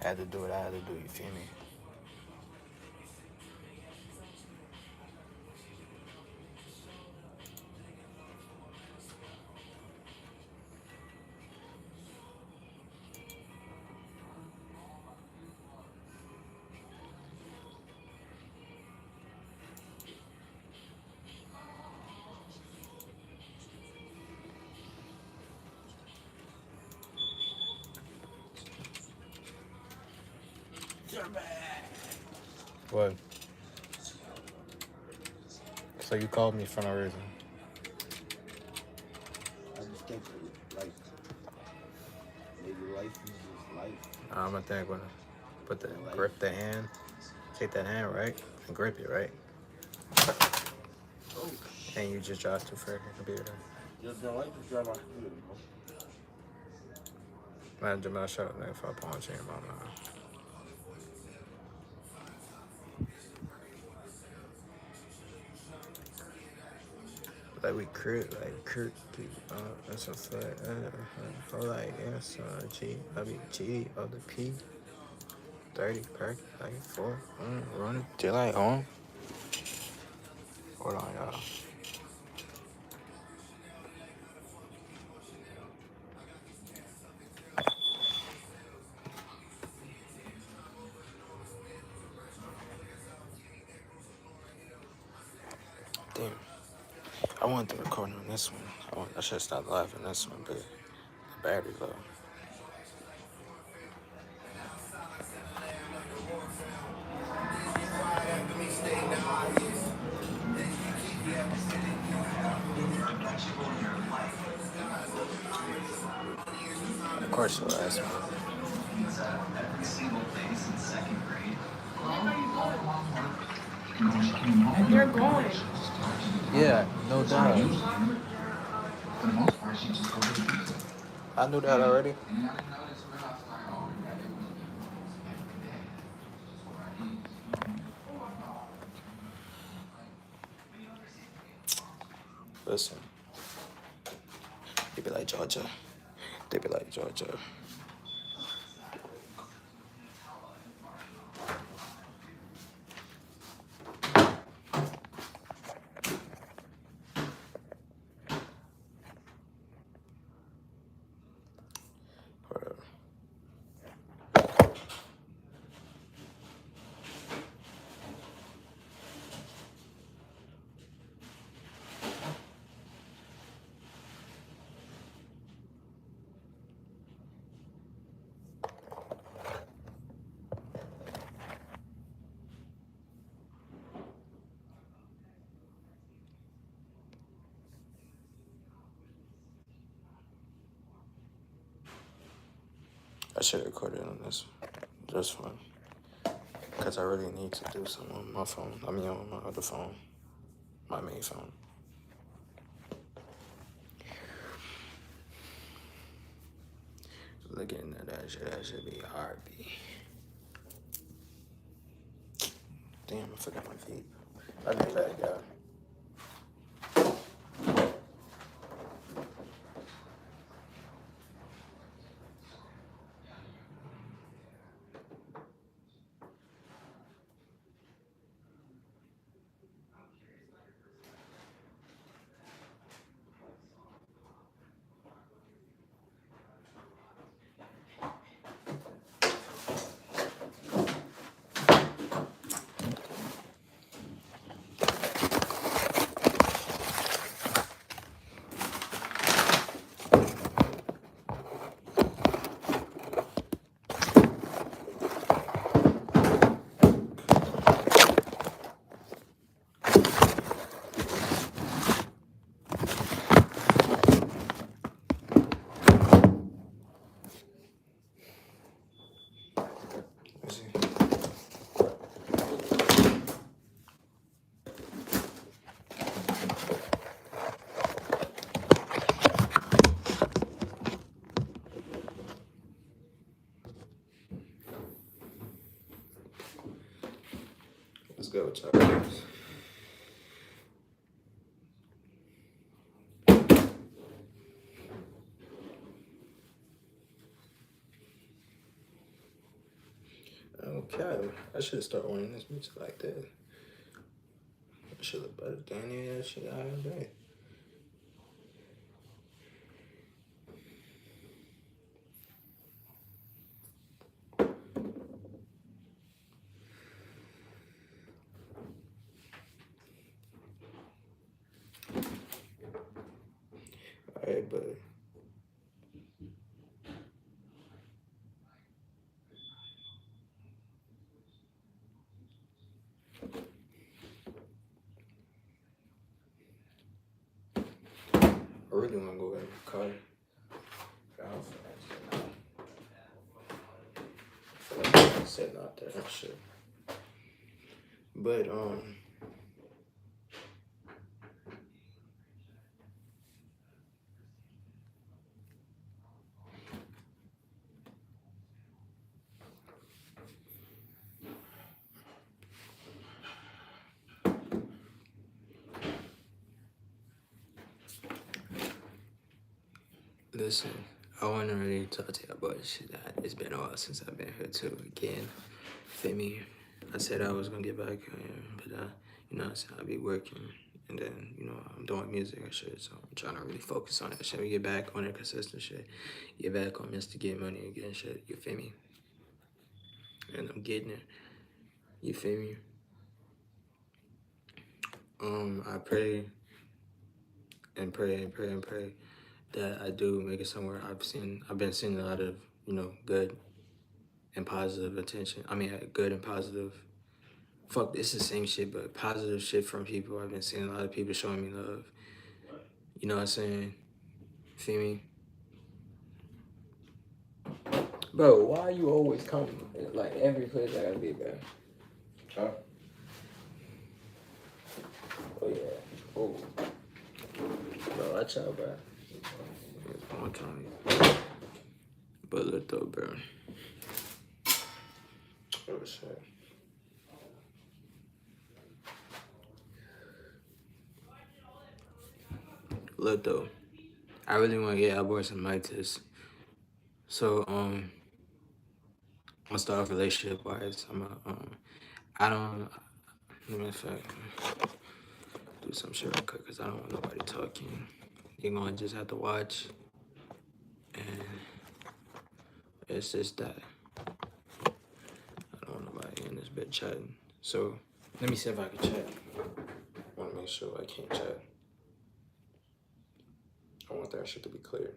Had to do what I had to do, you feel me? What? So you called me for no reason. I just think like maybe life is just life. I'm gonna think when I put the And life, grip the hand, take that hand right, and grip it right, oh and you shit. just drive too far the computer. Just don't like to drive my computer, bro. Man, Jamal, shut up, nigga, if I punch you in my mouth. Like we crit, like crit, that's a foot, for like, yes, G, I be G of the P, 30, perk, like 4, running, till like home. Hold on, y'all. Damn, I wanted to record on this one. I should stop live on this one, but the battery low. Of course, you'll ask me. Every single place in second grade. You're going. Yeah, no doubt. I knew that already. Listen, they be like Georgia. They be like Georgia. Whatever. I should record it on this one. Just fun. Because I really need to do something on my phone. I mean, on my other phone. My main phone. Looking at that should be RB. Damn, I forgot my feet. I knew that guy. Let's see. Let's go with y'all. Okay, I should start winning this music like that. I should look better than any of that shit I have done. Alright, but I really want to go in the car. I feel like I'm sitting out there and shit. But listen, I want to really talk to you about shit that it's been a while since I've been here too. Again, feel me? I said I was gonna get back here, but you know, I said I'd be working, and then you know I'm doing music and shit, so I'm trying to really focus on that shit. We get back on that consistent shit, get back on Mr. Get Money again, shit. You feel me? And I'm getting it. You feel me? I pray and pray and pray and pray that I do make it somewhere. I've been seeing a lot of, you know, good and positive attention. I mean, good and positive. Fuck, it's the same shit, but positive shit from people. I've been seeing a lot of people showing me love. You know what I'm saying? Feel me? Bro, why are you always coming? Like, every place I gotta be, bro. Huh? Oh, yeah. Oh. Bro, watch out, bro. One time. But look, though, bro. Oh, shit. Look, though. I really want to get outboard some mic tests. So, I'll start off relationship wise. I don't, let me fact, do some shit real quick because I don't want nobody talking. You're gonna just have to watch, and it's just that I don't want nobody in this bit chatting. So, let me see if I can chat. I want to make sure I can't chat. I want that shit to be clear.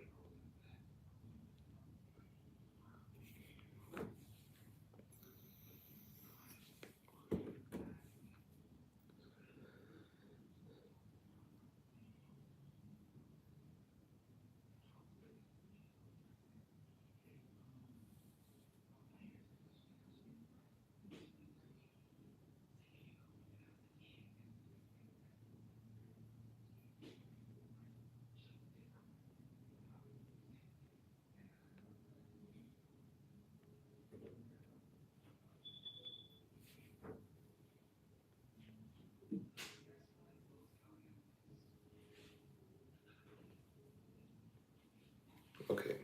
Okay.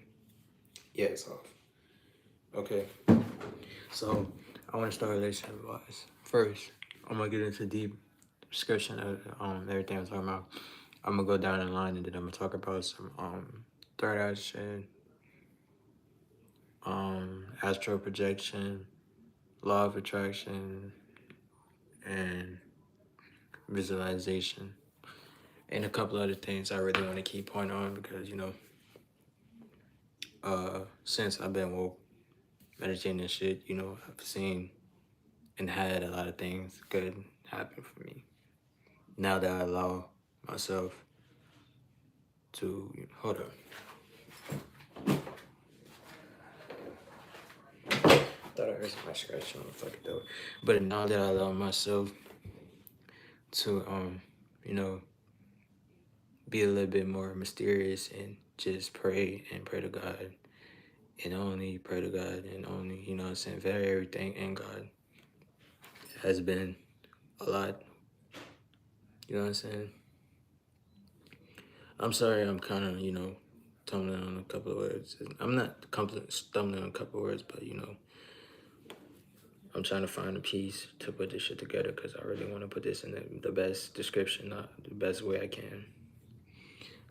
Yeah, it's off. Okay. So, I want to start relationship wise. First, I'm gonna get into deep description of everything I'm talking about. I'm gonna go down the line and then I'm gonna talk about some third eye shit, astral projection, law of attraction, and visualization, and a couple other things I really want to keep point on because you know, since I've been woke, meditating and shit, you know, I've seen and had a lot of things good happen for me. Now that I allow myself to hold up. Thought I heard somebody scratch on the fucking door. But now that I allow myself to you know, be a little bit more mysterious and just pray and pray to God and only pray to God and only, you know what I'm saying, vary everything in God has been a lot. You know what I'm saying? I'm sorry I'm kinda, you know, stumbling on a couple of words. I'm not stumbling on a couple of words, but you know, I'm trying to find a piece to put this shit together because I really want to put this in the best description, not the best way I can.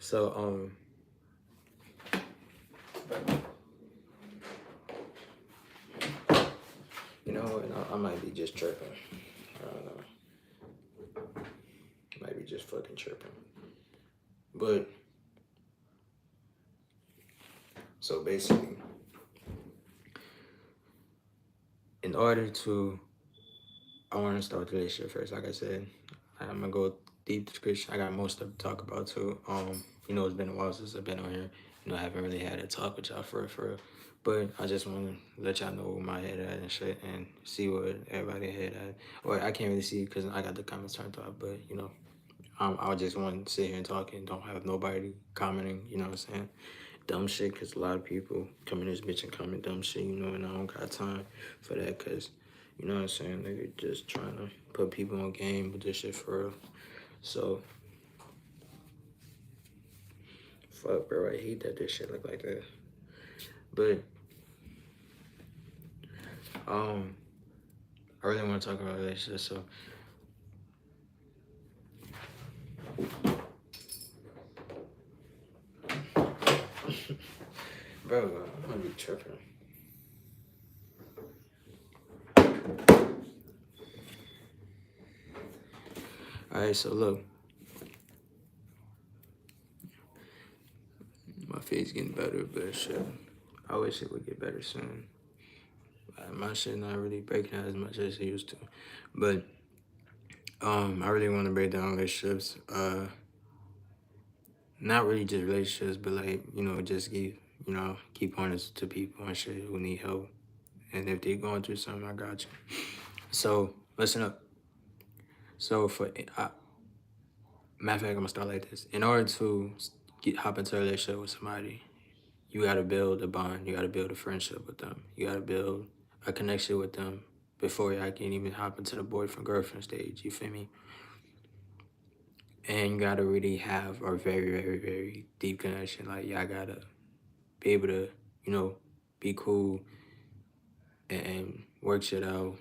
So, you know, and I might be just tripping. I don't know. Might be just fucking tripping. But so basically, in order to, I want to start the relationship first. Like I said, I'm gonna go deep description. I got more stuff to talk about too. You know, it's been a while since I've been on here. You know, I haven't really had a talk with y'all for real, for real. But I just want to let y'all know where my head at and shit, and see what everybody head at. Or I can't really see because I got the comments turned off. But you know, I just want to sit here and talk and don't have nobody commenting. You know what I'm saying? Dumb shit, because a lot of people come in this bitch and comment dumb shit, you know, and I don't got time for that, because, you know what I'm saying, they just trying to put people on game with this shit for real. So, fuck, bro, I hate that this shit look like that. But, I really want to talk about relationships, so. Bro, I'm gonna be tripping. Alright, so look. My face getting better, but shit. I wish it would get better soon. My shit not really breaking out as much as it used to. But I really want to break down relationships. Not really just relationships, but like, you know, just keep honest to people and shit who need help. And if they're going through something, I got you. So listen up. So matter of fact, I'm gonna start like this. In order to hop into a relationship with somebody, you gotta build a bond. You gotta build a friendship with them. You gotta build a connection with them before I can even hop into the boyfriend girlfriend stage. You feel me? And you gotta really have a very, very, very deep connection. Like y'all gotta be able to, you know, be cool and work shit out.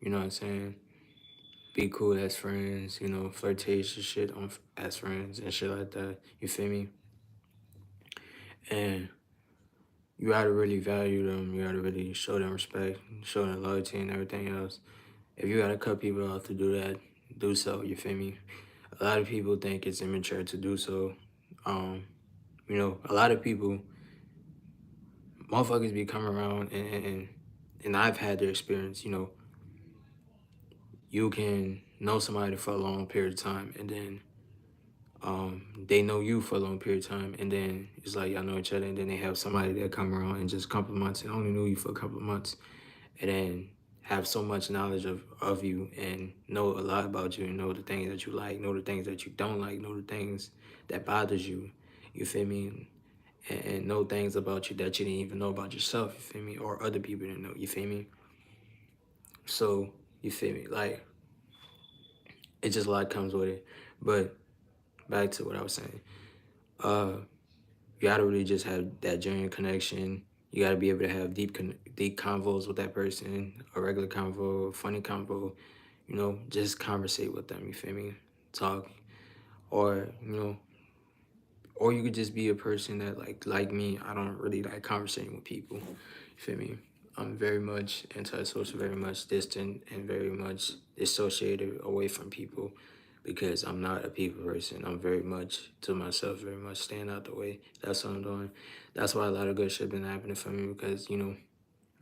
You know what I'm saying? Be cool as friends, you know, flirtatious shit as friends and shit like that. You feel me? And you gotta really value them. You gotta really show them respect, show them loyalty and everything else. If you gotta cut people off to do that, do so. You feel me? A lot of people think it's immature to do so. You know, a lot of people, motherfuckers be coming around and I've had the experience, you know, you can know somebody for a long period of time and then they know you for a long period of time and then it's like y'all know each other and then they have somebody that come around and just a couple of months and only knew you for a couple of months and then have so much knowledge of you and know a lot about you and know the things that you like, know the things that you don't like, know the things that bothers you. You feel me? And know things about you that you didn't even know about yourself, you feel me? Or other people didn't know, you feel me? So, you feel me? Like, it just a lot comes with it. But back to what I was saying. Uh, you gotta really just have that genuine connection. You gotta be able to have deep convos with that person, a regular convo, a funny convo, you know, just conversate with them, you feel me? Talk. Or, you know, or you could just be a person that like me, I don't really like conversating with people. You feel me? I'm very much antisocial, very much distant, and very much dissociated away from people because I'm not a people person. I'm very much to myself, very much staying out the way. That's what I'm doing. That's why a lot of good shit been happening for me because, you know,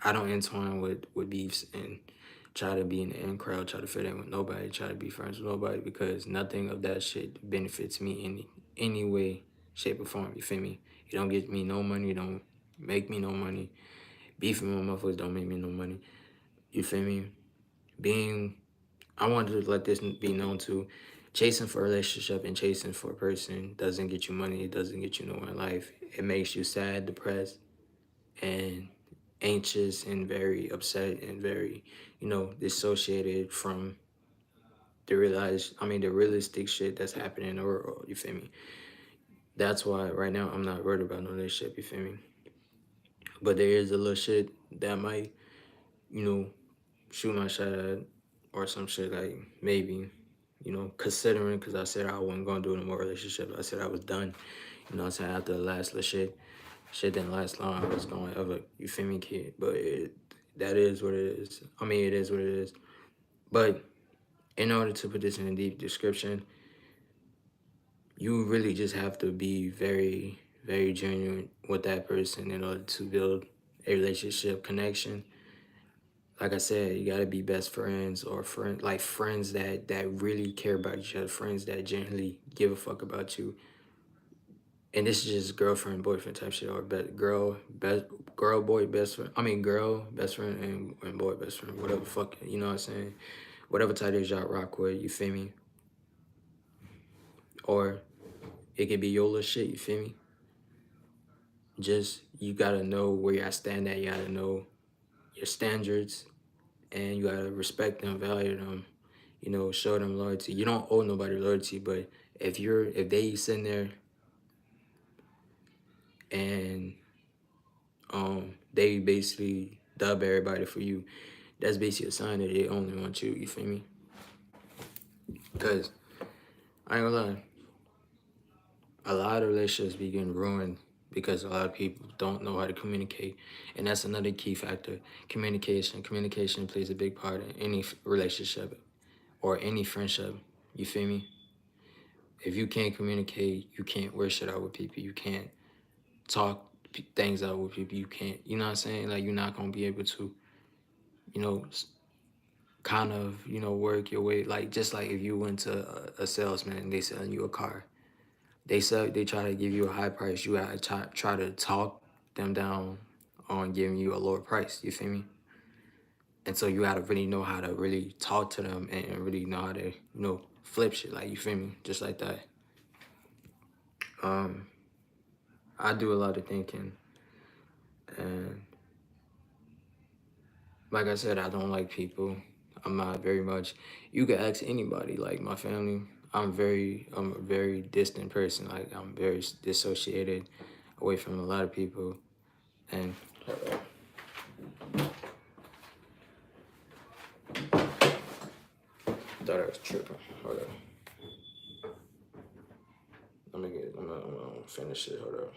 I don't entwine with beefs and try to be in the in crowd, try to fit in with nobody, try to be friends with nobody because nothing of that shit benefits me in any way, shape, or form. You feel me? You don't get me no money, you don't make me no money. Beefing with motherfuckers don't make me no money. You feel me? I wanted to let this be known too. Chasing for a relationship and chasing for a person doesn't get you money. It doesn't get you nowhere in life. It makes you sad, depressed, and anxious and very upset and very, you know, dissociated from the realistic shit that's happening in the world. You feel me? That's why right now I'm not worried about no relationship. You feel me? But there is a little shit that might, you know, shoot my shot at or some shit like maybe, considering because I said I wasn't gonna do no more relationship. I said I was done. You know what I'm saying? After the last little shit didn't last long. I was going ever, you feel me, kid? But that is what it is. I mean, it is what it is. But in order to put this in a deep description, you really just have to be very, very genuine with that person in order to build a relationship connection. Like I said, you gotta be best friends or friends that really care about each other, friends that genuinely give a fuck about you. And this is just girlfriend, boyfriend type shit, or girl, boy, best friend. I mean, girl, best friend, and boy, best friend, whatever fuck, you know what I'm saying? Whatever titles y'all rock with, you feel me? Or it could be your little shit, you feel me? Just, you gotta know where y'all stand at, you gotta know your standards, and you gotta respect them, value them, show them loyalty. You don't owe nobody loyalty, but if they sitting there and they basically dub everybody for you, that's basically a sign that they only want you. You feel me? Because I ain't gonna lie, a lot of relationships be getting ruined because a lot of people don't know how to communicate, and that's another key factor. Communication plays a big part in any relationship or any friendship. You feel me? If you can't communicate, you can't work shit out with people. You can't talk things out with people. You can't, you know what I'm saying? Like, you're not gonna be able to, you know, kind of, work your way. Like, just like if you went to a salesman and they selling you a car, they try to give you a high price. You gotta try to talk them down on giving you a lower price. You feel me? And so you gotta really know how to really talk to them and really know how to, flip shit. Like, you feel me? Just like that. Um, I do a lot of thinking, and like I said, I don't like people. I'm not very much. You can ask anybody, like my family. I'm a very distant person. Like, I'm very dissociated away from a lot of people. And thought I was tripping. Hold up. I'm gonna finish it. Hold up.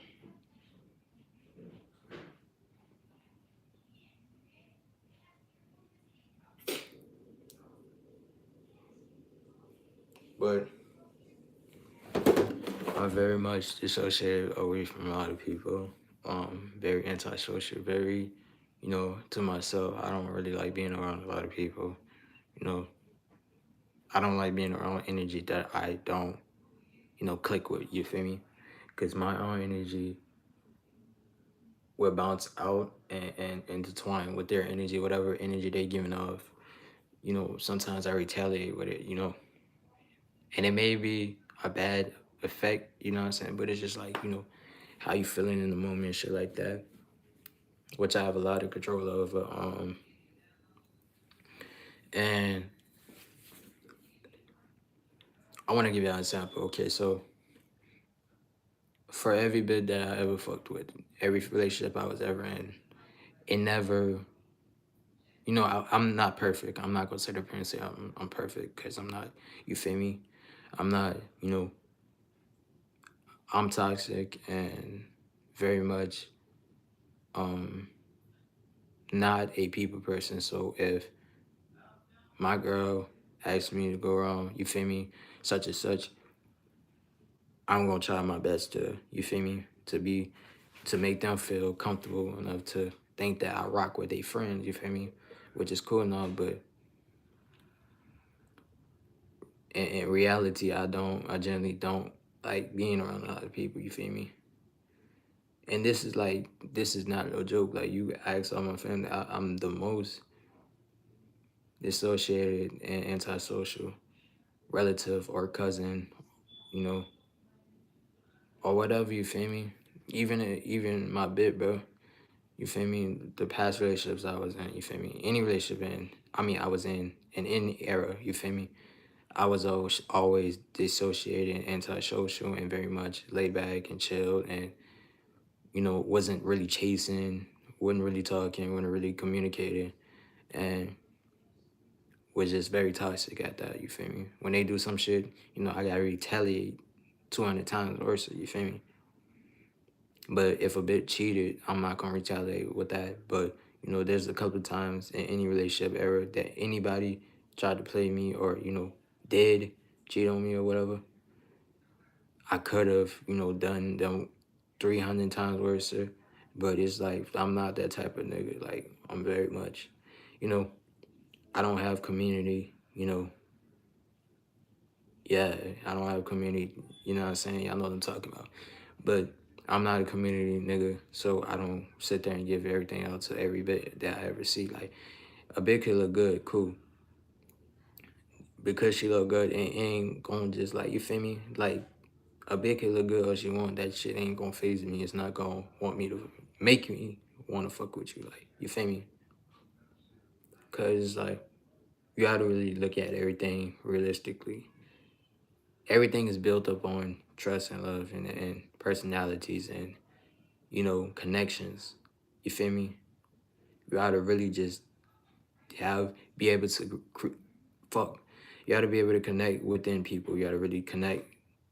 But I'm very much dissociated away from a lot of people. Very antisocial, very, to myself. I don't really like being around a lot of people. You know, I don't like being around energy that I don't, click with. You feel me? Because my own energy will bounce out and intertwine with their energy, whatever energy they giving off. Sometimes I retaliate with it, and it may be a bad effect, you know what I'm saying? But it's just like, how you feeling in the moment, shit like that, which I have a lot of control over. And I want to give you an example. Okay, so for every bit that I ever fucked with, every relationship I was ever in, it never, I'm not perfect. I'm not gonna sit up here and say I'm perfect because I'm not. You feel me? I'm not. I'm toxic and very much not a people person. So if my girl asks me to go around, you feel me, such and such, I'm gonna try my best to, you feel me, to make them feel comfortable enough to think that I rock with their friends, you feel me, which is cool and all, but in reality, I generally don't like being around a lot of people, you feel me? And this is not a joke. Like, you ask all my family, I'm the most dissociated and antisocial relative or cousin, you know, or whatever, you feel me? Even my bit, bro. You feel me? The past relationships I was in, you feel me? Any relationship I was in any era, you feel me? I was always dissociated, antisocial, and very much laid back and chilled, and wasn't really chasing, wasn't really talking, wasn't really communicating, and was just very toxic at that. You feel me? When they do some shit, I gotta retaliate 200 times worse. You feel me? But if a bitch cheated, I'm not gonna retaliate with that. But there's a couple of times in any relationship ever that anybody tried to play me or did cheat on me or whatever. I could have done them 300 times worse. But it's like I'm not that type of nigga. Like I'm very much, you know, I don't have community. Yeah, I don't have community. You know what I'm saying? Y'all know what I'm talking about. But I'm not a community nigga, so I don't sit there and give everything out to every bit that I ever see. Like a bit could look good, cool. Because she look good, and ain't gonna just like you feel me. Like a bit could look good all she want. That shit ain't gonna phase me. It's not gonna want me to make me want to fuck with you. Like you feel me? Cause like you gotta really look at everything realistically. Everything is built up on trust and love and personalities and connections. You feel me? You gotta really just be able to fuck. You gotta be able to connect within people. You gotta really connect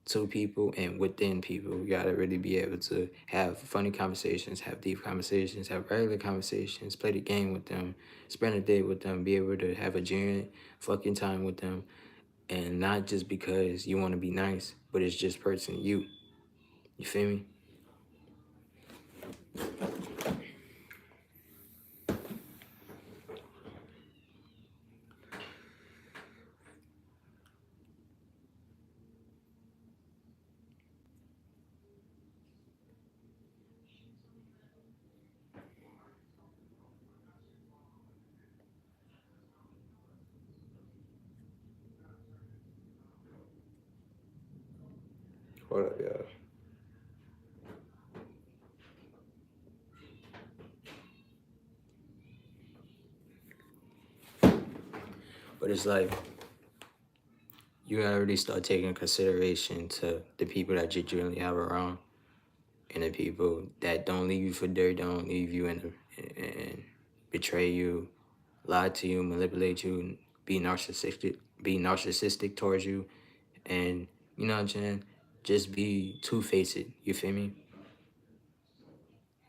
to people and within people. You gotta really be able to have funny conversations, have deep conversations, have regular conversations, play the game with them, spend a day with them, be able to have a genuine fucking time with them, and not just because you want to be nice, but it's just person you. You feel me? Hold up, y'all. But it's like you gotta really start taking consideration to the people that you generally have around, and the people that don't leave you for dirt, don't leave you and betray you, lie to you, manipulate you, and be narcissistic towards you, and you know what I'm saying. Just be two-faced. You feel me?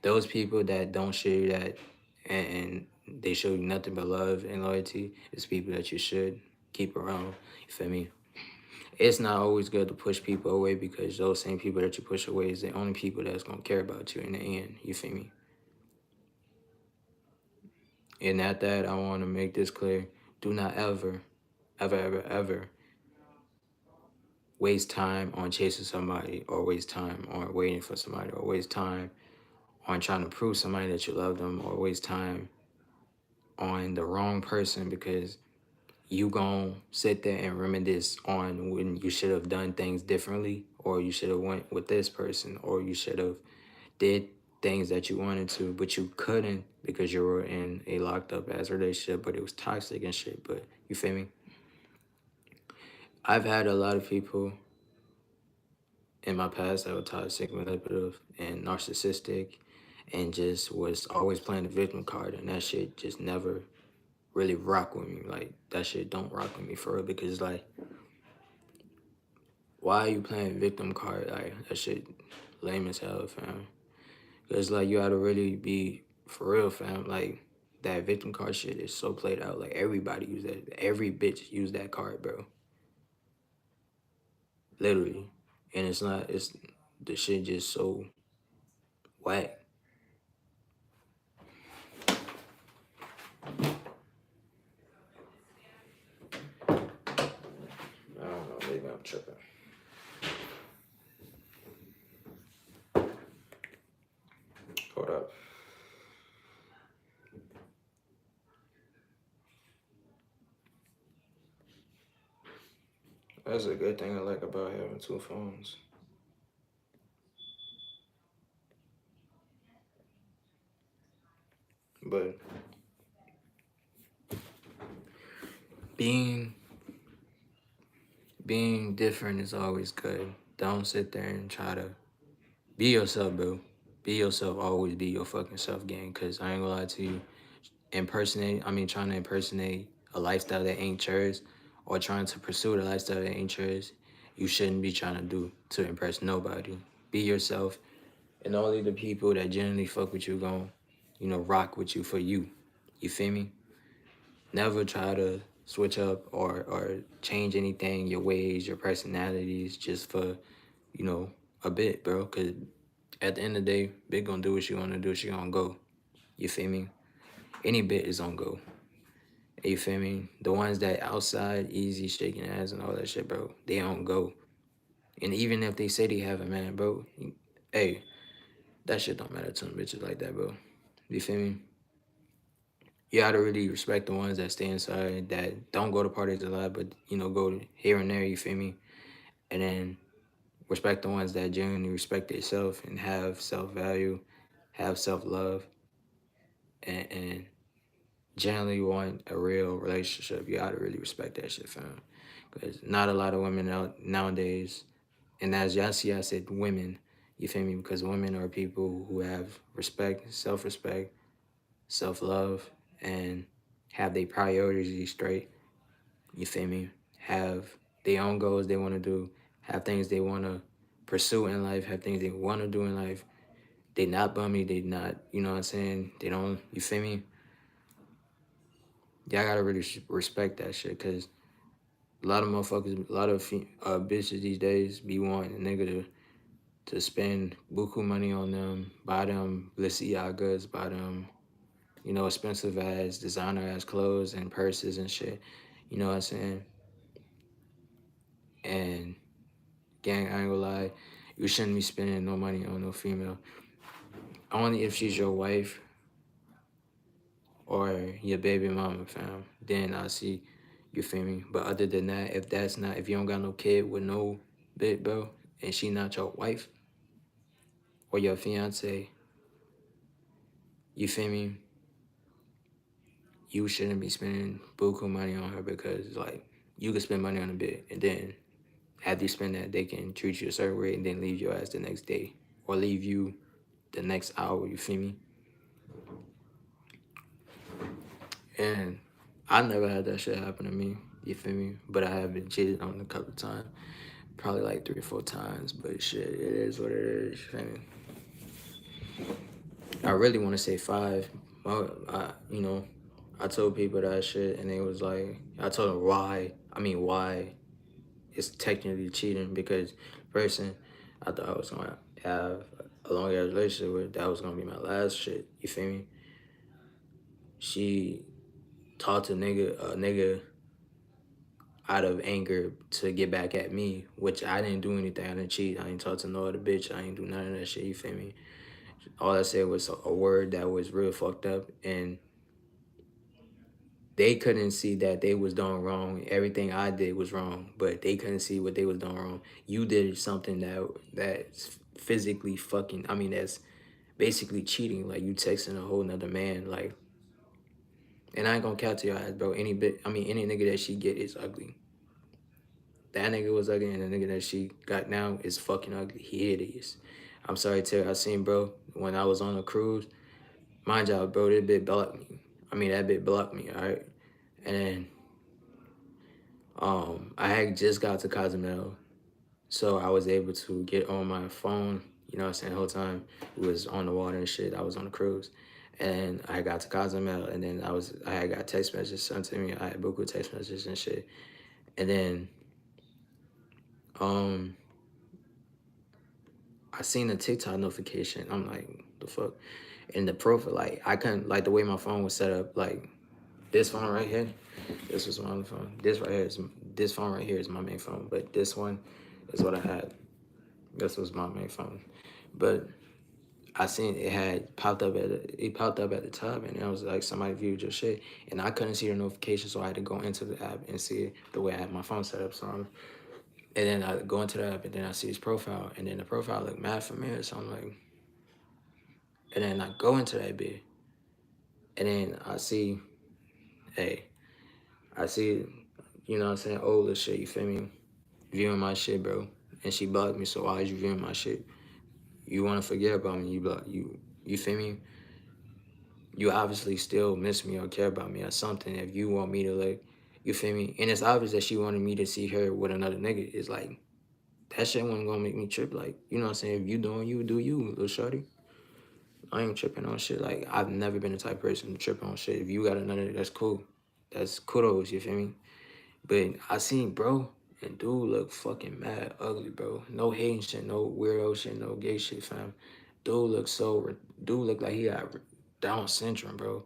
Those people that don't show you that, and they show you nothing but love and loyalty, is people that you should keep around. You feel me? It's not always good to push people away because those same people that you push away is the only people that's gonna care about you in the end. You feel me? And at that, I want to make this clear: do not ever, ever, ever, ever waste time on chasing somebody, or waste time on waiting for somebody, or waste time on trying to prove somebody that you love them, or waste time on the wrong person because you gon' sit there and reminisce on when you should have done things differently, or you should have went with this person, or you should have did things that you wanted to but you couldn't because you were in a locked up ass relationship, but it was toxic and shit. But you feel me? I've had a lot of people in my past that were toxic, manipulative, and narcissistic, and just was always playing the victim card, and that shit just never really rock with me. Like that shit don't rock with me for real, because like, why are you playing victim card? Like that shit lame as hell, fam. Cause like you gotta really be for real, fam. Like that victim card shit is so played out. Like everybody use that. Every bitch use that card, bro. Literally. And it's not. It's the shit just so whack. I don't know. Maybe I'm tripping. Hold up. That's a good thing I like about having two phones. But being being different is always good. Don't sit there and try to be yourself, bro. Be yourself. Always be your fucking self, gang. Cause I ain't gonna lie to you. Trying to impersonate a lifestyle that ain't yours, or trying to pursue the lifestyle that ain't yours, you shouldn't be trying to do to impress nobody. Be yourself, and only the people that genuinely fuck with you gon' rock with you for you. You feel me? Never try to switch up or change anything, your ways, your personalities, just for, a bit, bro. Cause at the end of the day, Bit gonna do what she wanna do, she gonna go. You feel me? Any bit is gonna go. You feel me? The ones that outside, easy, shaking ass and all that shit, bro, they don't go. And even if they say they have a man, bro, hey, that shit don't matter to them bitches like that, bro. You feel me? You gotta really respect the ones that stay inside, that don't go to parties a lot, but go here and there. You feel me? And then respect the ones that genuinely respect themselves and have self value, have self love, and generally want a real relationship. You gotta really respect that shit, fam. Because not a lot of women out nowadays, and as y'all see, I said women. You feel me? Because women are people who have respect, self respect, self love, and have their priorities straight. You feel me? Have their own goals they want to do, have things they want to pursue in life, have things they want to do in life. They not bummy, they not, you know what I'm saying? They don't, you feel me? Y'all gotta really respect that shit, because a lot of motherfuckers, a lot of bitches these days be wanting a nigga to spend buku money on them, buy them Balenciagas, buy them, expensive ass, designer ass clothes and purses and shit. You know what I'm saying? And gang, I ain't gonna lie, you shouldn't be spending no money on no female. Only if she's your wife or your baby mama, fam. Then I see, you feel me? But other than that, if you don't got no kid with no bit, bro, and she not your wife or your fiance, you feel me? You shouldn't be spending buku money on her, because like you can spend money on a bit, and then after you spend that, they can treat you a certain way and then leave your ass the next day or leave you the next hour. You feel me? And I never had that shit happen to me. You feel me? But I have been cheated on a couple times, probably like 3 or 4 times. But shit, it is what it is. You feel me? I really want to say 5. I told people that shit, and they was like, I told them why it's technically cheating, because the person I thought I was gonna have a long ass relationship with, that was gonna be my last shit. You feel me? She talked to a nigga out of anger to get back at me, which I didn't do anything. I didn't cheat. I didn't talk to no other bitch. I didn't do none of that shit. You feel me? All I said was a word that was real fucked up, and they couldn't see that they was doing wrong. Everything I did was wrong, but they couldn't see what they was doing wrong. You did something that's physically fucking. I mean, that's basically cheating. Like, you texting a whole nother man. Like, and I ain't gonna count to your ass, bro. Any nigga that she get is ugly. That nigga was ugly, and the nigga that she got now is fucking ugly. He is. I'm sorry, Terry. I seen, bro, when I was on a cruise. Mind y'all, bro, that bit blocked me. That bit blocked me, all right? And then I had just got to Cozumel, so I was able to get on my phone. You know what I'm saying? The whole time it was on the water and shit. I was on a cruise, and I got to Cozumel, and then I had got text messages sent to me. I had booked text messages and shit, and then um I seen a TikTok notification. I'm like, the fuck? And the profile, like, I couldn't, like, the way my phone was set up, like, this phone right here, this was my other phone. This phone right here is my main phone, but this one is what I had. This was my main phone. But I seen it popped up at the top, and it was like, somebody viewed your shit, and I couldn't see the notification, so I had to go into the app and see it the way I had my phone set up. And then I go into the app, and then I see his profile, and then the profile looked mad familiar, so I'm like, and then I go into that bit, and then hey, I see, you know what I'm saying, older shit, you feel me? Viewing my shit, bro. And she blocked me, so why is you viewing my shit? You want to forget about me, you block, you feel me? you obviously still miss me or care about me or something. If you want me to like, you feel me? And it's obvious that she wanted me to see her with another nigga. It's like that shit wasn't gonna make me trip. Like, you know what I'm saying? If you doing you, do you, little shorty. I ain't tripping on shit. Like, I've never been the type of person to trip on shit. If you got another, that's cool. That's kudos, you feel me? But I seen bro and dude look fucking mad ugly, bro. No hating shit, no weirdo shit, no gay shit, fam. Dude look so, dude look like he got Down syndrome, bro.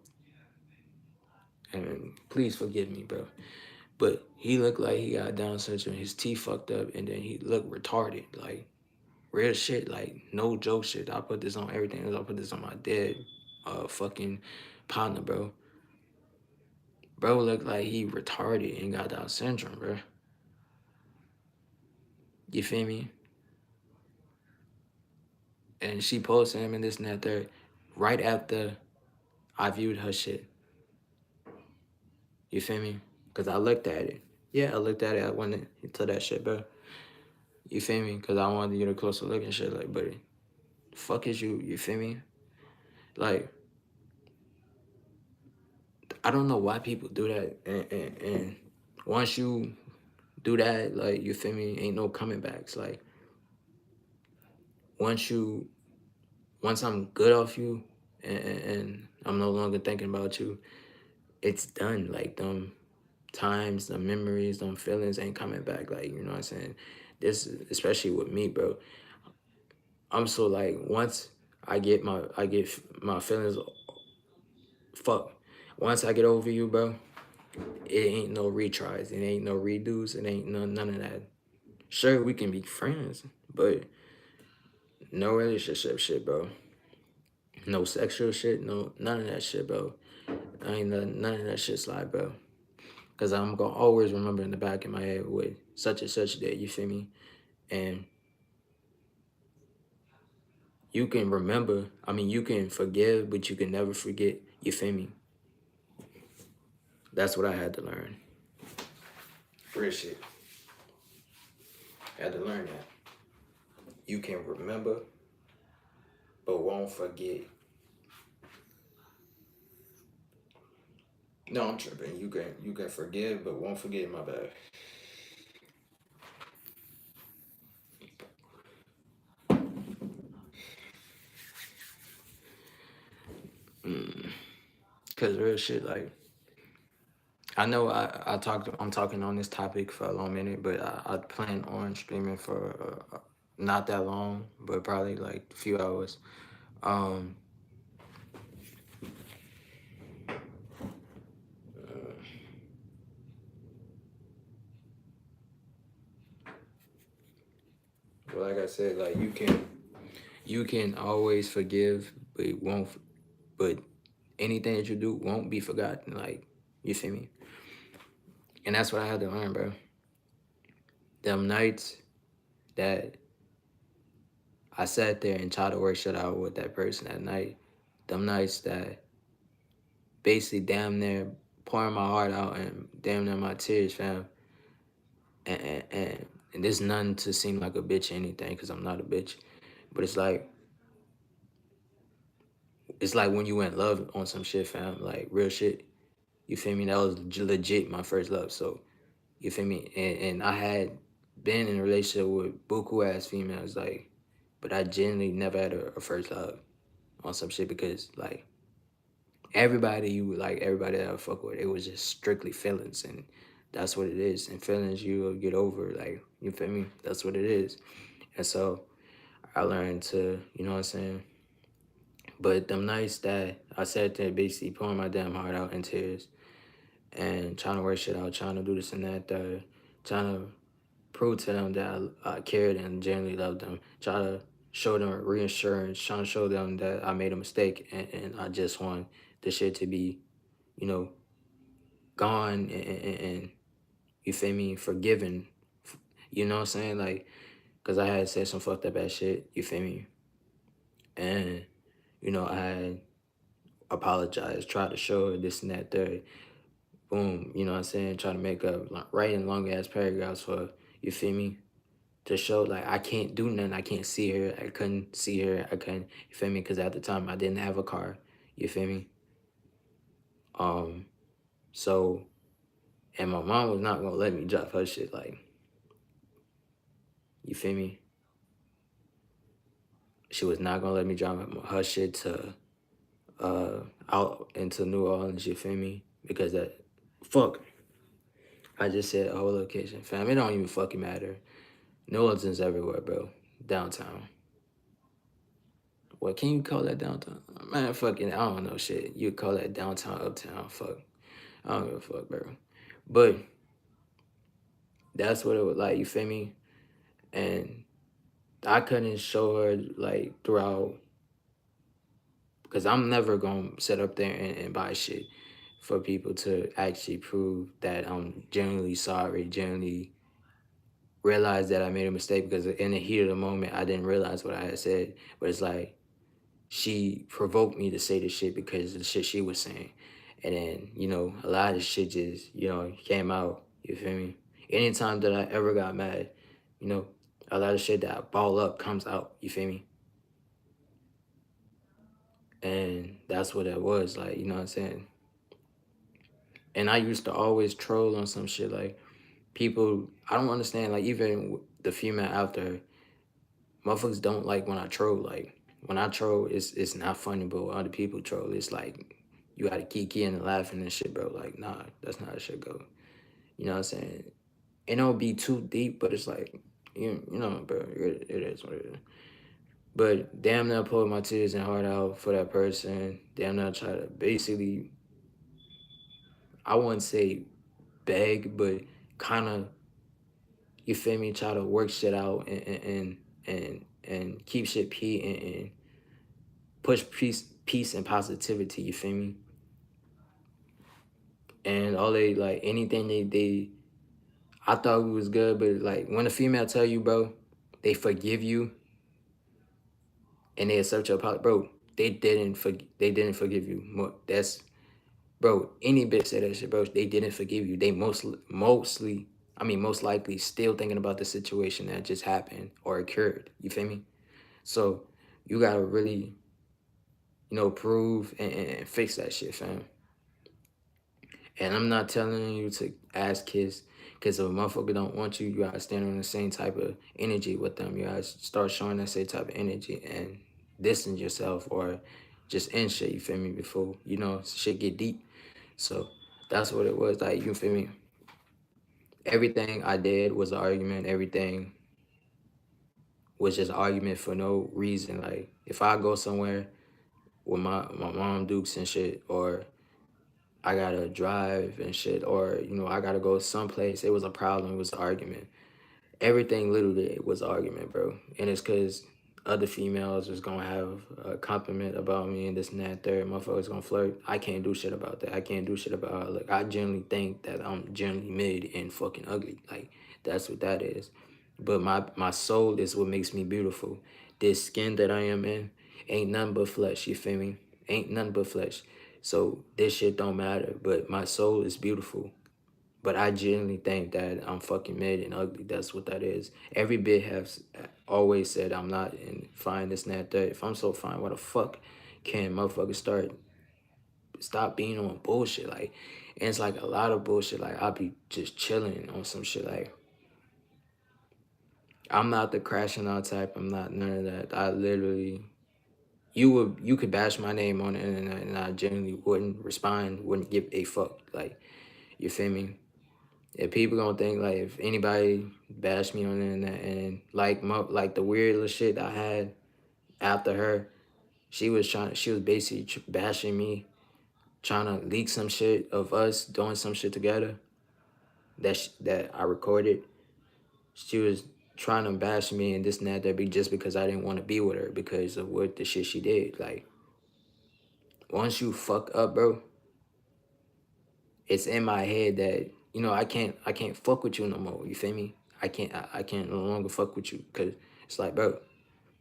And please forgive me, bro. But he looked like he got Down syndrome. His teeth fucked up, and then he looked retarded. Like real shit. Like no joke shit. I put this on everything. I put this on my dead, fucking partner, bro. Bro looked like he retarded and got Down syndrome, bro. You feel me? And she posted him and this and that there, right after I viewed her shit. You feel me? Cause I looked at it. Yeah, I looked at it. I went into that shit, bro. You feel me? Cause I wanted to get a closer look and shit. Like, but fuck is you? You feel me? Like, I don't know why people do that. And once you do that, like, you feel me? Ain't no coming backs. Like, once you, once I'm good off you, and I'm no longer thinking about you, it's done. Like, them times, the memories, them feelings ain't coming back. Like, you know what I'm saying? This, especially with me, bro. I'm so like, once I get my feelings, fuck. Once I get over you, bro, it ain't no retries, it ain't no redos, it ain't none of that. Sure, we can be friends, but no relationship shit, bro. No sexual shit, no none of that shit, bro. I ain't none of that shit slide, bro. Cause I'm gonna always remember in the back of my head with such and such day, you feel me? And you can remember, I mean, you can forgive, but you can never forget, you feel me? That's what I had to learn. Real shit. I had to learn that. You can remember, but won't forget. No, I'm tripping. You can forgive, but won't forget. My bad. Cause real shit, like I know I'm talking on this topic for a long minute, but I plan on streaming for not that long, but probably like a few hours. Um, but like I said, like you can always forgive, but it won't. But anything that you do won't be forgotten. Like you feel me? And that's what I had to learn, bro. Them nights that I sat there and tried to work shit out with that person at night. Them nights that basically damn near pouring my heart out and damn near my tears, fam. And there's none to seem like a bitch or anything, because I'm not a bitch. But it's like when you went love on some shit, fam. Like real shit. You feel me? That was legit my first love. So you feel me? And I had been in a relationship with buku ass females, like, but I genuinely never had a first love on some shit because like everybody you like everybody that I fuck with, it was just strictly feelings, and that's what it is. And feelings you will get over, like you feel me? That's what it is. And so I learned to, you know what I'm saying? But them nights that I sat there basically pouring my damn heart out in tears and trying to work shit out, trying to do this and that, trying to prove to them that I cared and genuinely loved them, try to show them reassurance, trying to show them that I made a mistake and I just want the shit to be, you know, gone and you feel me, forgiven. You know what I'm saying? Like, because I had said some fucked up ass shit, you feel me? And, you know, I had apologized, tried to show her this and that, third. Boom, you know what I'm saying? Try to make up, like, writing long ass paragraphs for, you feel me? To show, like, I can't do nothing. I can't see her. I couldn't see her. I couldn't, you feel me? Because at the time, I didn't have a car. You feel me? Um, so and my mom was not gonna let me drop her shit. Like, you feel me? She was not gonna let me drop her shit to out into New Orleans. You feel me? Because that fuck. I just said a whole location, fam. It don't even fucking matter. New Orleans is everywhere, bro. Downtown. What can you call that downtown? Man, fucking, I don't know shit. You call that downtown, uptown. Fuck. I don't give a fuck, bro. But that's what it was like. You feel me? And I couldn't show her like throughout because I'm never gonna sit up there and buy shit for people to actually prove that I'm genuinely sorry, genuinely realize that I made a mistake because in the heat of the moment I didn't realize what I had said. But it's like she provoked me to say this shit because of the shit she was saying. And then, a lot of shit just, came out. You feel me? Anytime that I ever got mad, you know, a lot of shit that I ball up comes out. You feel me? And that's what it was. Like, you know what I'm saying? And I used to always troll on some shit. Like, people, I don't understand. Like, even the female out there, motherfuckers don't like when I troll. Like, when I troll, it's not funny, but when other people troll, it's like you gotta keep and laughing and shit, bro. Like, nah, that's not how shit go. You know what I'm saying? It don't be too deep, but it's like, bro, it is what it is. But damn near pulled my tears and heart out for that person. Damn near try to basically, I wouldn't say beg, but kind of, you feel me, try to work shit out and keep shit and push peace and positivity, you feel me? And all they like anything they I thought we was good, but like when a female tell you, bro, they forgive you and they accept your apology, bro, they didn't forgive you. That's bro, any bitch say that shit, bro, they didn't forgive you. They most likely still thinking about the situation that just happened or occurred. You feel me? So you gotta really, prove and fix that shit, fam. And I'm not telling you to ask kids, because if a motherfucker don't want you, you gotta stand on the same type of energy with them. You gotta start showing that same type of energy and distance yourself or just end shit, you feel me, before, shit get deep. So that's what it was. Like, you feel me? Everything I did was an argument. Everything was just argument for no reason. Like, if I go somewhere with my mom Dukes and shit, or I gotta drive and shit, or I gotta go someplace. It was a problem. It was an argument. Everything literally was an argument, bro. And it's because other females is gonna have a compliment about me and this and that. Third, motherfuckers gonna flirt. I can't do shit about that. I can't do shit about how I look. I generally think that I'm generally mid and fucking ugly. Like, that's what that is. But my soul is what makes me beautiful. This skin that I am in ain't nothing but flesh. You feel me? Ain't nothing but flesh. So this shit don't matter. But my soul is beautiful. But I genuinely think that I'm fucking mid and ugly. That's what that is. Every bit has always said I'm not and fine, this and that, that. If I'm so fine, why the fuck can motherfuckers stop being on bullshit? Like, and it's like a lot of bullshit. Like, I'll be just chilling on some shit. Like, I'm not the crashing out type. I'm not none of that. I literally, you could bash my name on the internet and I genuinely wouldn't respond, wouldn't give a fuck. Like, you feel me? If people gonna think like if anybody bash me on the internet and like the weird little shit I had after her, she was basically bashing me, trying to leak some shit of us doing some shit together that I recorded. She was trying to bash me and this and that be just because I didn't want to be with her because of what the shit she did. Like, once you fuck up, bro, it's in my head that I can't fuck with you no more. You feel me? I can't no longer fuck with you because it's like, bro,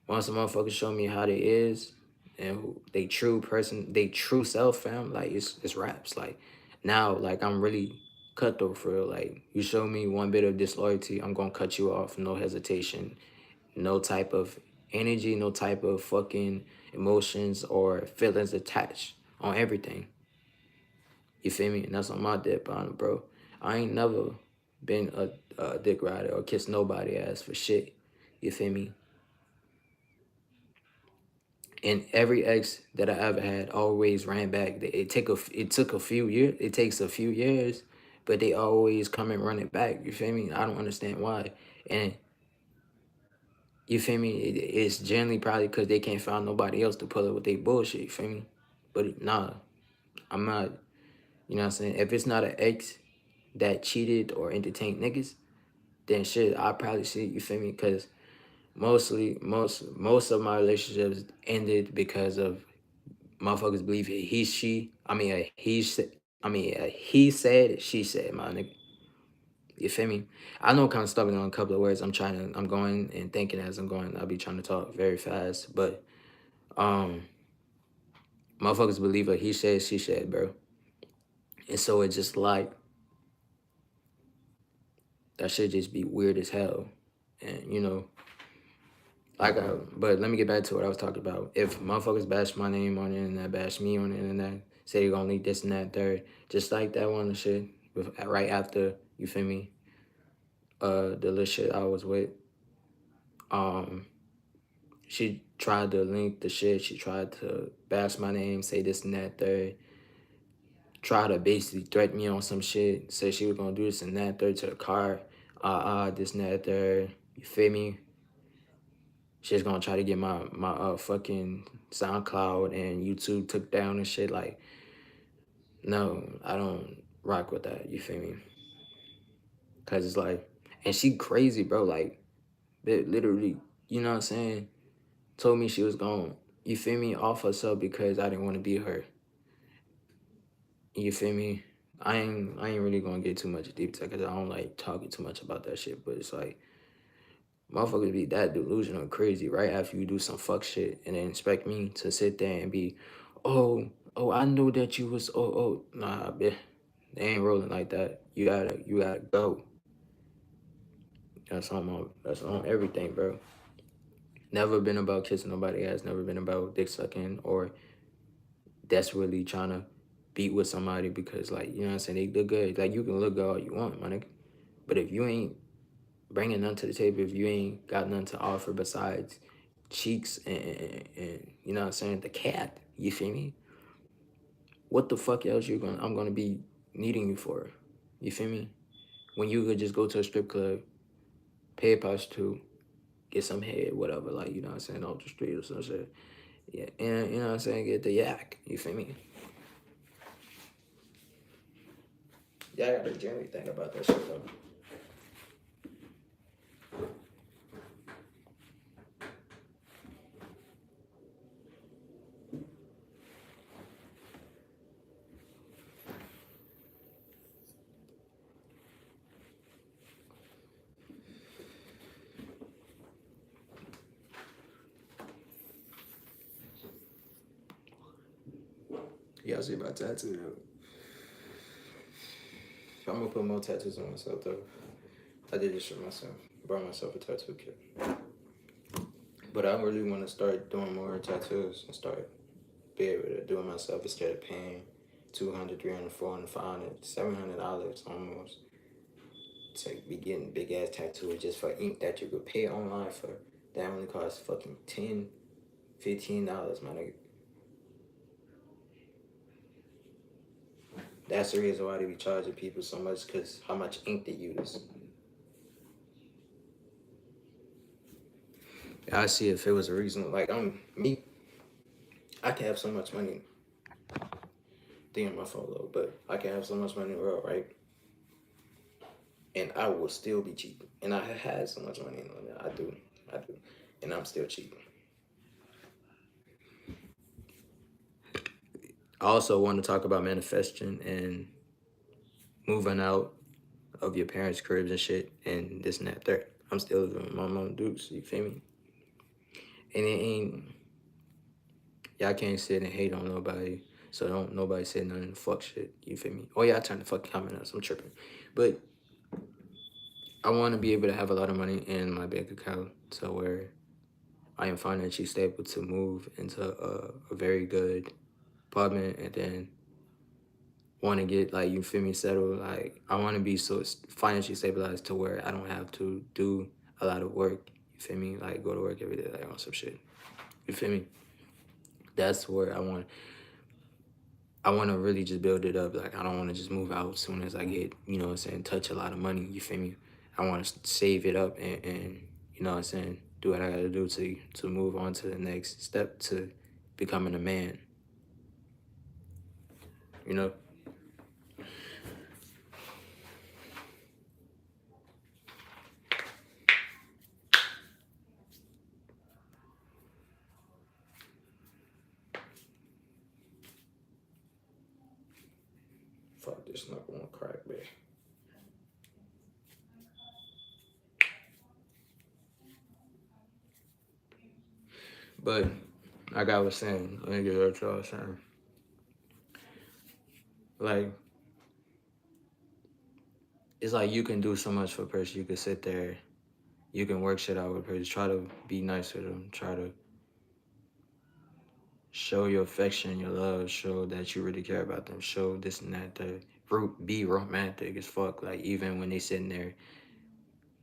once a motherfucker show me how they is and who they true person, they true self, fam, like it's raps. Like, now, like, I'm really cutthroat for real. Like, you show me one bit of disloyalty, I'm gonna cut you off, no hesitation, no type of energy, no type of fucking emotions or feelings attached on everything. You feel me? And that's on my dead partner, bro. I ain't never been a dick rider or kissed nobody ass for shit. You feel me? And every ex that I ever had always ran back. It took a few years. It takes a few years, but they always come and run it back. You feel me? I don't understand why. And you feel me? It's generally probably because they can't find nobody else to pull up with they bullshit. You feel me? But nah, I'm not. You know what I'm saying? If it's not an ex that cheated or entertained niggas, then shit, I probably see. You feel me? Because most of my relationships ended because of motherfuckers believe she. I mean, he said, she said, my nigga. You feel me? I know I'm kind of stumbling on a couple of words. I'm going and thinking as I'm going. I'll be trying to talk very fast, but um, motherfuckers believe he said, she said, bro. And so it's just like that should just be weird as hell, and but let me get back to what I was talking about. If motherfuckers bash my name on the internet, bash me on the internet, say they're gonna leak this and that, third, just like that one shit, right after, you feel me, the little shit I was with, um, she tried to link the shit, she tried to bash my name, say this and that, third, try to basically threaten me on some shit, say she was gonna do this and that, third to the car, this and that, third, you feel me? She's gonna try to get my fucking SoundCloud and YouTube took down and shit. Like, no, I don't rock with that. You feel me? Cause it's like, and she crazy, bro. Like, literally, you know what I'm saying? Told me she was going, you feel me, off herself because I didn't want to be her. You feel me? I ain't really gonna get too much deep because I don't like talking too much about that shit. But it's like, motherfuckers be that delusional and crazy right after you do some fuck shit and then expect me to sit there and be, oh, I know that you was, nah, bitch. They ain't rolling like that. You gotta go. That's on everything, bro. Never been about kissing nobody ass, never been about dick sucking or desperately trying to beat with somebody because, like, you know what I'm saying, they look good. Like, you can look good all you want, my nigga. But if you ain't bringing none to the table, if you ain't got nothing to offer besides cheeks and you know what I'm saying, the cat, you feel me? What the fuck else I'm gonna be needing you for? You feel me? When you could just go to a strip club, pay a prostitute, get some head, whatever, like, you know what I'm saying, off the street or some shit. Yeah, and you know what I'm saying, get the yak, you feel me? Yeah, I gotta generally think about that shit though. Yeah, I see about tattoo though. I'm gonna put more tattoos on myself though. I did this for myself. Brought myself a tattoo kit. But I really want to start doing more tattoos and start be able to do it myself instead of paying 200, 300, 400, 500, $700 almost to be getting big ass tattoos just for ink that you could pay online for. That only costs fucking $10, $15, my nigga. That's the reason why they be charging people so much, because how much ink they use. I see if it was a reason, like, me, I can have so much money. Damn, my phone low, but I can have so much money in the world, right? And I will still be cheap. And I had so much money in it. I do, and I'm still cheap. I also want to talk about manifesting and moving out of your parents' cribs and shit, and this and that. Third, I'm still living with my mom Dukes. You feel me? And it ain't. Y'all can't sit and hate on nobody. So don't nobody say nothing fuck shit. You feel me? Oh yeah, I turned the fucking comment up. So I'm tripping. But I want to be able to have a lot of money in my bank account so where I am financially stable to move into a very good apartment and then want to get like, you feel me, settled. Like I want to be so financially stabilized to where I don't have to do a lot of work. You feel me? Like go to work every day, like on some shit. You feel me? That's where I want to really just build it up. Like I don't want to just move out as soon as I get, you know what I'm saying, touch a lot of money. You feel me? I want to save it up and you know what I'm saying, do what I gotta do to move on to the next step to becoming a man. You know. Fuck, this not gonna crack, man. But like I was saying, let me get what y'all was saying. Like it's like you can do so much for a person. You can sit there, you can work shit out with a person. Try to be nice with them. Try to show your affection, your love. Show that you really care about them. Show this and that. The root be romantic as fuck. Like even when they sitting there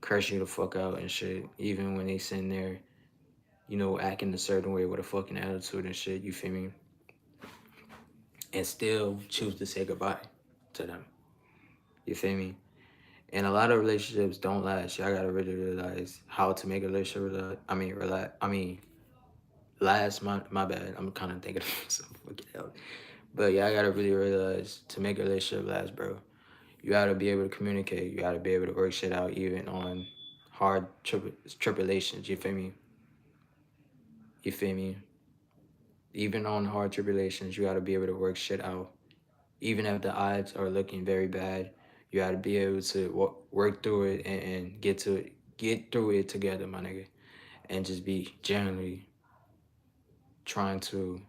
curse you the fuck out and shit. Even when they sitting there, you know, acting a certain way with a fucking attitude and shit. You feel me? And still choose to say goodbye to them. You feel me? And a lot of relationships don't last. Y'all gotta really realize how to make a relationship last. My bad. I'm kind of thinking of something. Else. But yeah, I gotta really realize to make a relationship last, bro. You gotta be able to communicate. You gotta be able to work shit out, even on hard tribulations. You feel me? You feel me? Even on hard tribulations, you gotta be able to work shit out. Even if the odds are looking very bad, you gotta be able to work through it and get through it together, my nigga, and just be generally trying to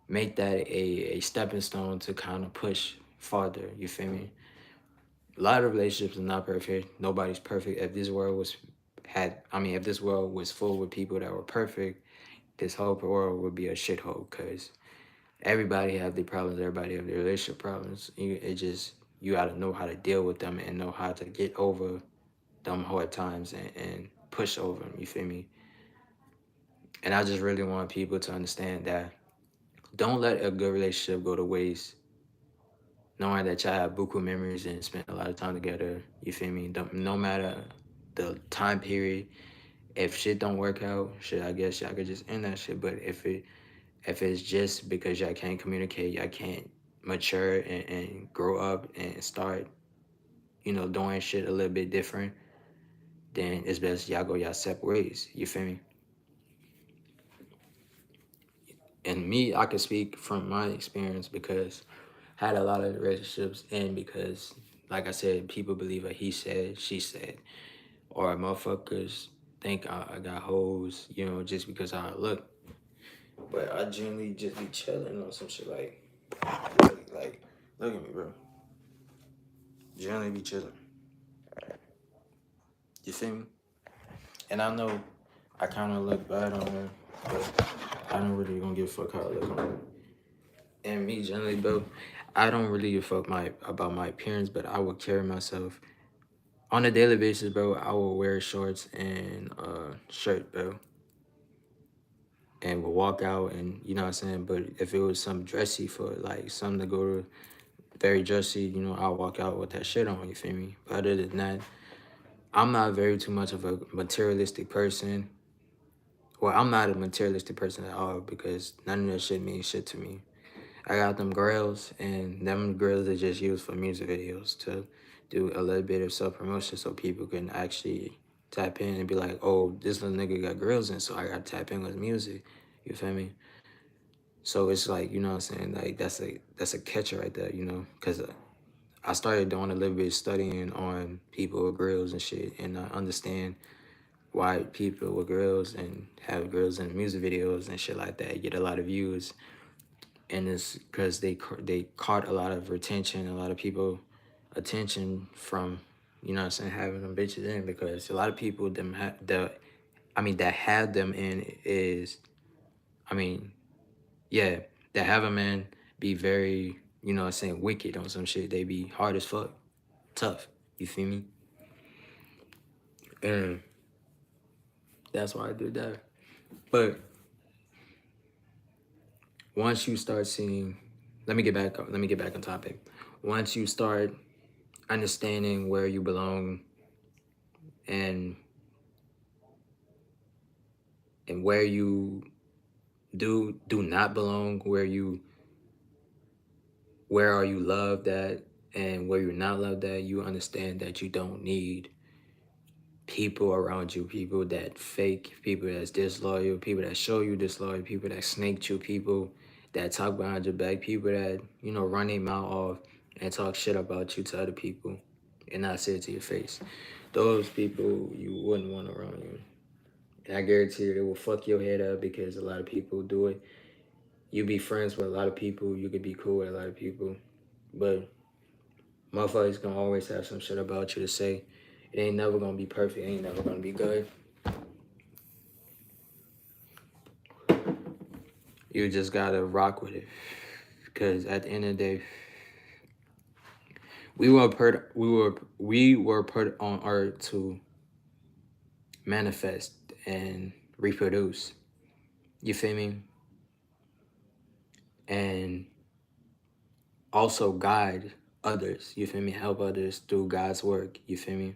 make that a stepping stone to kind of push farther. You feel me? A lot of relationships are not perfect. Nobody's perfect. If this world was full with people that were perfect, this whole world would be a shithole. Cause everybody have their problems. Everybody have their relationship problems. You gotta know how to deal with them and know how to get over them hard times and push over them. You feel me? And I just really want people to understand that don't let a good relationship go to waste. Knowing that y'all have buku memories and spent a lot of time together. You feel me? No matter the time period, if shit don't work out, shit, I guess y'all could just end that shit. But if it's just because y'all can't communicate, y'all can't mature and grow up and start, you know, doing shit a little bit different, then it's best y'all go y'all separate ways. You feel me? And me, I can speak from my experience because I had a lot of relationships, and because, like I said, people believe a he said, she said, or motherfuckers think I got hoes, you know, just because I look. But I generally just be chilling on some shit really, like, look at me, bro. Generally be chilling. You feel me? And I know I kind of look bad on her, but I don't really gonna give a fuck how I look on her. And me generally, bro, I don't really give a fuck about my appearance, but I will carry myself on a daily basis, bro. I will wear shorts and shirt, bro, and will walk out, and you know what I'm saying. But if it was some dressy for like something to go to, very dressy, you know, I'll walk out with that shit on. You feel me? But other than that, I'm not very too much of a materialistic person. Well, I'm not a materialistic person at all because none of that shit means shit to me. I got them grills, and them grills are just used for music videos to do a little bit of self promotion so people can actually tap in and be like, oh, this little nigga got grills in, so I gotta tap in with music. You feel me? So it's like, you know what I'm saying? Like that's a catcher right there, you know? Cause I started doing a little bit of studying on people with grills and shit, and I understand why people with grills and have grills in music videos and shit like that get a lot of views, and it's because they caught a lot of retention, a lot of people attention from, you know what I'm saying, having them bitches in, because a lot of people that have them in is, I mean, yeah, that have them in be very you know what I'm saying, wicked on some shit. They be hard as fuck, tough. You feel me? And that's why I did that. But once you start seeing, let me get back on topic. Once you start understanding where you belong and where you do not belong, where are you loved at and where you're not loved at, you understand that you don't need people around you, people that fake, people that's disloyal, people that show you disloyal, people that snake you, people that talk behind your back, people that, you know, run their mouth off and talk shit about you to other people and not say it to your face. Those people you wouldn't want around you. And I guarantee you, it will fuck your head up because a lot of people do it. You be friends with a lot of people, you could be cool with a lot of people, but motherfuckers gonna always have some shit about you to say. It ain't never gonna be perfect, it ain't never gonna be good. You just gotta rock with it. Because at the end of the day, we were put on earth to manifest and reproduce. You feel me? And also guide others. You feel me? Help others through God's work. You feel me?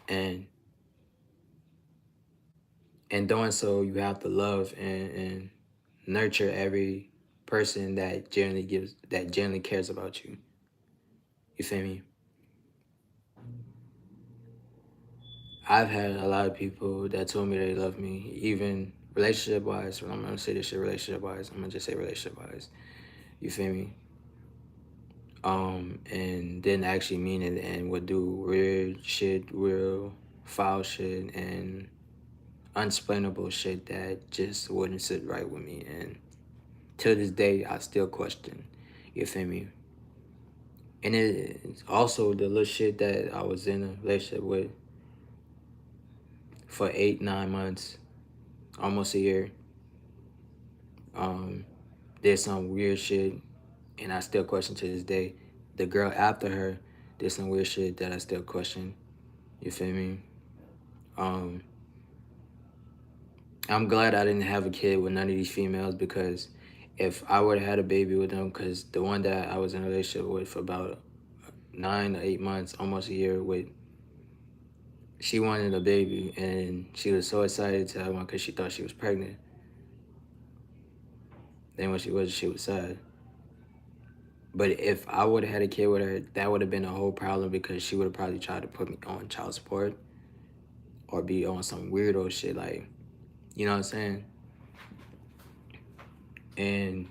And in doing so, you have to love and nurture every person that genuinely cares about you. You feel me? I've had a lot of people that told me they love me, even relationship wise. I'm gonna say this shit relationship wise. I'm gonna just say relationship wise. You feel me? And didn't actually mean it and would do weird shit, real foul shit, and unexplainable shit that just wouldn't sit right with me. And to this day, I still question. You feel me? And it's also the little shit that I was in a relationship with for 8, 9 months, almost a year. Um, did some weird shit, and I still question to this day. The girl after her did some weird shit that I still question. You feel me? Um, I'm glad I didn't have a kid with none of these females because if I would have had a baby with them, because the one that I was in a relationship with for about 9 or 8 months, almost a year with, she wanted a baby and she was so excited to have one because she thought she was pregnant. Then when she was sad. But if I would have had a kid with her, that would have been a whole problem because she would have probably tried to put me on child support or be on some weirdo shit, like, you know what I'm saying? And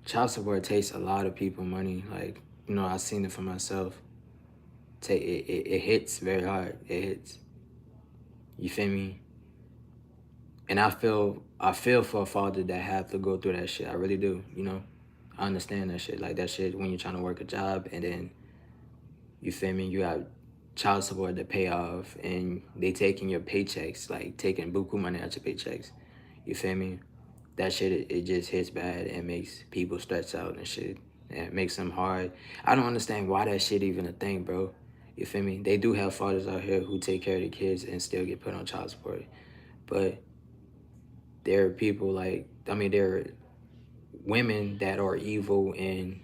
child support takes a lot of people money. Like, you know, I've seen it for myself. It hits very hard. It hits. You feel me? And I feel for a father that have to go through that shit. I really do, you know? I understand that shit. Like that shit when you're trying to work a job and then you feel me, you have child support to pay off and they taking your paychecks, like taking buku money out your paychecks. You feel me? That shit it just hits bad and makes people stress out and shit. And it makes them hard. I don't understand why that shit even a thing, bro. You feel me? They do have fathers out here who take care of the kids and still get put on child support. But there are people like, I mean, there are women that are evil and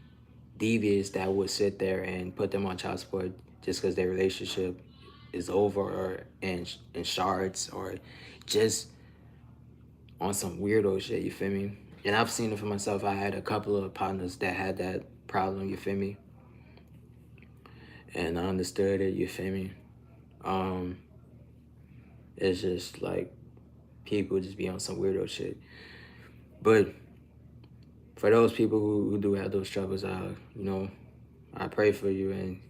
devious that would sit there and put them on child support just because their relationship is over or in shards or just on some weirdo shit, you feel me? And I've seen it for myself. I had a couple of partners that had that problem, you feel me? And I understood it, you feel me? Um, it's just like people just be on some weirdo shit. But for those people who do have those troubles, you know, I pray for you and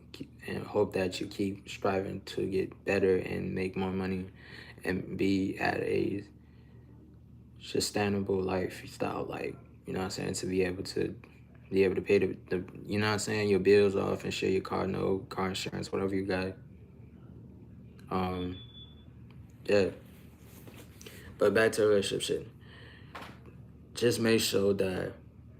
hope that you keep striving to get better and make more money and be at a sustainable lifestyle, like, you know what I'm saying, to be able to pay the you know what I'm saying, your bills off and share your car note, car insurance, whatever you got. Um, yeah. But back to relationship shit. Just make sure that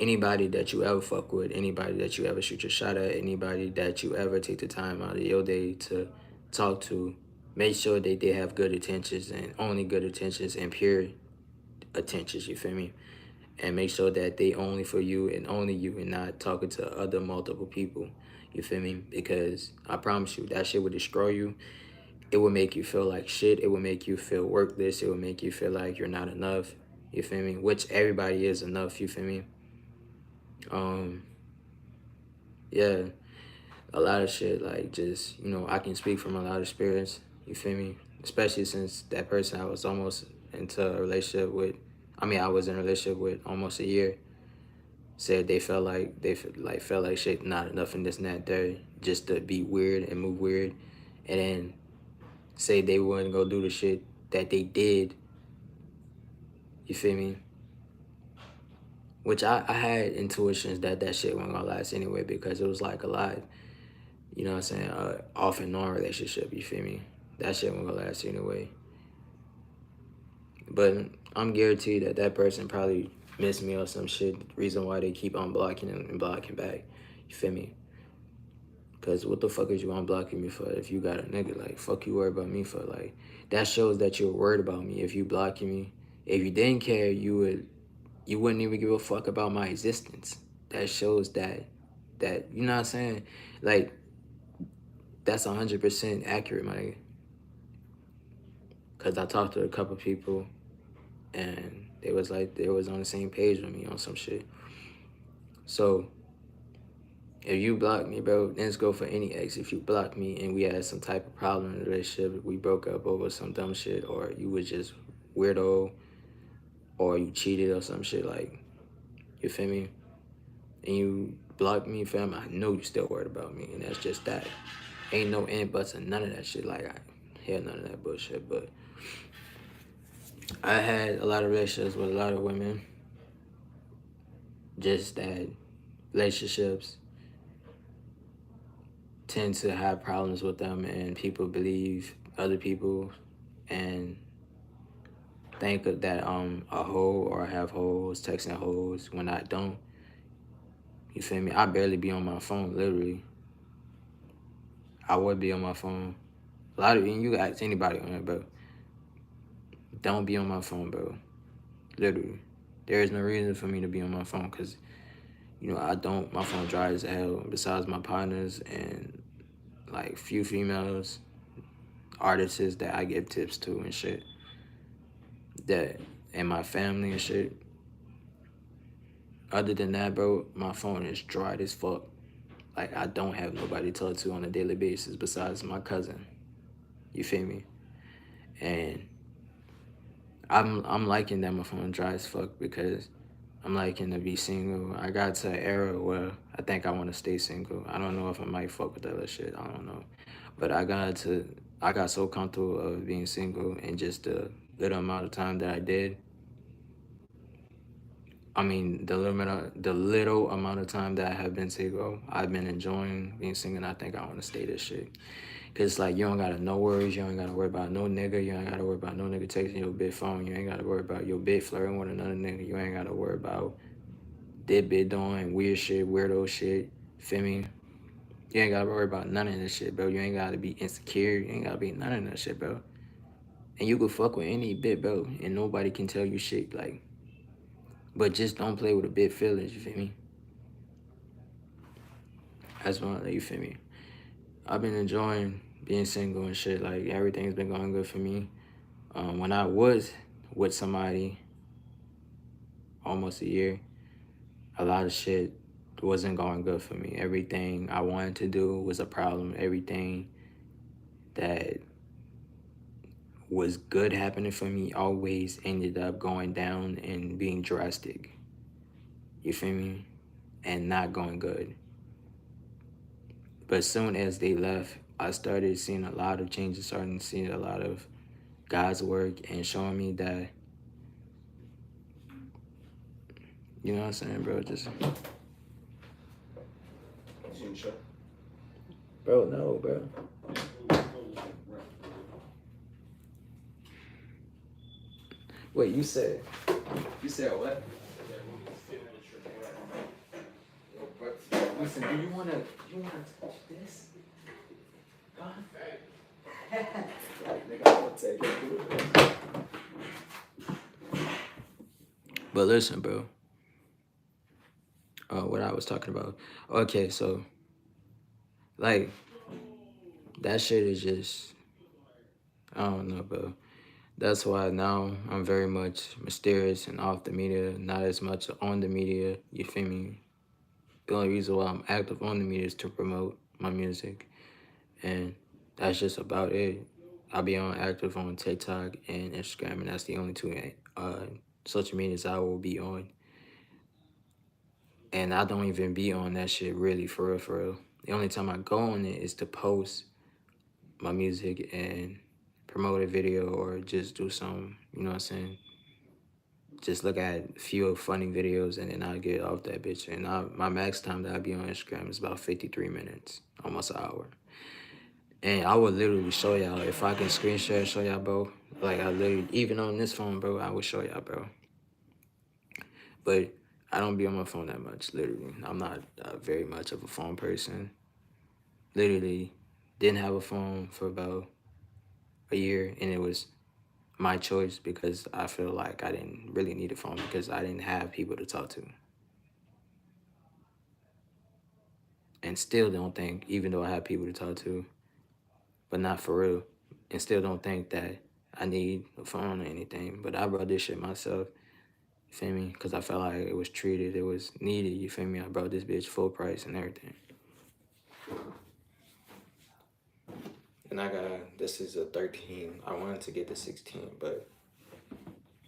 anybody that you ever fuck with, anybody that you ever shoot your shot at, anybody that you ever take the time out of your day to talk to, make sure that they have good intentions and only good intentions and pure intentions, you feel me? And make sure that they only for you and only you and not talking to other multiple people, you feel me? Because I promise you, that shit would destroy you. It would make you feel like shit. It would make you feel worthless. It would make you feel like you're not enough, you feel me? Which everybody is enough, you feel me? Um, yeah, a lot of shit, like just, I can speak from a lot of experience, you feel me? Especially since that person I was almost into a relationship with, I was in a relationship with almost a year, said they felt like shit not enough and this and that there, just to be weird and move weird, and then say they wouldn't go do the shit that they did, you feel me? Which I had intuitions that that shit wasn't gonna last anyway, because it was like a lot, you know what I'm saying, off and on relationship, you feel me? That shit wasn't gonna last anyway. But I'm guaranteed that that person probably missed me or some shit, reason why they keep unblocking and blocking back, you feel me? Because what the fuck is you unblocking me for if you got a nigga? Like, fuck you worried about me for? Like, that shows that you're worried about me if you blocking me. If you didn't care, you wouldn't even give a fuck about my existence. That shows that you know what I'm saying? Like, that's 100% accurate, my nigga. Because I talked to a couple people and they was like, they was on the same page with me on some shit. So if you block me, bro, then let's go for any ex. If you block me and we had some type of problem in the relationship, we broke up over some dumb shit, or you was just weirdo, or you cheated or some shit, like, you feel me? And you blocked me, fam, I know you still worried about me, and that's just that. Ain't no and buts and none of that shit. Like, I hear none of that bullshit, but I had a lot of relationships with a lot of women. Just that relationships tend to have problems with them, and people believe other people and think that a hoe or I have hoes, texting hoes when I don't. You feel me? I barely be on my phone, literally. I would be on my phone. A lot of you can ask anybody on it, bro. Don't be on my phone, bro. Literally. There is no reason for me to be on my phone because, I don't. My phone dry as hell. Besides my partners and like few females, artists that I give tips to and shit. That and my family and shit. Other than that, bro, my phone is dry as fuck. Like, I don't have nobody to talk to on a daily basis besides my cousin. You feel me? And I'm liking that my phone dry as fuck because I'm liking to be single. I got to an era where I think I want to stay single. I don't know if I might fuck with other shit. I don't know. But I got so comfortable of being single and just the little amount of time that I did. The little amount of time that I have been single, I've been enjoying being single, and I think I want to stay this shit. Cause like you don't gotta no worries, you ain't gotta worry about no nigga, you ain't gotta worry about no nigga texting your bitch phone, you ain't gotta worry about your bitch flirting with another nigga, you ain't gotta worry about that bitch doing weird shit, weirdo shit, feel me? You ain't gotta worry about none of that shit, bro. You ain't gotta be insecure, you ain't gotta be none of that shit, bro. And you can fuck with any bitch, bro, and nobody can tell you shit, like, but just don't play with a bitch feelings, you feel me? That's one, you feel me? I've been enjoying being single and shit. Like, everything's been going good for me. When I was with somebody almost a year, a lot of shit wasn't going good for me. Everything I wanted to do was a problem. Everything that was good happening for me always ended up going down and being drastic. You feel me? And not going good. But as soon as they left, I started seeing a lot of changes, starting to see a lot of God's work and showing me that, you know what I'm saying, bro? Just, Seen the show? bro, no, bro. Wait, you said what? Listen, do you wanna touch this? Huh? Like, nigga, I won't take it. But listen, bro. What I was talking about. Okay, so like that shit is just I don't know, bro. That's why now I'm very much mysterious and off the media, not as much on the media. You feel me? The only reason why I'm active on the media is to promote my music, and that's just about it. I'll be on active on TikTok and Instagram, and that's the only two social medias I will be on. And I don't even be on that shit really for real, for real. The only time I go on it is to post my music and promote a video or just do some, you know what I'm saying? Just look at a few funny videos and then I'll get off that bitch. And my max time that I be on Instagram is about 53 minutes, almost an hour. And I would literally show y'all if I can screen share, show y'all, bro. Like I literally, even on this phone, bro, I would show y'all, bro. But I don't be on my phone that much, literally. I'm not very much of a phone person. Literally, didn't have a phone for about a year, and it was my choice because I feel like I didn't really need a phone because I didn't have people to talk to. And still don't think, even though I have people to talk to, but not for real, and still don't think that I need a phone or anything. But I brought this shit myself, you feel me? Because I felt like it was treated, it was needed, you feel me? I brought this bitch full price and everything. And I got, this is a 13. I wanted to get the 16, but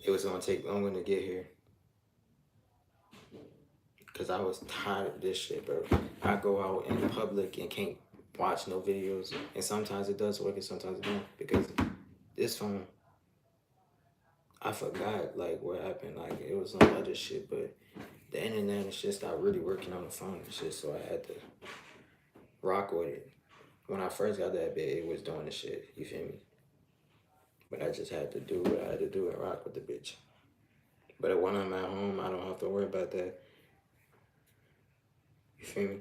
it was gonna take longer to get here. Cause I was tired of this shit, bro. I go out in public and can't watch no videos. And sometimes it does work and sometimes it don't. Because this phone, I forgot like what happened. Like it was some other shit, but the internet and shit stopped really working on the phone and shit, so I had to rock with it. When I first got that bit, it was doing the shit, you feel me? But I just had to do what I had to do and rock with the bitch. But when I'm at home, I don't have to worry about that. You feel me?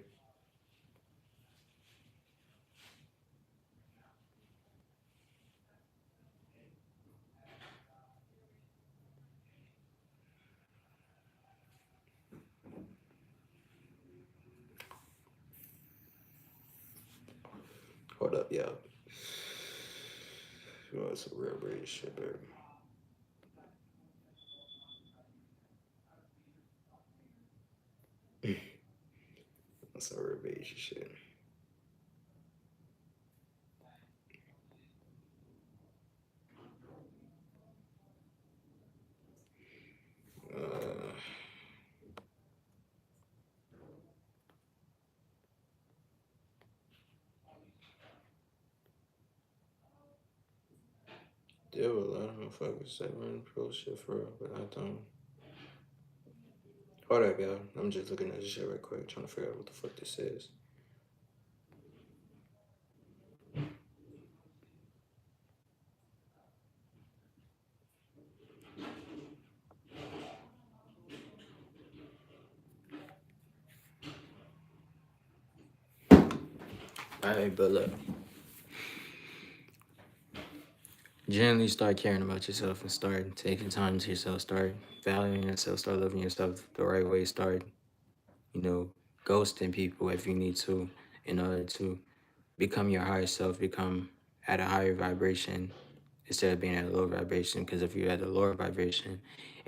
Hold up, y'all. You want some real British shit, baby. That's some real British shit. Uh, There were a lot of motherfuckers that run pro shit for real, but I don't. Hold up, y'all. I'm just looking at this shit right quick, trying to figure out what the fuck this is. Alright, but look. Generally start caring about yourself and start taking time to yourself, start valuing yourself, start loving yourself the right way, start, you know, ghosting people if you need to in order to become your higher self, become at a higher vibration instead of being at a lower vibration. Because if you're at a lower vibration,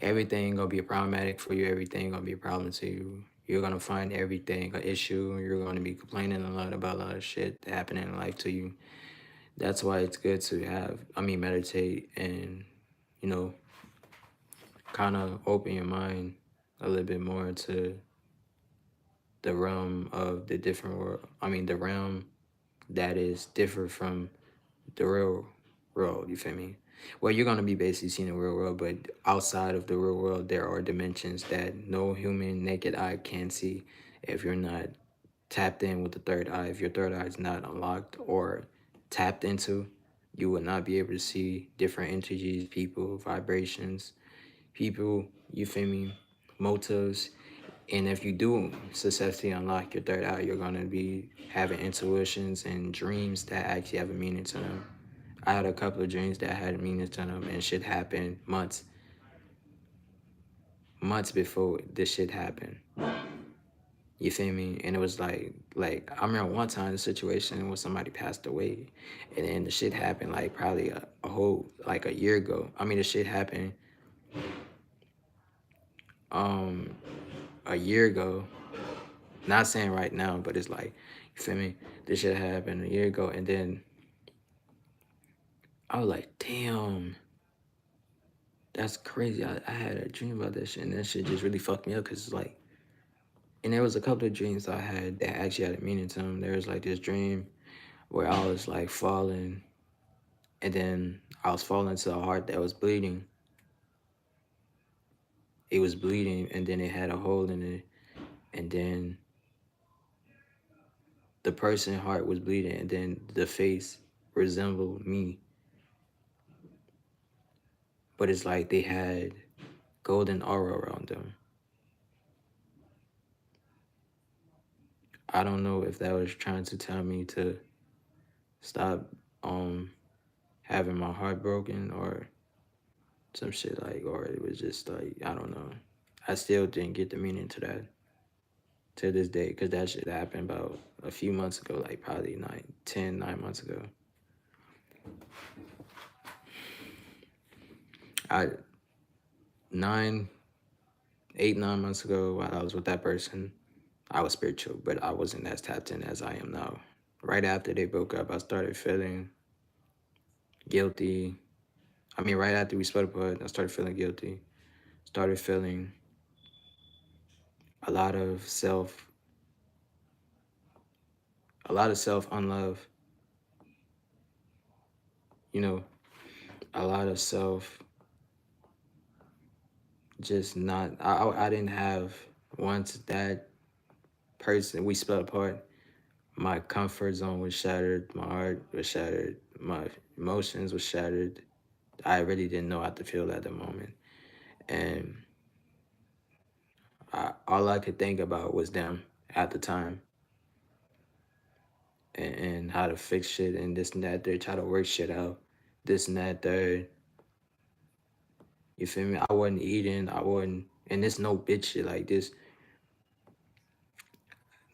everything gonna be problematic for you, everything gonna be a problem to you. You're gonna find everything an issue. You're gonna be complaining a lot about a lot of shit happening in life to you. That's why it's good to meditate and, you know, kind of open your mind a little bit more to the realm of the different world. The realm that is different from the real world, you feel me? Well, you're gonna be basically seeing the real world, but outside of the real world, there are dimensions that no human naked eye can see if you're not tapped in with the third eye. If your third eye is not unlocked or tapped into, you would not be able to see different entities, people, vibrations, people, you feel me, motives. And if you do successfully unlock your third eye, you're gonna be having intuitions and dreams that actually have a meaning to them. I had a couple of dreams that had a meaning to them, and shit happened months before this shit happened. You feel me? And it was like I remember one time the situation when somebody passed away, and then the shit happened like probably a whole like a year ago. I mean, the shit happened um a year ago. Not saying right now, but it's like, you feel me? This shit happened a year ago, and then I was like, damn, that's crazy. I had a dream about that shit, and that shit just really fucked me up because it's like, and there was a couple of dreams I had that actually had a meaning to them. There was like this dream where I was like falling, and then I was falling into a heart that was bleeding. It was bleeding, and then it had a hole in it, and then the person's heart was bleeding, and then the face resembled me, but it's like they had golden aura around them. I don't know if that was trying to tell me to stop um having my heart broken or some shit like, or it was just like, I don't know. I still didn't get the meaning to that to this day because that shit happened about a few months ago, like probably 9 months ago. I 9, 8, 9 months ago while I was with that person, I was spiritual, but I wasn't as tapped in as I am now. Right after they broke up, I started feeling guilty. I mean, right after we split apart, I started feeling guilty. Started feeling a lot of self, a lot of self unlove. You know, a lot of self. Just not. I didn't have once that person we split apart. My comfort zone was shattered. My heart was shattered. My emotions was shattered. I really didn't know how to feel at the moment, and all I could think about was them at the time, and how to fix shit and this and that. They try to work shit out, this and that. Third, you feel me? I wasn't eating. I wasn't, and this no bitch shit like this.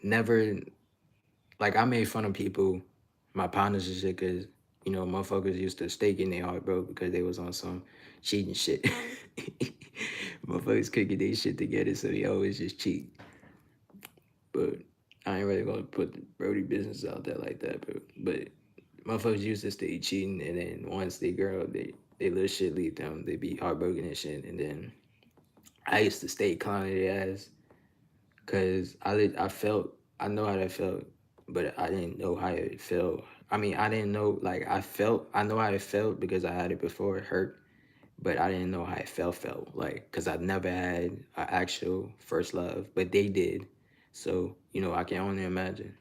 Never like I made fun of people, my partners and shit, cause motherfuckers used to stay getting their heart broke because they was on some cheating shit. Motherfuckers couldn't get their shit together, so they always just cheat. But I ain't really gonna put the Brody business out there like that, bro. But motherfuckers used to stay cheating, and then once they girl, they little shit leave them, they be heartbroken and shit, and then I used to stay clowning their ass, cause I felt I know how that felt, but I didn't know how it felt. I mean, I didn't know like I know how it felt because I had it before it hurt, but I didn't know how it felt like because I never had an actual first love, but they did. So I can only imagine.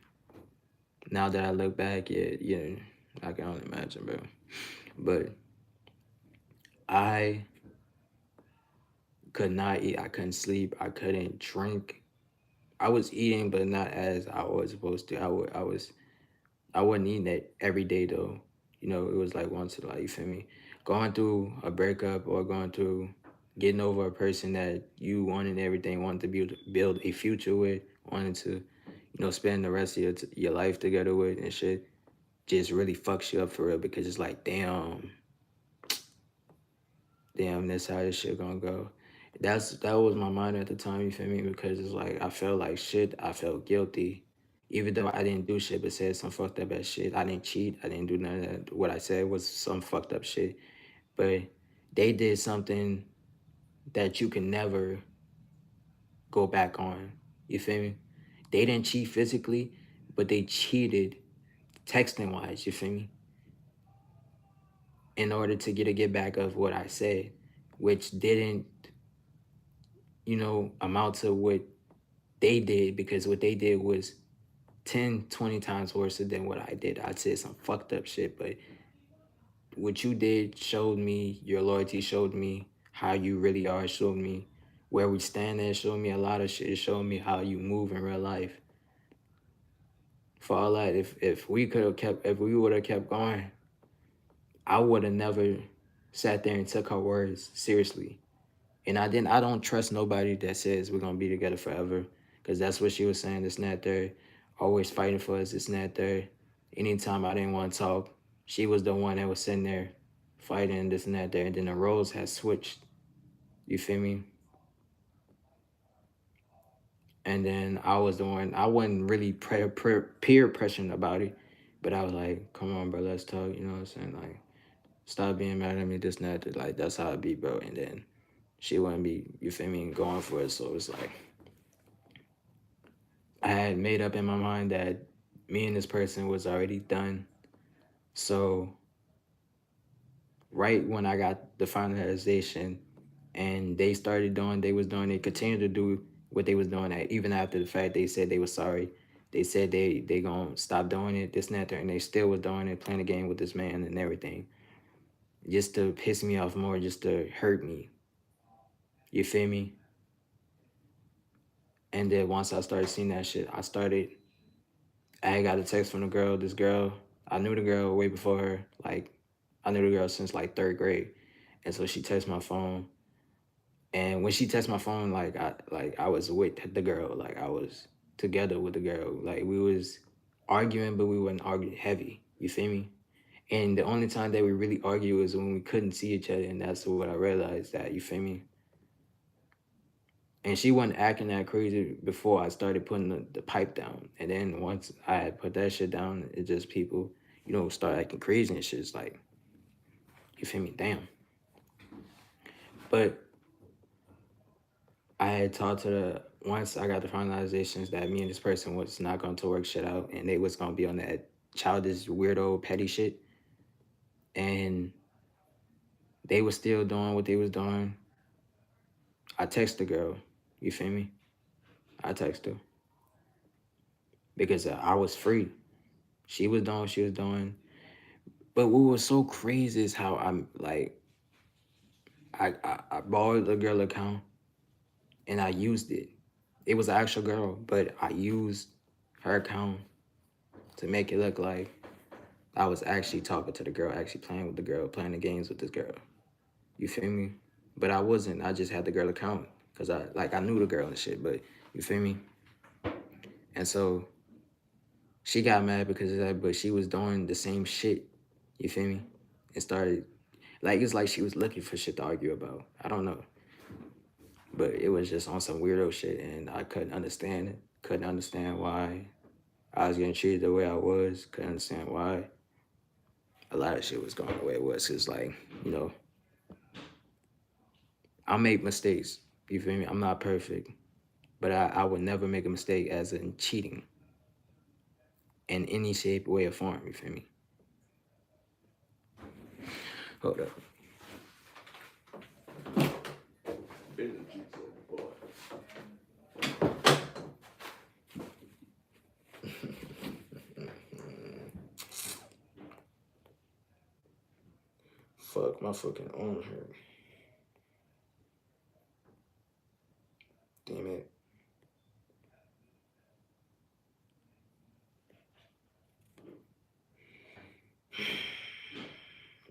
Now that I look back, yeah, I can only imagine, bro. But I could not eat. I couldn't sleep. I couldn't drink. I was eating, but not as I was supposed to. I wasn't eating it every day though. It was like once in a while. You feel me? Going through a breakup or going through getting over a person that you wanted everything, wanted to build a future with, wanted to, spend the rest of your life together with and shit, just really fucks you up for real because it's like, damn, that's how this shit gonna go. That was my mind at the time, you feel me? Because it's like I felt like shit, I felt guilty. Even though I didn't do shit but said some fucked up ass shit. I didn't cheat, I didn't do none of that. What I said was some fucked up shit. But they did something that you can never go back on. You feel me? They didn't cheat physically, but they cheated texting wise, you feel me? In order to get back of what I said, which didn't amount to what they did because what they did was 10, 20 times worse than what I did. I said some fucked up shit, but what you did showed me your loyalty, showed me how you really are, showed me where we stand at. It showed me a lot of shit. It showed me how you move in real life. For all that, if we could have kept, if we would have kept going, I would have never sat there and took her words seriously. And I didn't. I don't trust nobody that says we're gonna be together forever, because that's what she was saying. This and that there, always fighting for us. This and that there. Anytime I didn't want to talk, she was the one that was sitting there fighting this and that there. And then the roles had switched. You feel me? And then I was the one. I wasn't really peer pressuring about it, but I was like, "Come on, bro, let's talk." You know what I'm saying? Like, stop being mad at me. This and that. Like, that's how it be, bro. And then she wouldn't be. You feel me? Going for it. So it's like, I had made up in my mind that me and this person was already done. So right when I got the finalization and they was doing, they continued to do what they was doing at, even after the fact they said they were sorry. They said they gonna stop doing it, this and that, and they still was doing it, playing the game with this man and everything. Just to piss me off more, just to hurt me. You feel me? And then once I started seeing that shit, I got a text from the girl. This girl, I knew the girl way before her. Like, I knew the girl since like third grade, and so she texted my phone. And when she texted my phone, I was with the girl. Like, I was together with the girl. Like, we was arguing, but we wasn't arguing heavy. You feel me? And the only time that we really argue is when we couldn't see each other, and that's what I realized that. You feel me? And she wasn't acting that crazy before I started putting the pipe down. And then once I had put that shit down, it just people, start acting crazy and shit. It's like, you feel me? Damn. But I had talked to once I got the finalizations that me and this person was not going to work shit out, and they was going to be on that childish, weirdo, petty shit. And they was still doing what they was doing. I text the girl. You feel me? I text her. Because I was free. She was doing what she was doing. But what was so crazy is how I'm like, I borrowed the girl account and I used it. It was an actual girl, but I used her account to make it look like I was actually talking to the girl, actually playing with the girl, playing the games with this girl. You feel me? But I wasn't. I just had the girl account because I knew the girl and shit. But you feel me? And so she got mad because of that, but she was doing the same shit. You feel me? And started like it's like she was looking for shit to argue about. I don't know. But it was just on some weirdo shit, and I couldn't understand it. Couldn't understand why I was getting treated the way I was. Couldn't understand why a lot of shit was going the way it was. Cause like, I make mistakes. You feel me? I'm not perfect, but I would never make a mistake as in cheating in any shape, way, or form. You feel me? Hold up. Fuck, my fucking arm hurt. Damn it.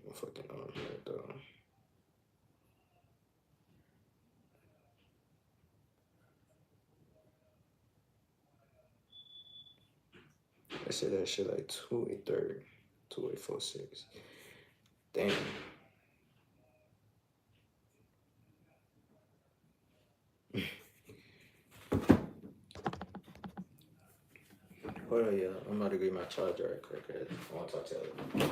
My fucking arm hurt though. I said that shit like 283, 2846. Damn. Hold on, yeah. I'm about to get my charger right quick. I want to talk to you.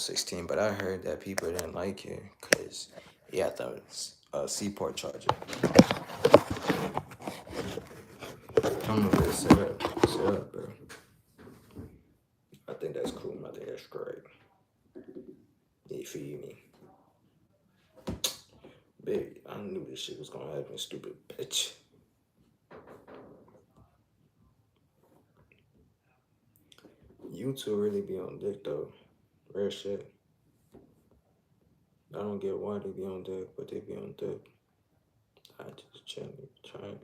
16, but I heard that people didn't like it because he had the Seaport charger. I'm gonna set up, bro. I think that's cool. I think that's great. You feel me? Big, I knew this shit was gonna happen, stupid bitch. You two really be on dick though. Real shit. I don't get why they be on dick, but they be on dick. I just chilling, trying.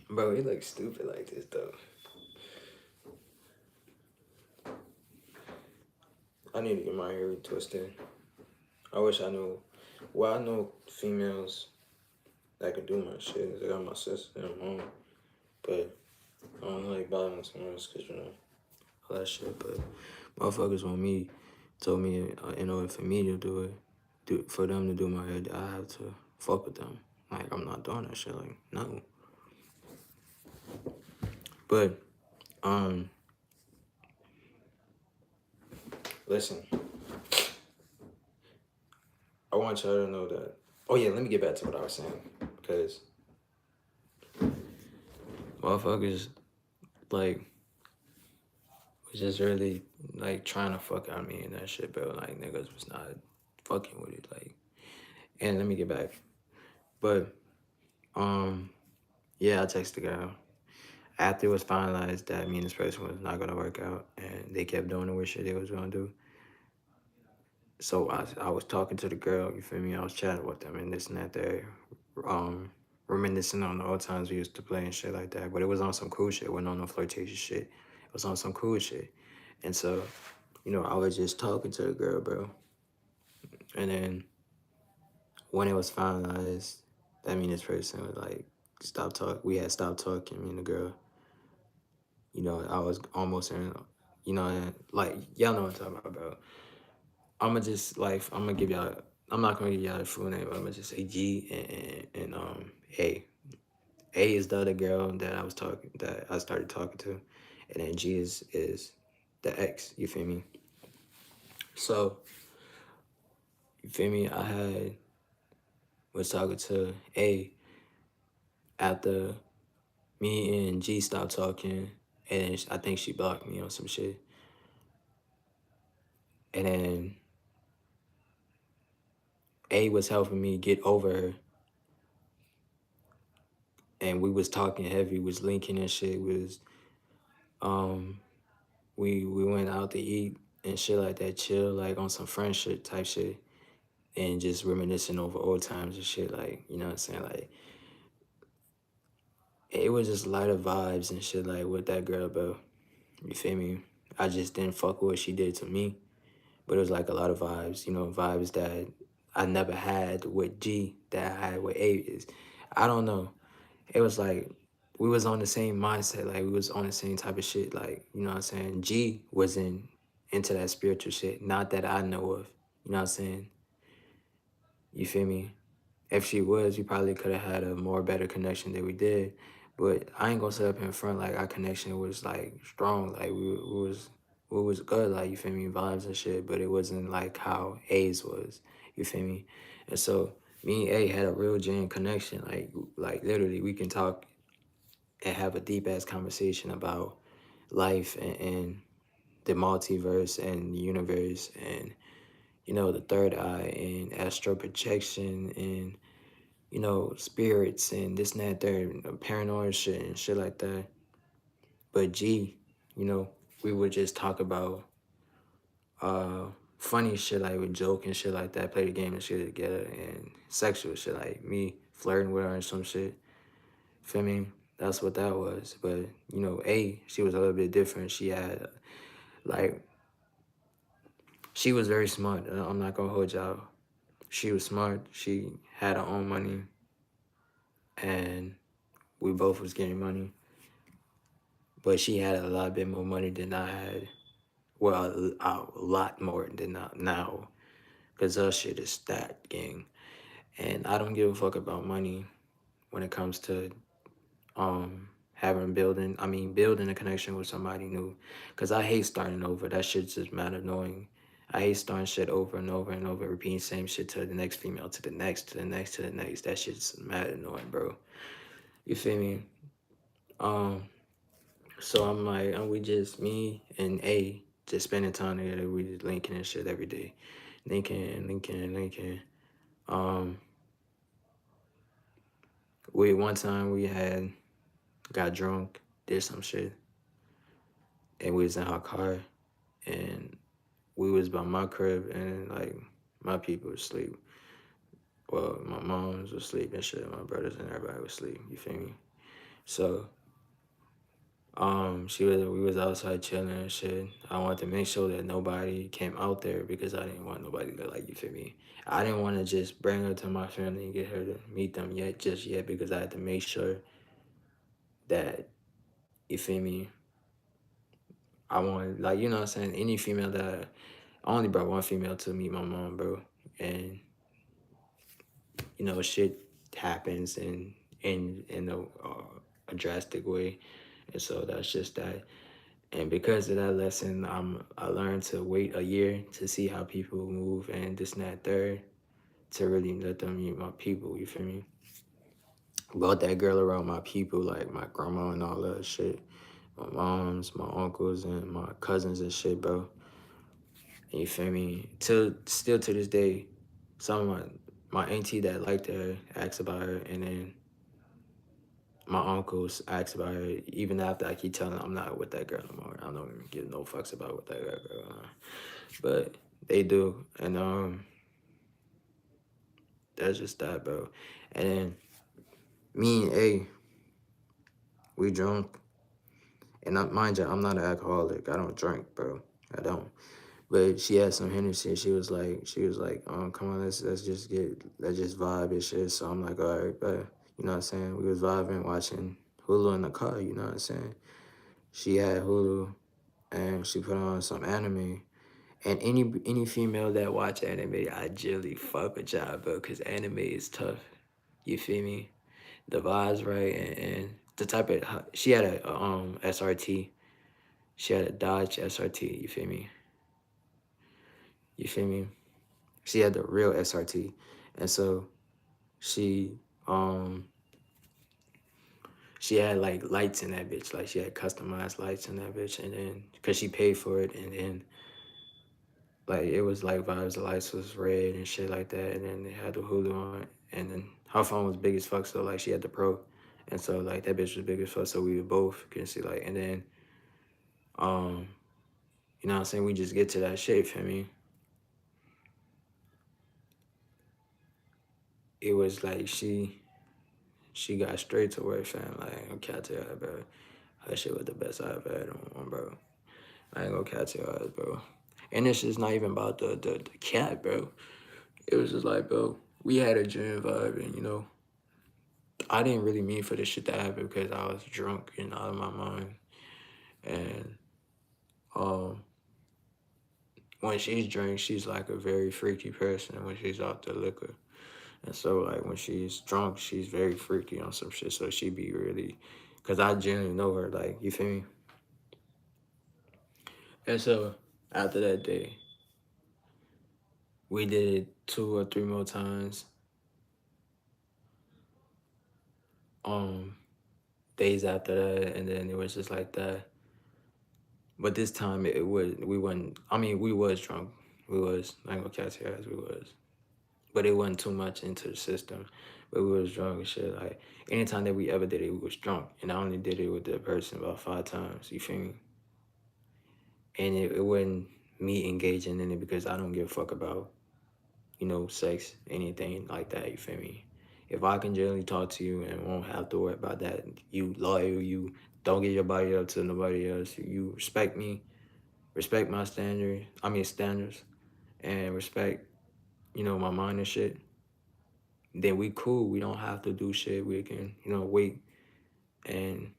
Bro, he looks stupid like this though. I need to get my hair retwisted. I wish I knew. Well, I know females that could do my shit. I got my sister and mom, but I don't like bothering someone else because all that shit. But motherfuckers want me, told me in order for me to do it, for them to do my hair, I have to fuck with them. Like I'm not doing that shit. Like no. But listen, I want y'all to know that. Oh yeah, let me get back to what I was saying because motherfuckers like was just really like trying to fuck on me and that shit, but like niggas was not fucking with it. Like, and let me get back. But yeah, I texted the girl after it was finalized that me and this person was not gonna work out, and they kept doing the weird shit they was gonna do. So I was talking to the girl, you feel me? I was chatting with them and this and that there, reminiscing on the old times we used to play and shit like that. But it was on some cool shit. It wasn't on no flirtatious shit. It was on some cool shit. And so, I was just talking to the girl, bro. And then when it was finalized, that mean this person was like, stop talking. We had stopped talking, me and the girl. I was almost in, and like, y'all know what I'm talking about, bro. I'm gonna give y'all, I'm not gonna give y'all the full name, but I'm gonna just say G and A. A is the other girl that I started talking to, and then G is the ex. You feel me? So you feel me? Was talking to A after me and G stopped talking, and I think she blocked me on some shit, and then A was helping me get over her, and we was talking heavy, was linking and shit, was um we went out to eat and shit like that, chill like on some friendship type shit, and just reminiscing over old times and shit, like you know what I'm saying, like it was just lighter vibes and shit like with that girl, bro. You feel me? I just didn't fuck with what she did to me, but it was like a lot of vibes, vibes that I never had with G that I had with A. I don't know. It was like we was on the same mindset, like we was on the same type of shit, like you know what I'm saying. G wasn't into that spiritual shit, not that I know of. You know what I'm saying? You feel me? If she was, we probably could have had a more better connection than we did. But I ain't gonna sit up in front like our connection was like strong, like we was good, like you feel me, vibes and shit. But it wasn't like how A's was. You feel me? And so me and A had a real genuine connection, like literally we can talk and have a deep ass conversation about life and the multiverse and the universe and the third eye and astral projection and spirits and this and that there and paranoid shit and shit like that. But G, we would just talk about funny shit, like we joke and shit like that, play the game and shit together, and sexual shit like me flirting with her and some shit. Feel me? That's what that was. But A, she was a little bit different. She had like she was very smart. I'm not gonna hold y'all. She was smart. She had her own money, and we both was getting money. But she had a lot bit more money than I had. Well, a lot more than now. Cause us shit is that gang. And I don't give a fuck about money when it comes to building a connection with somebody new. Cause I hate starting over. That shit's just mad annoying. I hate starting shit over and over and over, repeating same shit to the next female, to the next, to the next, to the next. That shit's mad annoying, bro. You feel me? Um, so I'm like, and we just me and A just spending time together. We just linking and shit every day, linking. Um, we one time we had got drunk, did some shit, and we was in her car, and we was by my crib, and like my people was asleep. Well, my mom's was asleep and shit. My brothers and everybody was asleep. You feel me? So we was outside chilling and shit. I wanted to make sure that nobody came out there because I didn't want nobody to like, you feel me. I didn't want to just bring her to my family and get her to meet them just yet, because I had to make sure that, you feel me. I wanted, like, you know what I'm saying, any female that I only brought one female to meet my mom, bro, and shit happens in a drastic way, and so that's just that. And because of that lesson, I learned to wait a year to see how people move and this and that third, to really let them meet my people. You feel me? Brought that girl around my people, like my grandma and all that shit, my moms, my uncles, and my cousins and shit, bro. And you feel me? Till still to this day, some of my auntie that liked her asks about her, and then my uncles ask about her, even after I keep telling them I'm not with that girl no more. I don't even give no fucks about what that girl. But they do, and that's just that, bro. And then me and A, we drunk, and mind you, I'm not an alcoholic. I don't drink, bro. I don't. But she had some Hennessy. She was like, come on, let's just vibe and shit. So I'm like, all right, but you know what I'm saying? We was vibing, watching Hulu in the car. You know what I'm saying? She had Hulu, and she put on some anime. And any female that watch anime, I generally fuck with y'all, bro, because anime is tough. You feel me? The vibes right, and the type of she had a SRT. She had a Dodge SRT. You feel me? You feel me? She had the real SRT, and so she um she had like lights in that bitch. Like she had customized lights in that bitch, and then because she paid for it, and then like it was like vibes. The lights was red and shit like that, and then they had the Hulu on, and then her phone was big as fuck. So like she had the Pro, and so like that bitch was big as fuck. So we both can see like, and then um you know what I'm saying, we just get to that shit for me. It was like she got straight to where fam, like I'm catch her, bro. Her shit was the best I ever had on one, bro. I ain't gonna catch your ass, bro. And it's just not even about the cat, bro. It was just like, bro, we had a gym vibe, and I didn't really mean for this shit to happen because I was drunk and out of my mind. And um, when she's drunk, she's like a very freaky person when she's off the liquor. And so, like, when she's drunk, she's very freaky on some shit. So she be really, because I genuinely know her, like, you feel me? And so, after that day, we did it 2 or 3 more times. Um, Days after that, and then it was just like that. But this time we wasn't. I mean, we was drunk. We was. I ain't gonna catch your ass. We was. But it wasn't too much into the system. But we was drunk and shit. Like anytime that we ever did it, we was drunk. And I only did it with that person about 5 times. You feel me? And it wasn't me engaging in it because I don't give a fuck about sex, anything like that. You feel me? If I can generally talk to you and won't have to worry about that, you loyal, you don't get your body up to nobody else, you respect me, respect my standards, and respect, my mind and shit, then we cool. We don't have to do shit. We can, wait. And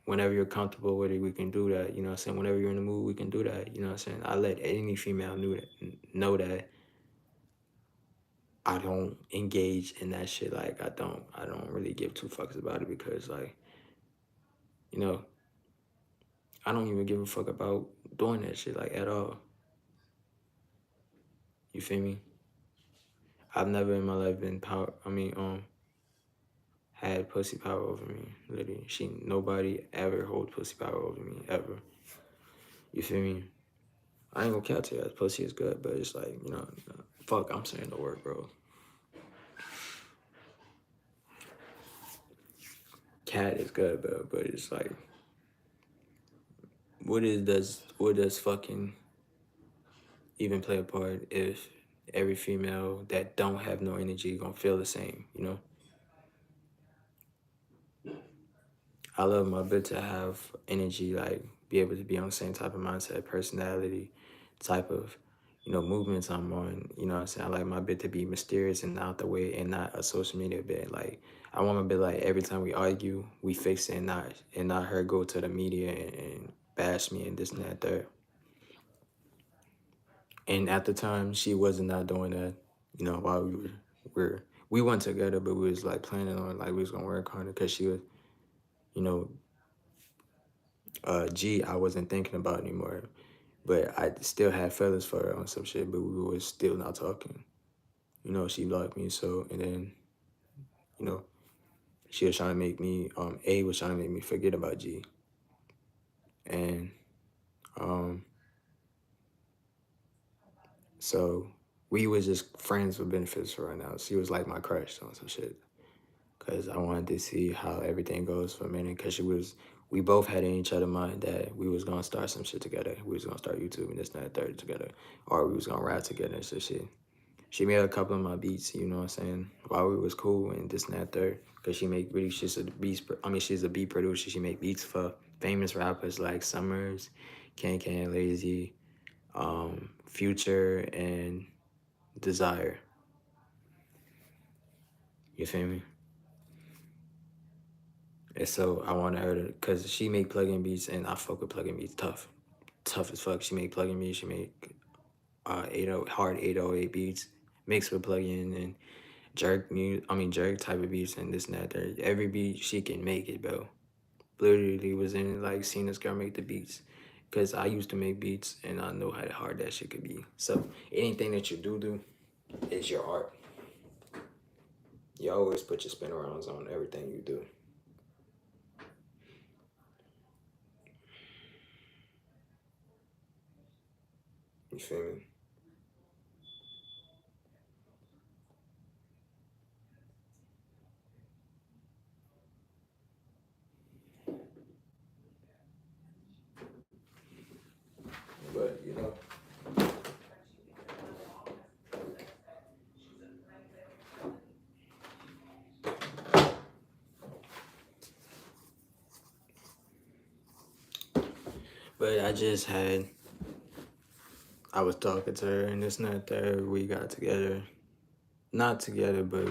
whenever you're comfortable with it, we can do that. You know what I'm saying? Whenever you're in the mood, we can do that. You know what I'm saying? I let any female know that I don't engage in that shit. Like I don't really give two fucks about it because like, you know, I don't even give a fuck about doing that shit like at all. You feel me? I've never in my life been power. I mean, had pussy power over me. Literally, nobody ever hold pussy power over me ever. You feel me? I ain't gonna count to you. Pussy is good, but it's like fuck. I'm saying the word, bro. Cat is good, bro, but it's like, what does fucking even play a part if every female that don't have no energy gonna feel the same? I love my bitch to have energy, like be able to be on the same type of mindset, personality, type of, movements I'm on. You know what I'm saying? I like my bitch to be mysterious and out the way and not a social media bit. Like I want my bitch like every time we argue, we fix it and not her go to the media and bash me and this and that third. And at the time she wasn't not doing that, while we're we went together, but we was like planning on like we was gonna work on it because she was, you know, G, I wasn't thinking about anymore. But I still had feelings for her on some shit, but we were still not talking. She blocked me, so, and then, you know, she was trying to make me, A was trying to make me forget about G. And um, so we was just friends with benefits for right now. She was like my crush on some shit. Because I wanted to see how everything goes for a minute. Because we both had in each other mind that we was going to start some shit together. We was going to start YouTube and this and that third together. Or we was going to rap together and some shit. She made a couple of my beats, you know what I'm saying, while we was cool and this and that third. Because she's a she's a beat producer. She make beats for famous rappers like Summers, Can Lazy, Future, and Desire. You feel me? And so I wanted her to, because she make plug-in beats and I fuck with plug-in beats tough. Tough as fuck. She make plug-in beats. She make 80, hard 808 beats mixed with plug-in and jerk type of beats and this and that. There, every beat she can make it, bro. Literally was in like seeing this girl make the beats, cause I used to make beats and I know how hard that shit could be. So anything that you do is your art. You always put your spin arounds on everything you do. You feel me? But but I was talking to her and this and that third. We got together, not together, but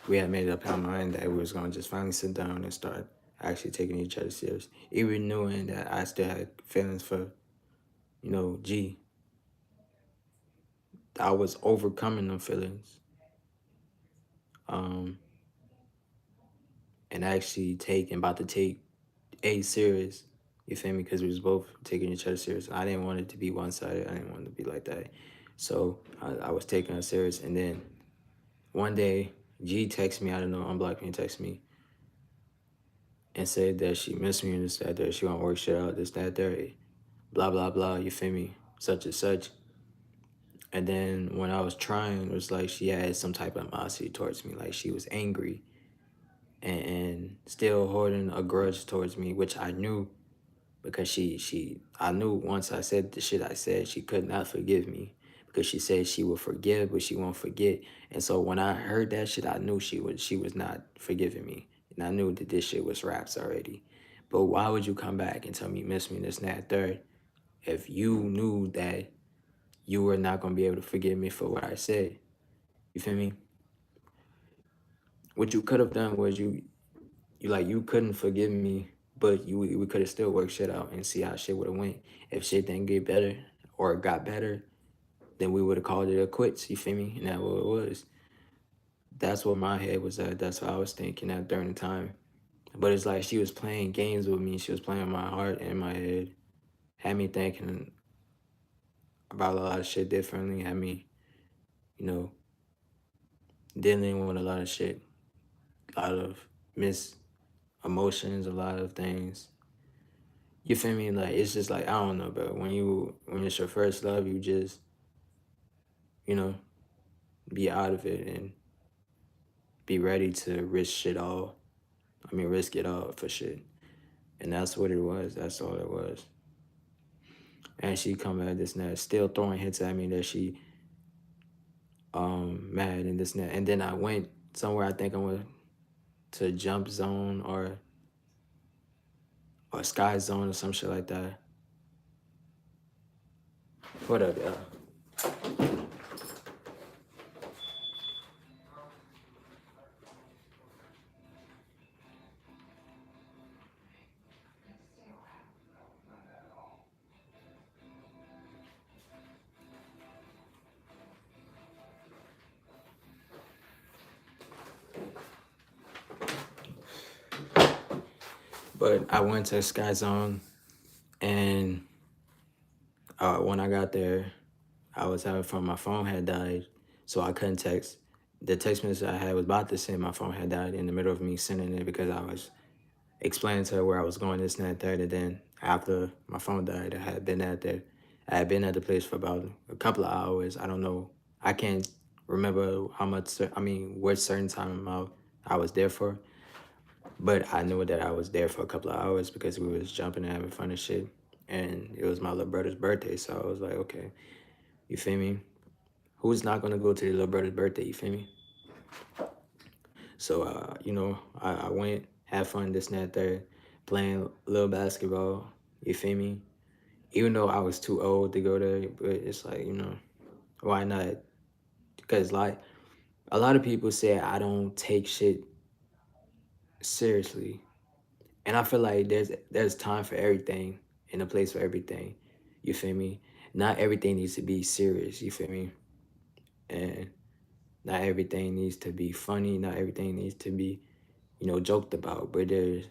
we had made up our mind that we was gonna just finally sit down and start actually taking each other serious. Even knowing that I still had feelings for, G. I was overcoming them feelings. Um, and actually about to take A serious. You feel me? Because we was both taking each other serious. I didn't want it to be one sided. I didn't want it to be like that. So I was taking her serious. And then one day, G texted me. I don't know, unblocked me and texted me and said that she missed me and this, that, there. She gonna work shit out, this, that, there. Blah, blah, blah. You feel me? Such and such. And then when I was trying, it was like she had some type of animosity towards me. Like she was angry and still holding a grudge towards me, which I knew because I knew once I said the shit I said, she could not forgive me because she said she would forgive, but she won't forget. And so when I heard that shit, I knew she was not forgiving me, and I knew that this shit was raps already. But why would you come back and tell me you miss me, this and that third, if you knew that you were not gonna be able to forgive me for what I said? You feel me? What you could have done was you couldn't forgive me, but we could have still worked shit out and see how shit would have went. If shit didn't get better or got better, then we would have called it a quits. You feel me? And that's what it was. That's what my head was at. That's what I was thinking at during the time. But it's like she was playing games with me. She was playing my heart and my head. Had me thinking about a lot of shit differently. Had me, you know, dealing with a lot of shit, a lot of mis emotions, a lot of things. You feel me? Like it's just like I don't know, but when it's your first love, you just you know be out of it and be ready to risk shit all. I mean, risk it all for shit. And that's what it was. That's all it was. And she come at this and that, still throwing hits at me that she mad and this and that. And then I went somewhere. I think I went to Jump Zone or Sky Zone or some shit like that. What up, y'all? But I went to Sky Zone, and when I got there, I was having fun. My phone had died, so I couldn't text. The text message I had was about to send, my phone had died in the middle of me sending it because I was explaining to her where I was going, this and that, third. And then after my phone died, I had been at the place for about a couple of hours. I don't know. I can't remember how much. I mean, what certain time I was there for. But I knew that I was there for a couple of hours because we was jumping and having fun and shit. And it was my little brother's birthday, so I was like, okay, you feel me? Who's not gonna go to their little brother's birthday? You feel me? So I went, had fun, this and that, third, playing little basketball. You feel me? Even though I was too old to go there, but it's like why not? Because like a lot of people say I don't take shit seriously, and I feel like there's time for everything and a place for everything. You feel me? Not everything needs to be serious. You feel me? And not everything needs to be funny. Not everything needs to be joked about. But there's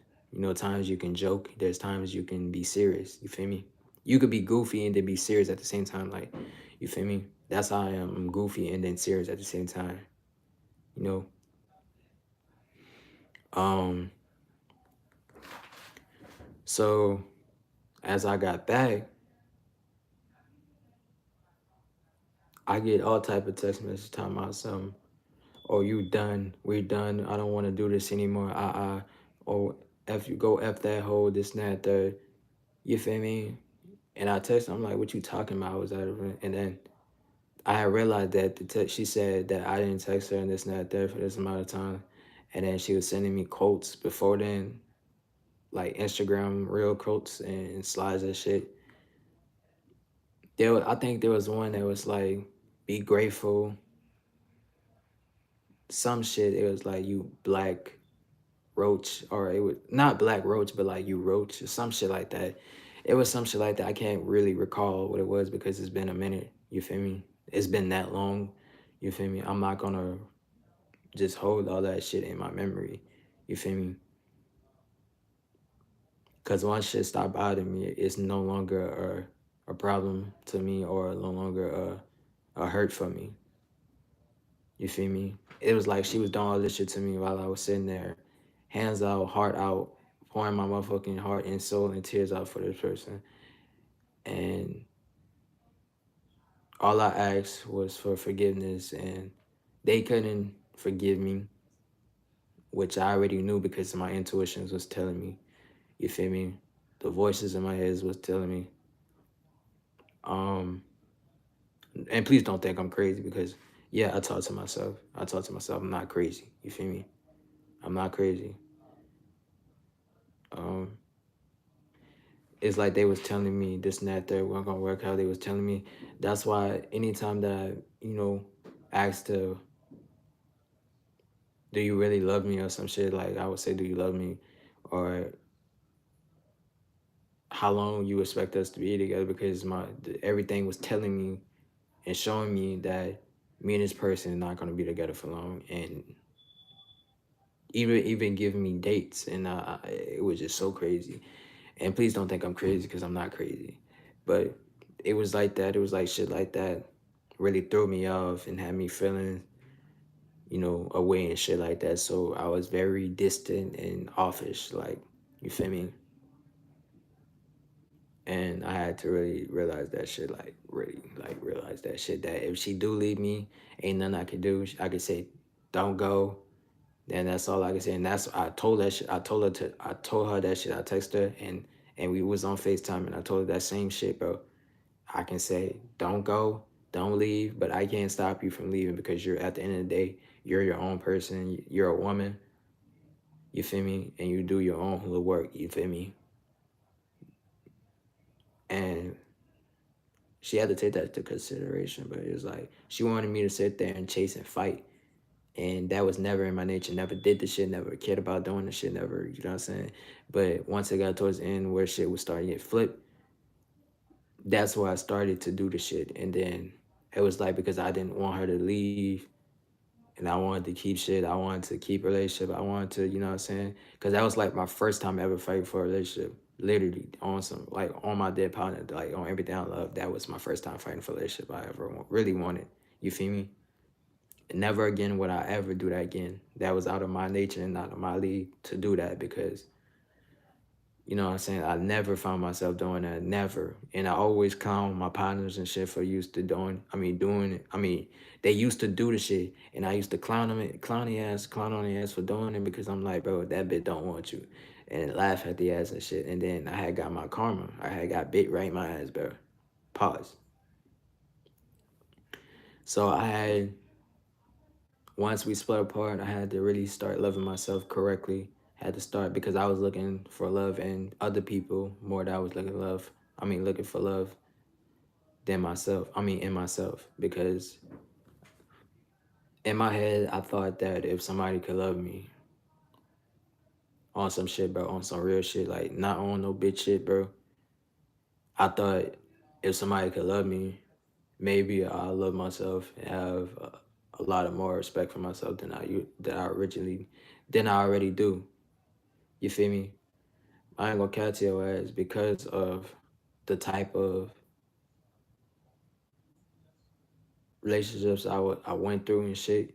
times you can joke. There's times you can be serious. You feel me? You could be goofy and then be serious at the same time. Like, you feel me? That's how I am. I'm goofy and then serious at the same time. You know. Um. So as I got back, I get all type of text messages talking about something. Oh, you done? We're done. I don't want to do this anymore. Or f you go f that hoe. This and that third. You feel me? And I text her, I'm like, what you talking about? I was out of it. And then I had realized that she said that I didn't text her and this and that there for this amount of time. And then she was sending me quotes before then, like Instagram real quotes and slides and shit. I think there was one that was like, be grateful. Some shit, it was like, you black roach, or it was not black roach, but like you roach, or some shit like that. It was some shit like that. I can't really recall what it was because it's been a minute. You feel me? It's been that long. You feel me? I'm not gonna just hold all that shit in my memory. You feel me? Because once shit stop bothering me, it's no longer a problem to me or no longer a hurt for me. You feel me? It was like she was doing all this shit to me while I was sitting there, hands out, heart out, pouring my motherfucking heart and soul and tears out for this person. And all I asked was for forgiveness, and they couldn't forgive me, which I already knew because my intuitions was telling me. You feel me? The voices in my head was telling me. Um, and please don't think I'm crazy because yeah, I talk to myself. I talk to myself. I'm not crazy. You feel me? I'm not crazy. Um, it's like they was telling me this and that third weren't gonna work out. They was telling me that's why anytime that I, asked to, do you really love me or some shit, like I would say, do you love me? Or how long you expect us to be together because everything was telling me and showing me that me and this person are not gonna be together for long, and even giving me dates, and it was just so crazy. And please don't think I'm crazy because I'm not crazy, but it was like that. It was like shit like that really threw me off and had me feeling, away and shit like that. So I was very distant and offish, like, you feel me? And I had to really realize that shit, like, really, like, realize that shit, that if she do leave me, ain't nothing I can do. I could say, don't go. Then that's all I can say. And that's, I told that shit. I told her that shit. I texted her, and we was on FaceTime, and I told her that same shit, bro. I can say, don't go, don't leave, but I can't stop you from leaving because you're, at the end of the day, you're your own person. You're a woman, you feel me? And you do your own little work, you feel me? And she had to take that into consideration, but it was like, she wanted me to sit there and chase and fight. And that was never in my nature. Never did the shit, never cared about doing the shit, never, you know what I'm saying? But once it got towards the end where shit was starting to get flipped, that's where I started to do the shit. And then it was like, because I didn't want her to leave, and I wanted to keep shit. I wanted to keep a relationship. I wanted to, you know what I'm saying? Because that was like my first time ever fighting for a relationship. Literally on some, like, on my dead partner, like on everything I love. That was my first time fighting for a relationship I ever really wanted. You feel me? And never again would I ever do that again. That was out of my nature and out of my league to do that, because you know what I'm saying? I never found myself doing that. Never. And I always clown my partners and shit for used to doing it. They used to do the shit. And I used to clown on the ass for doing it, because I'm like, bro, that bitch don't want you. And laugh at the ass and shit. And then I had got my karma. I had got bit right in my ass, bro. Pause. So once we split apart, I had to really start loving myself correctly. Had to start, because I was looking for love in other people more than I was looking for love than myself. In myself, because in my head, I thought that if somebody could love me on some shit, bro, on some real shit, like not on no bitch shit, bro. I thought if somebody could love me, maybe I'll love myself and have a lot of more respect for myself than I already do. You feel me? I ain't gonna catch your ass because of the type of relationships I went through and shit,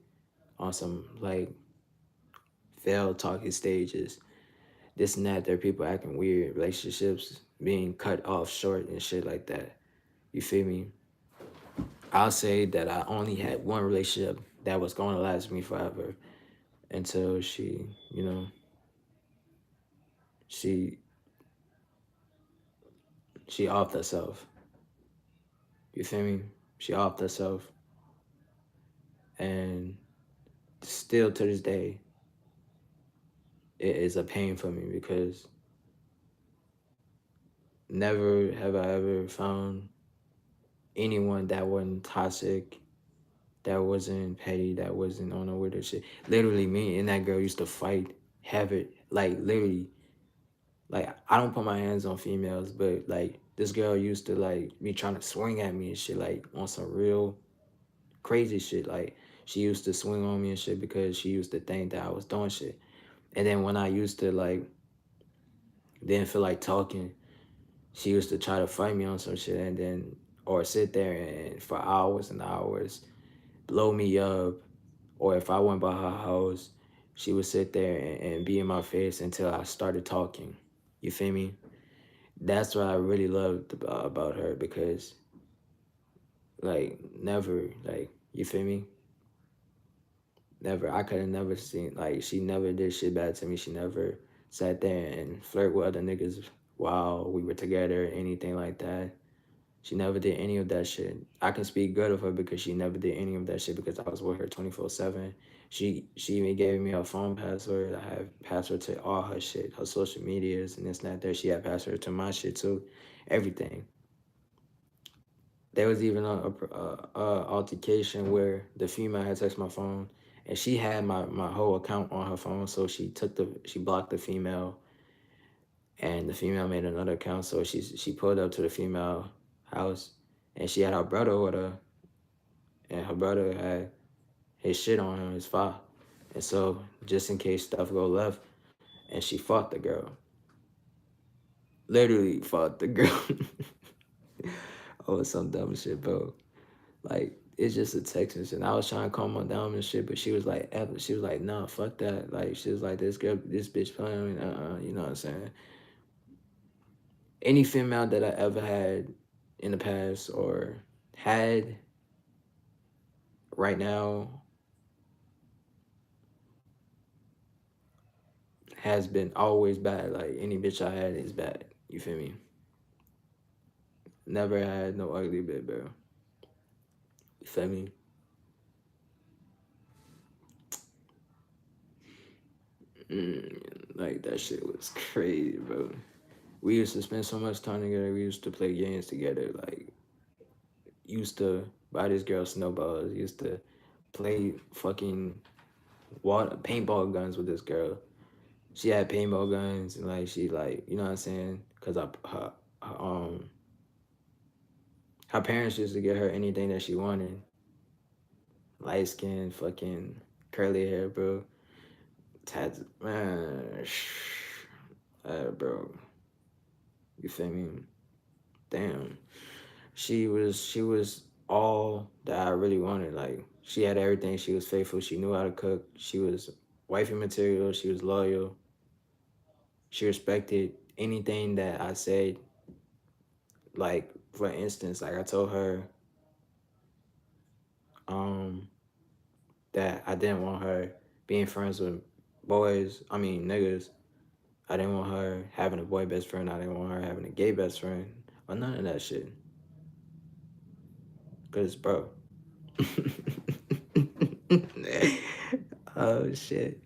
on some like failed talking stages, this and that. There are people acting weird, relationships being cut off short and shit like that. You feel me? I'll say that I only had one relationship that was going to last me forever, until she she offed herself. You feel me? She offed herself, and still to this day, it is a pain for me, because never have I ever found anyone that wasn't toxic, that wasn't petty, that wasn't on no weird shit. Literally, me and that girl used to fight, have it, like, literally. Like, I don't put my hands on females, but like this girl used to like be trying to swing at me and shit, like on some real crazy shit. Like, she used to swing on me and shit because she used to think that I was doing shit. And then when I used to like didn't feel like talking, she used to try to fight me on some shit, and then, or sit there and for hours and hours blow me up. Or if I went by her house, she would sit there and be in my face until I started talking. You feel me? That's what I really loved about her, because like never, like, you feel me? Never. I could have never seen, like, she never did shit bad to me. She never sat there and flirt with other niggas while we were together, anything like that. She never did any of that shit. I can speak good of her because she never did any of that shit, because I was with her 24/7. She even gave me her phone password. I have password to all her shit, her social medias and this and that. There, she had password to my shit too, everything. There was even a altercation where the female had texted my phone, and she had my whole account on her phone. So she blocked the female, and the female made another account. So she pulled up to the female house, and she had her brother with her, and her brother had his shit on him, his file. And so just in case stuff go left, and she fought the girl. Literally fought the girl. Oh, some dumb shit, bro. Like it's just a text and shit. And I was trying to calm her down and shit, but she was like, she was like, nah, fuck that. Like she was like, this girl, this bitch playing. You know what I'm saying? Any female that I ever had in the past or had right now has been always bad. Like any bitch I had is bad. You feel me? Never had no ugly bitch, bro. You feel me? Like that shit was crazy, bro. We used to spend so much time together. We used to play games together. Like used to buy this girl snowballs. Used to play fucking water paintball guns with this girl. She had paintball guns and like she like you know what I'm saying? Cause her parents used to get her anything that she wanted. Light skin, fucking curly hair, bro. Tats, man. Bro, you feel me? Damn. She was all that I really wanted. Like she had everything. She was faithful. She knew how to cook. She was wifey material. She was loyal. She respected anything that I said. Like for instance, like I told her um that I didn't want her being friends with boys. I mean niggas. I didn't want her having a boy best friend. I didn't want her having a gay best friend or none of that shit. Cause bro. Oh shit.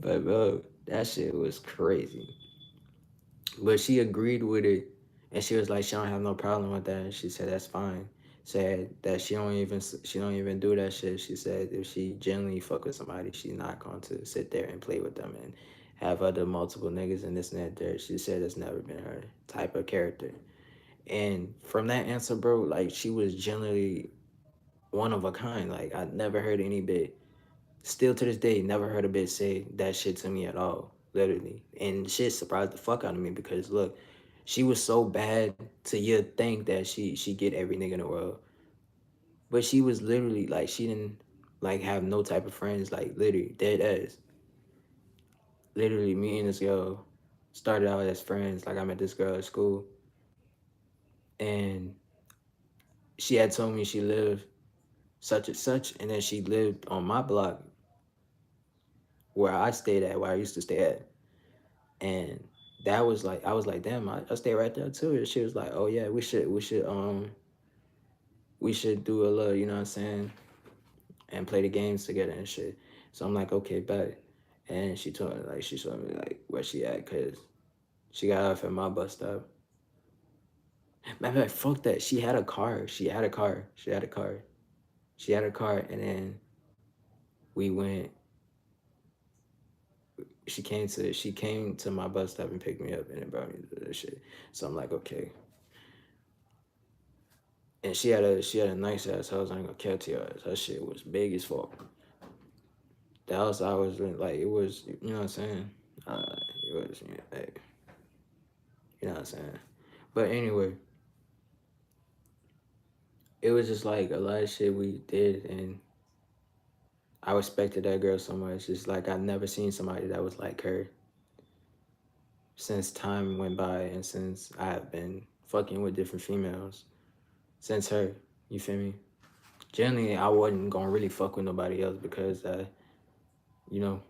But bro, that shit was crazy. But she agreed with it, and she was like, she don't have no problem with that. And she said that's fine. Said that she don't even do that shit. She said if she genuinely fuck with somebody, she's not going to sit there and play with them and have other multiple niggas and this and that. There, she said that's never been her type of character. And from that answer, bro, like she was generally one of a kind. Like I never heard any bit. Still to this day, never heard a bitch say that shit to me at all. Literally. And shit surprised the fuck out of me because look, she was so bad to you think that she get every nigga in the world. But she was literally like she didn't like have no type of friends, like literally dead ass. Literally me and this girl started out as friends. Like I met this girl at school and she had told me she lived such and such and then she lived on my block where I stayed at, where I used to stay at. And that was like I was like, damn, I stay right there too. And she was like, oh yeah, we should do a little, you know what I'm saying, and play the games together and shit. So I'm like, okay, bet. And she told me like where she at, cause she got off at my bus stop. Matter of fact, fuck that. She had a car. She had a car. She had a car. She had a car, and then we went. She came to my bus stop and picked me up, and then brought me to this shit. So I'm like, okay, and she had a nice ass house. I ain't gonna catch your ass. Her shit was big as fuck. The house I was in, like it was, you know what I'm saying? It was, like, you know what I'm saying? But anyway, it was just like a lot of shit we did, and I respected that girl so much. It's like I've never seen somebody that was like her since time went by, and since I have been fucking with different females since her. You feel me? Generally, I wasn't gonna really fuck with nobody else because, you know,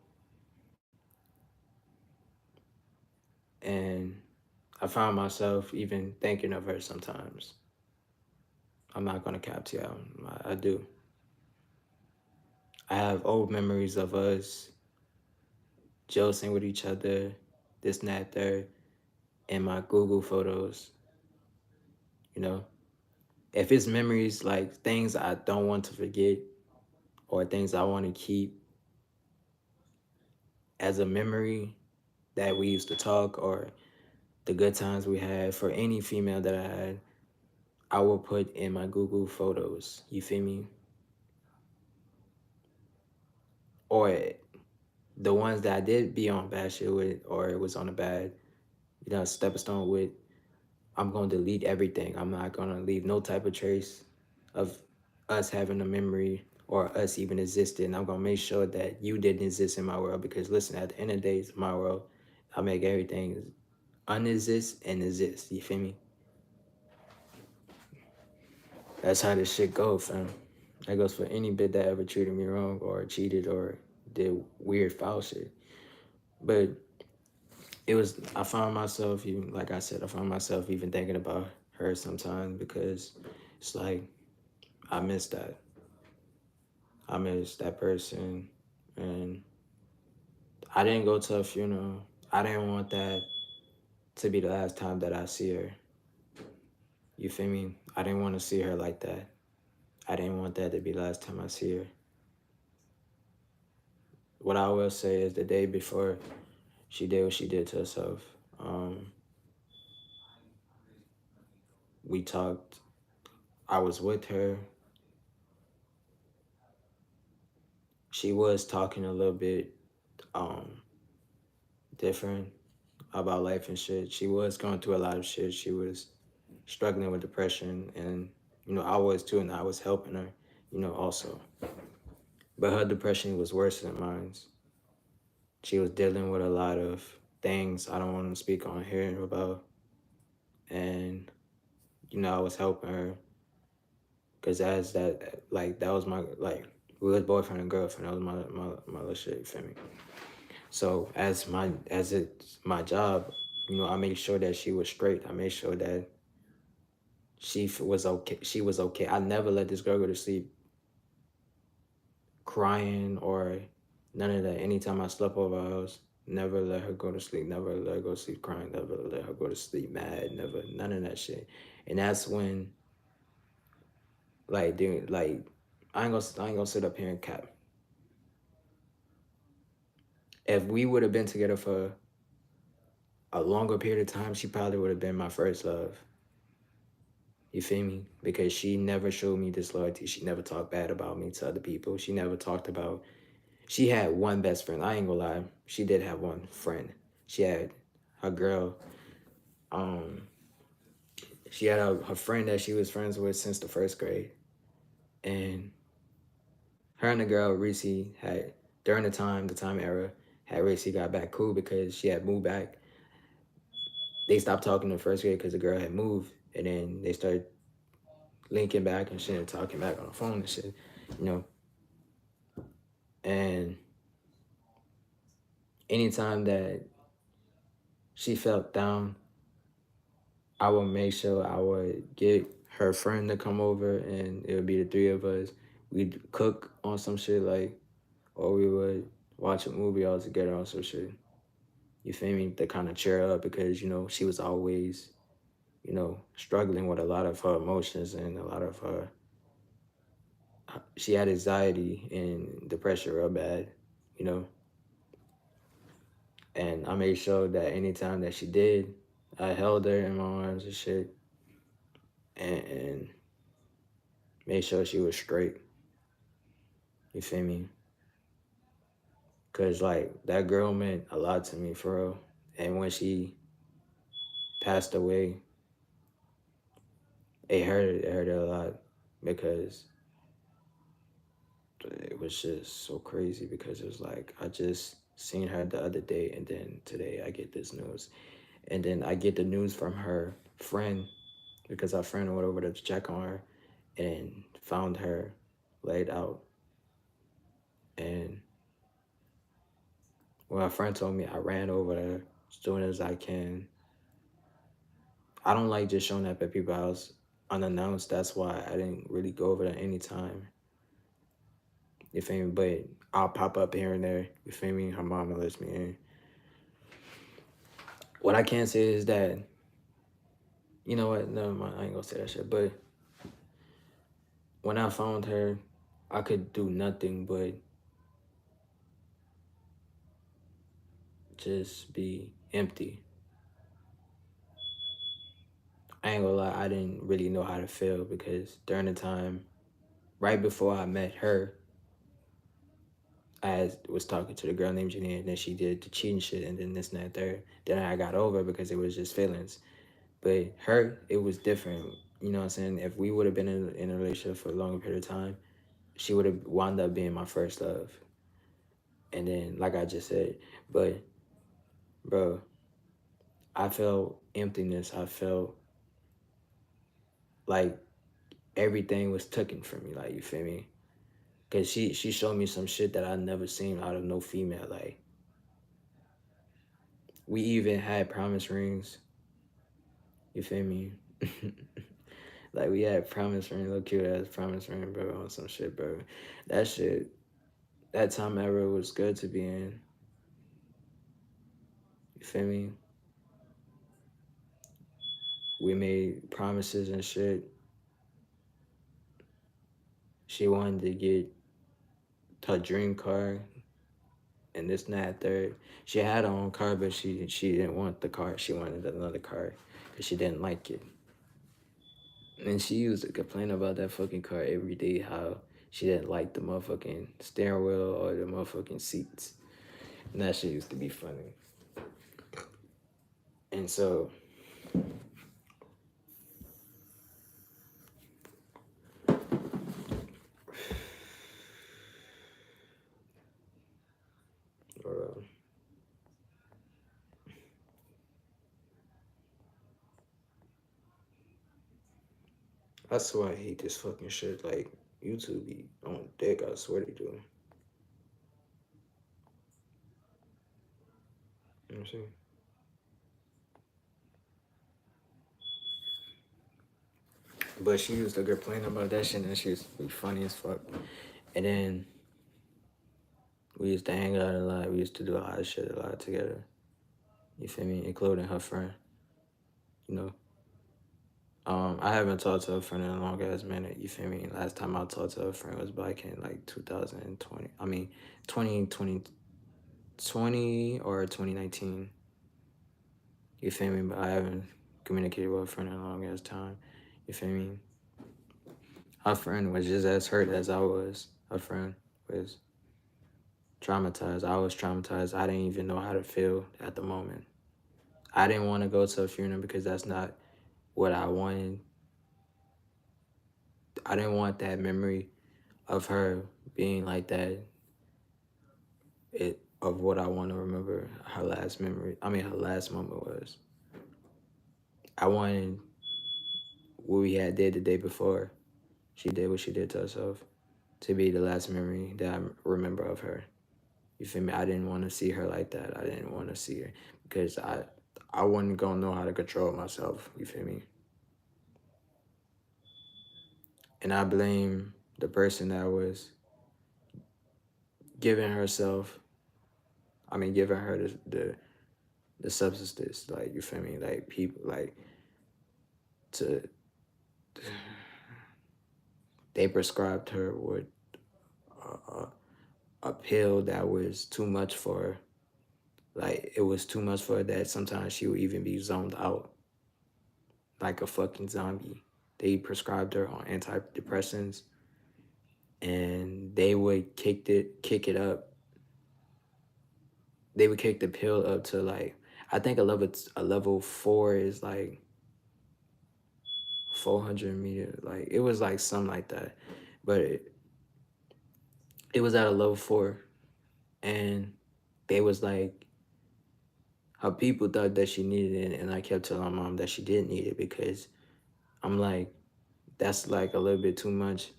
and I found myself even thinking of her sometimes. I'm not gonna cap to you. I do. I have old memories of us joking with each other, this and that, third, in my Google photos. You know, if it's memories like things I don't want to forget or things I want to keep as a memory that we used to talk or the good times we had for any female that I had, I will put in my Google photos. You feel me? or the ones that I did be on bad shit with, or it was on a bad, stepping stone with, I'm gonna delete everything. I'm not gonna leave no type of trace of us having a memory or us even existing. I'm gonna make sure that you didn't exist in my world because listen, at the end of the day, it's my world. I make everything unexist and exist. You feel me? That's how this shit goes, fam. That goes for any bit that ever treated me wrong or cheated or did weird foul shit. But I found myself even, like I said, I found myself even thinking about her sometimes because it's like, I miss that. I miss that person. And I didn't go to a funeral. I didn't want that to be the last time that I see her. You feel me? I didn't want to see her like that. I didn't want that to be the last time I see her. What I will say is the day before she did what she did to herself, we talked. I was with her. She was talking a little bit um, different about life and shit. She was going through a lot of shit. She was struggling with depression, and I was too, and I was helping her, also. But her depression was worse than mine. She was dealing with a lot of things I don't want to speak on here about, and I was helping her because as that like that was my like we was boyfriend and girlfriend. That was my little shit. You feel me? So as it's my job, I made sure that she was straight. I made sure that was okay. She was okay. I never let this girl go to sleep crying or none of that. Anytime I slept over her house, never let her go to sleep. Never let her go to sleep crying. Never let her go to sleep mad. Never none of that shit. And that's when dude, I ain't gonna sit up here and cap. If we would have been together for a longer period of time, she probably would have been my first love. You feel me? Because she never showed me disloyalty. She never talked bad about me to other people. She never talked about. She had one best friend. I ain't gonna lie. She did have one friend. She had her girl. Um, she had her friend that she was friends with since the first grade, and her and the girl Reese had during the time era, had Reese got back cool because she had moved back. They stopped talking in the first grade because the girl had moved, and then they started linking back and shit, and talking back on the phone and shit, you know. And anytime that she felt down, I would make sure I would get her friend to come over, and it would be the three of us. We'd cook on some shit, or we would watch a movie all together on some shit. You feel me? To kind of cheer her up because she was always struggling with a lot of her emotions and a lot of her. She had anxiety and depression real bad, you know. And I made sure that anytime that she did, I held her in my arms and shit, and made sure she was straight. You feel me? Cause that girl meant a lot to me for real. And when she passed away, it hurt a lot because it was just so crazy because it was like I just seen her the other day and then today I get this news. And then I get the news from her friend because our friend went over to check on her and found her laid out. And when my friend told me, I ran over there as soon as I can. I don't like just showing up at people's house unannounced. That's why I didn't really go over there anytime. You feel me? But I'll pop up here and there. You feel me? Her mama lets me in. What I can say is that, you know what? Never mind. I ain't gonna say that shit. But when I found her, I could do nothing but just be empty. I ain't gonna lie, I didn't really know how to feel because during the time, right before I met her, was talking to the girl named Janine, and then she did the cheating shit, and then this and that third. Then I got over because it was just feelings. But her, it was different. You know what I'm saying? If we would have been in a relationship for a longer period of time, she would have wound up being my first love. And then, like I just said, but bro, I felt emptiness. I felt like everything was taken from me. Like, you feel me? Cause she showed me some shit that I never seen out of no female. Like, we even had promise rings. You feel me? Like, we had promise ring, little cute ass promise ring, bro, on some shit, bro. That shit, that time era was good to be in. You feel me? We made promises and shit. She wanted to get her dream car and this and that third. She had her own car, but she didn't want the car. She wanted another car because she didn't like it. And she used to complain about that fucking car every day, how she didn't like the motherfucking steering wheel or the motherfucking seats. And that shit used to be funny. And so, uh, I swear I hate this fucking shit. Like, YouTube be on dick, I swear they do. You know what I'm saying? But she used to complain about that shit and she used to be funny as fuck. And then we used to hang out a lot. We used to do a lot of shit a lot together. You feel me? Including her friend. You know? I haven't talked to a friend in a long ass minute. You feel me? Last time I talked to a friend was back in like 2020. I mean, 2020 or 2019. You feel me? But I haven't communicated with a friend in a long ass time. You feel me? Her friend was just as hurt as I was. Her friend was traumatized. I was traumatized. I didn't even know how to feel at the moment. I didn't want to go to a funeral because that's not what I wanted. I didn't want that memory of her being like that. It of what I want to remember her last memory. I mean, her last moment was. I wanted what we had did the day before. She did what she did to herself to be the last memory that I remember of her. You feel me? I didn't want to see her like that. I didn't want to see her because I wasn't gonna know how to control myself. You feel me? And I blame the person that was giving herself. I mean, giving her the substances. Like, you feel me? Like, people like to they prescribed her with a, a pill that was too much for her. Like, it was too much for her that sometimes she would even be zoned out like a fucking zombie. They prescribed her on antidepressants and they would kick it up. They would kick the pill up to like, I think a level 4 is like 400 meters. Like, it was like something like that. But it was at a level 4 and they was like, her people thought that she needed it, and I kept telling my mom that she didn't need it because I'm like, that's like a little bit too much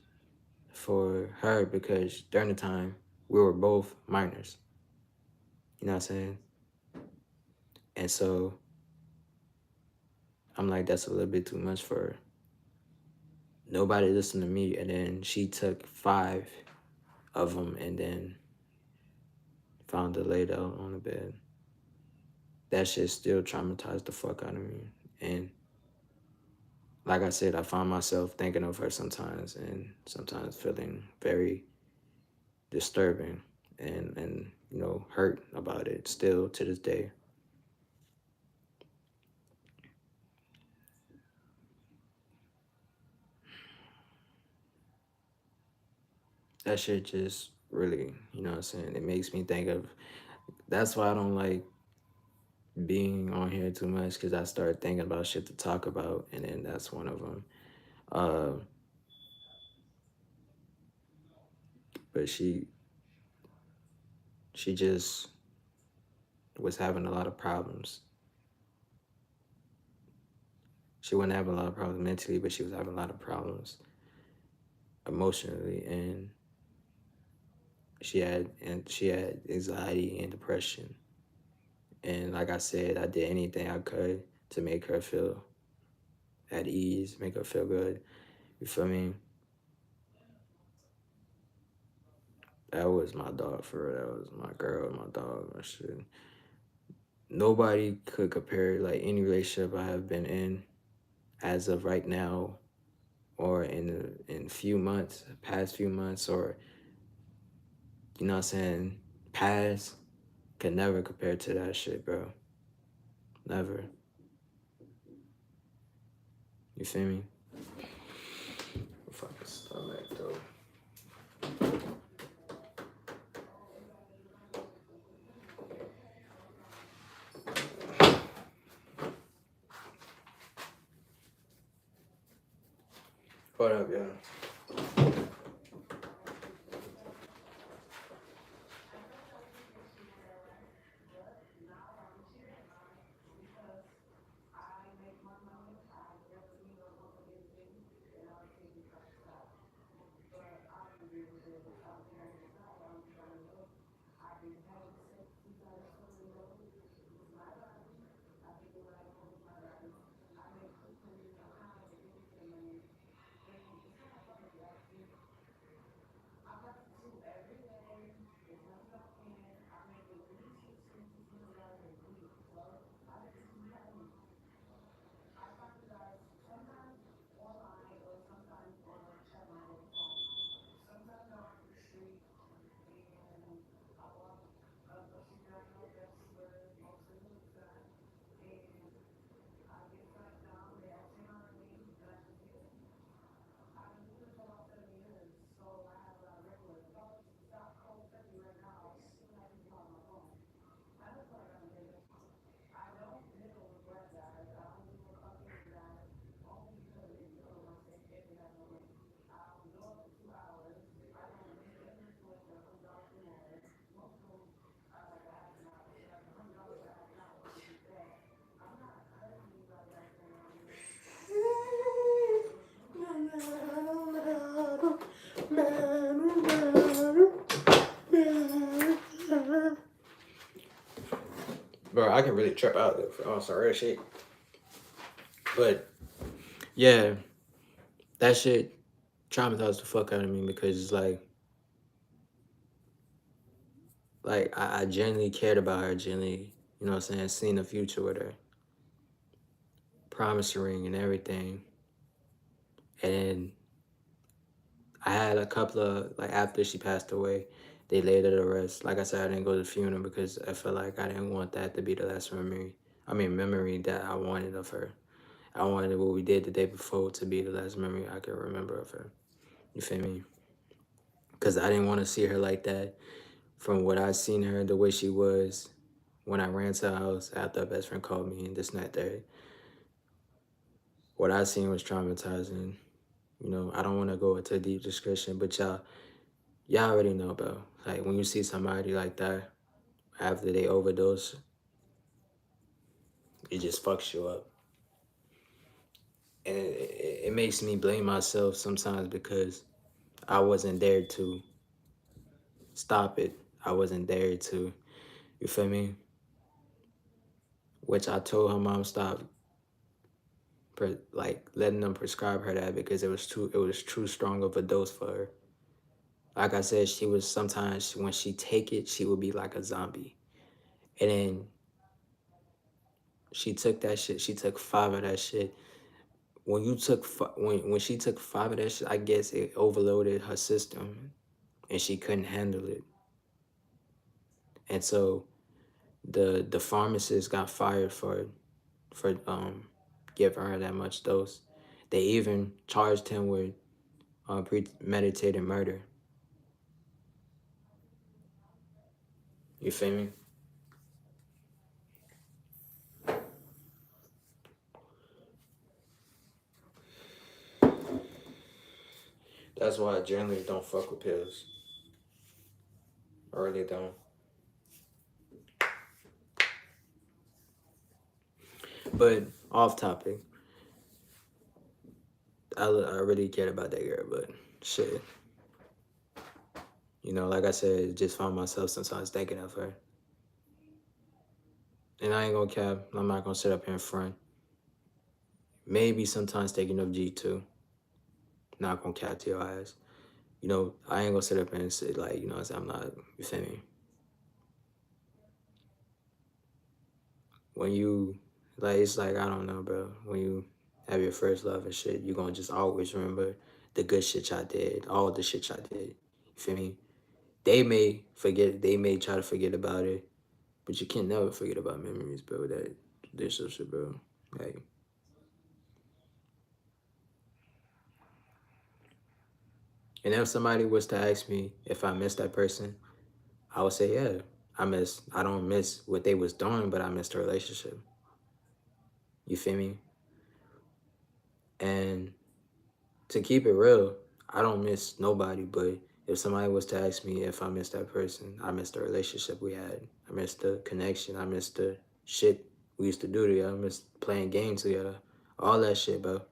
for her because during the time we were both minors. You know what I'm saying? And so I'm like, that's a little bit too much for her. Nobody listened to me, and then she took 5 of them and then found her laid out on the bed. That shit still traumatized the fuck out of me. And like I said, I find myself thinking of her sometimes and sometimes feeling very disturbing and hurt about it still to this day. That shit just really, you know what I'm saying? It makes me think of, that's why I don't like being on here too much, because I start thinking about shit to talk about, and then that's one of them. Uh, but she just was having a lot of problems. She wasn't having a lot of problems mentally, but she was having a lot of problems emotionally, and she had anxiety and depression. And like I said, I did anything I could to make her feel at ease, make her feel good. You feel me? That was my dog for real. That was my girl, my dog, my shit. Nobody could compare like any relationship I have been in as of right now, or in few months, past few months, or you know what I'm saying, past, can never compare to that shit, bro. Never. You feel me? Fucking stomach though. Hold up, y'all. Bro, I can really trip out on some real shit. But yeah, that shit traumatized the fuck out of me, because it's like I genuinely cared about her, genuinely, you know what I'm saying, seeing the future with her, promise ring and everything. And I had a couple of, like, after she passed away, they laid her to rest. Like I said, I didn't go to the funeral because I felt like I didn't want that to be the last memory. I mean, memory that I wanted of her. I wanted what we did the day before to be the last memory I could remember of her. You feel me? Because I didn't want to see her like that. From what I seen her, the way she was when I ran to the house after her best friend called me and this and that there, what I seen was traumatizing. You know, I don't want to go into a deep discussion, but y'all already know about, like, when you see somebody like that after they overdose, it just fucks you up. And it makes me blame myself sometimes because I wasn't there to stop it. I wasn't there to, you feel me? Which I told her mom stop, like, letting them prescribe her that, because it was too strong of a dose for her. Like I said, she was, sometimes when she take it, she would be like a zombie. And then she took that shit. She took 5 of that shit. When you took when she took 5 of that shit, I guess it overloaded her system, and she couldn't handle it. And so the pharmacist got fired for giving her that much dose. They even charged him with premeditated murder. You feel me? That's why I generally don't fuck with pills. I really don't. But off topic, I really cared about that girl, but shit. You know, like I said, just found myself sometimes thinking of her. And I ain't gonna cap, I'm not gonna sit up here in front. Maybe sometimes taking up G too. Not gonna cap to your eyes. You know, I ain't gonna sit up here and say, like, you know, I'm not, you feel me? When you, like, it's like, I don't know, bro. When you have your first love and shit, you gonna just always remember the good shit y'all did, all the shit y'all did. You feel me? They may forget, they may try to forget about it, but you can never forget about memories, bro. That this shit, bro. Like, and if somebody was to ask me if I miss that person, I would say, yeah, I don't miss what they was doing, but I miss the relationship. You feel me? And to keep it real, I don't miss nobody, but if somebody was to ask me if I miss that person, I miss the relationship we had. I miss the connection. I miss the shit we used to do together. I miss playing games together. All that shit, bro.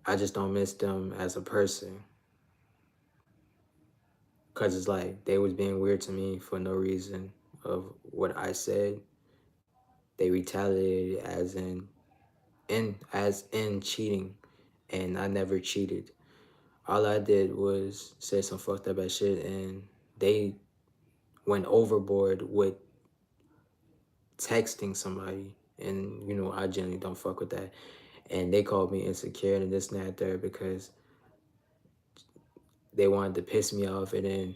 I just don't miss them as a person. Cause it's like they was being weird to me for no reason of what I said. They retaliated as in cheating, and I never cheated. All I did was say some fucked up ass shit, and they went overboard with texting somebody. And you know, I generally don't fuck with that. And they called me insecure and this and that there because they wanted to piss me off and then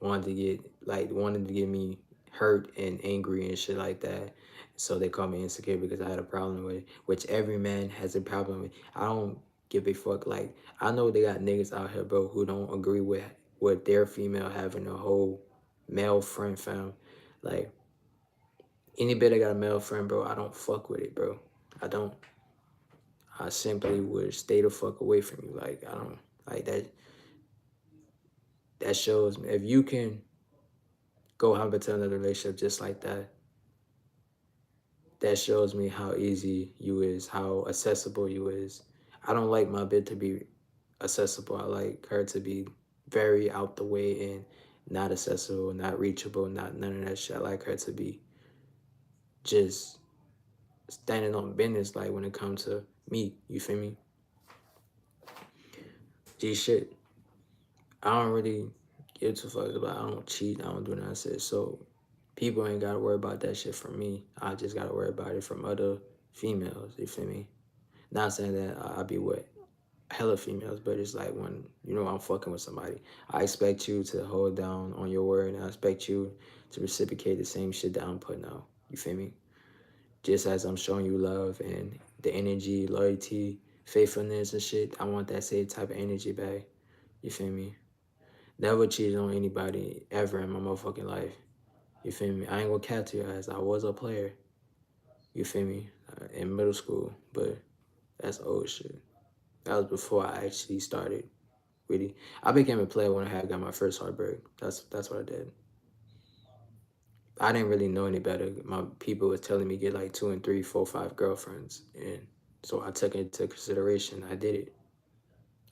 wanted to get me hurt and angry and shit like that. So they called me insecure because I had a problem with it, which every man has a problem with. I don't give a fuck. Like, I know they got niggas out here, bro, who don't agree with their female having a whole male friend, fam. Like, any bit I got a male friend, bro, I don't fuck with it, bro. I don't. I simply would stay the fuck away from you. Like, I don't like that. That shows me if you can go hop into another relationship just like that, that shows me how easy you is, how accessible you is. I don't like my bitch to be accessible. I like her to be very out the way and not accessible, not reachable, not none of that shit. I like her to be just standing on business, like when it comes to me. You feel me? G shit. I don't really give two fucks about. I don't cheat. I don't do none of that. So people ain't gotta worry about that shit from me. I just gotta worry about it from other females. You feel me? Not saying that I be with hella females, but it's like when you know I'm fucking with somebody, I expect you to hold down on your word, and I expect you to reciprocate the same shit that I'm putting out. You feel me? Just as I'm showing you love and the energy, loyalty, faithfulness and shit, I want that same type of energy back. You feel me? Never cheated on anybody ever in my motherfucking life. You feel me? I ain't gonna cap to your ass. I was a player. You feel me? In middle school, but that's old shit. That was before I actually started. Really, I became a player when I had got my first heartbreak. That's what I did. I didn't really know any better. My people was telling me get like 2 and 3, 4, 5 girlfriends, and so I took it into consideration. I did it.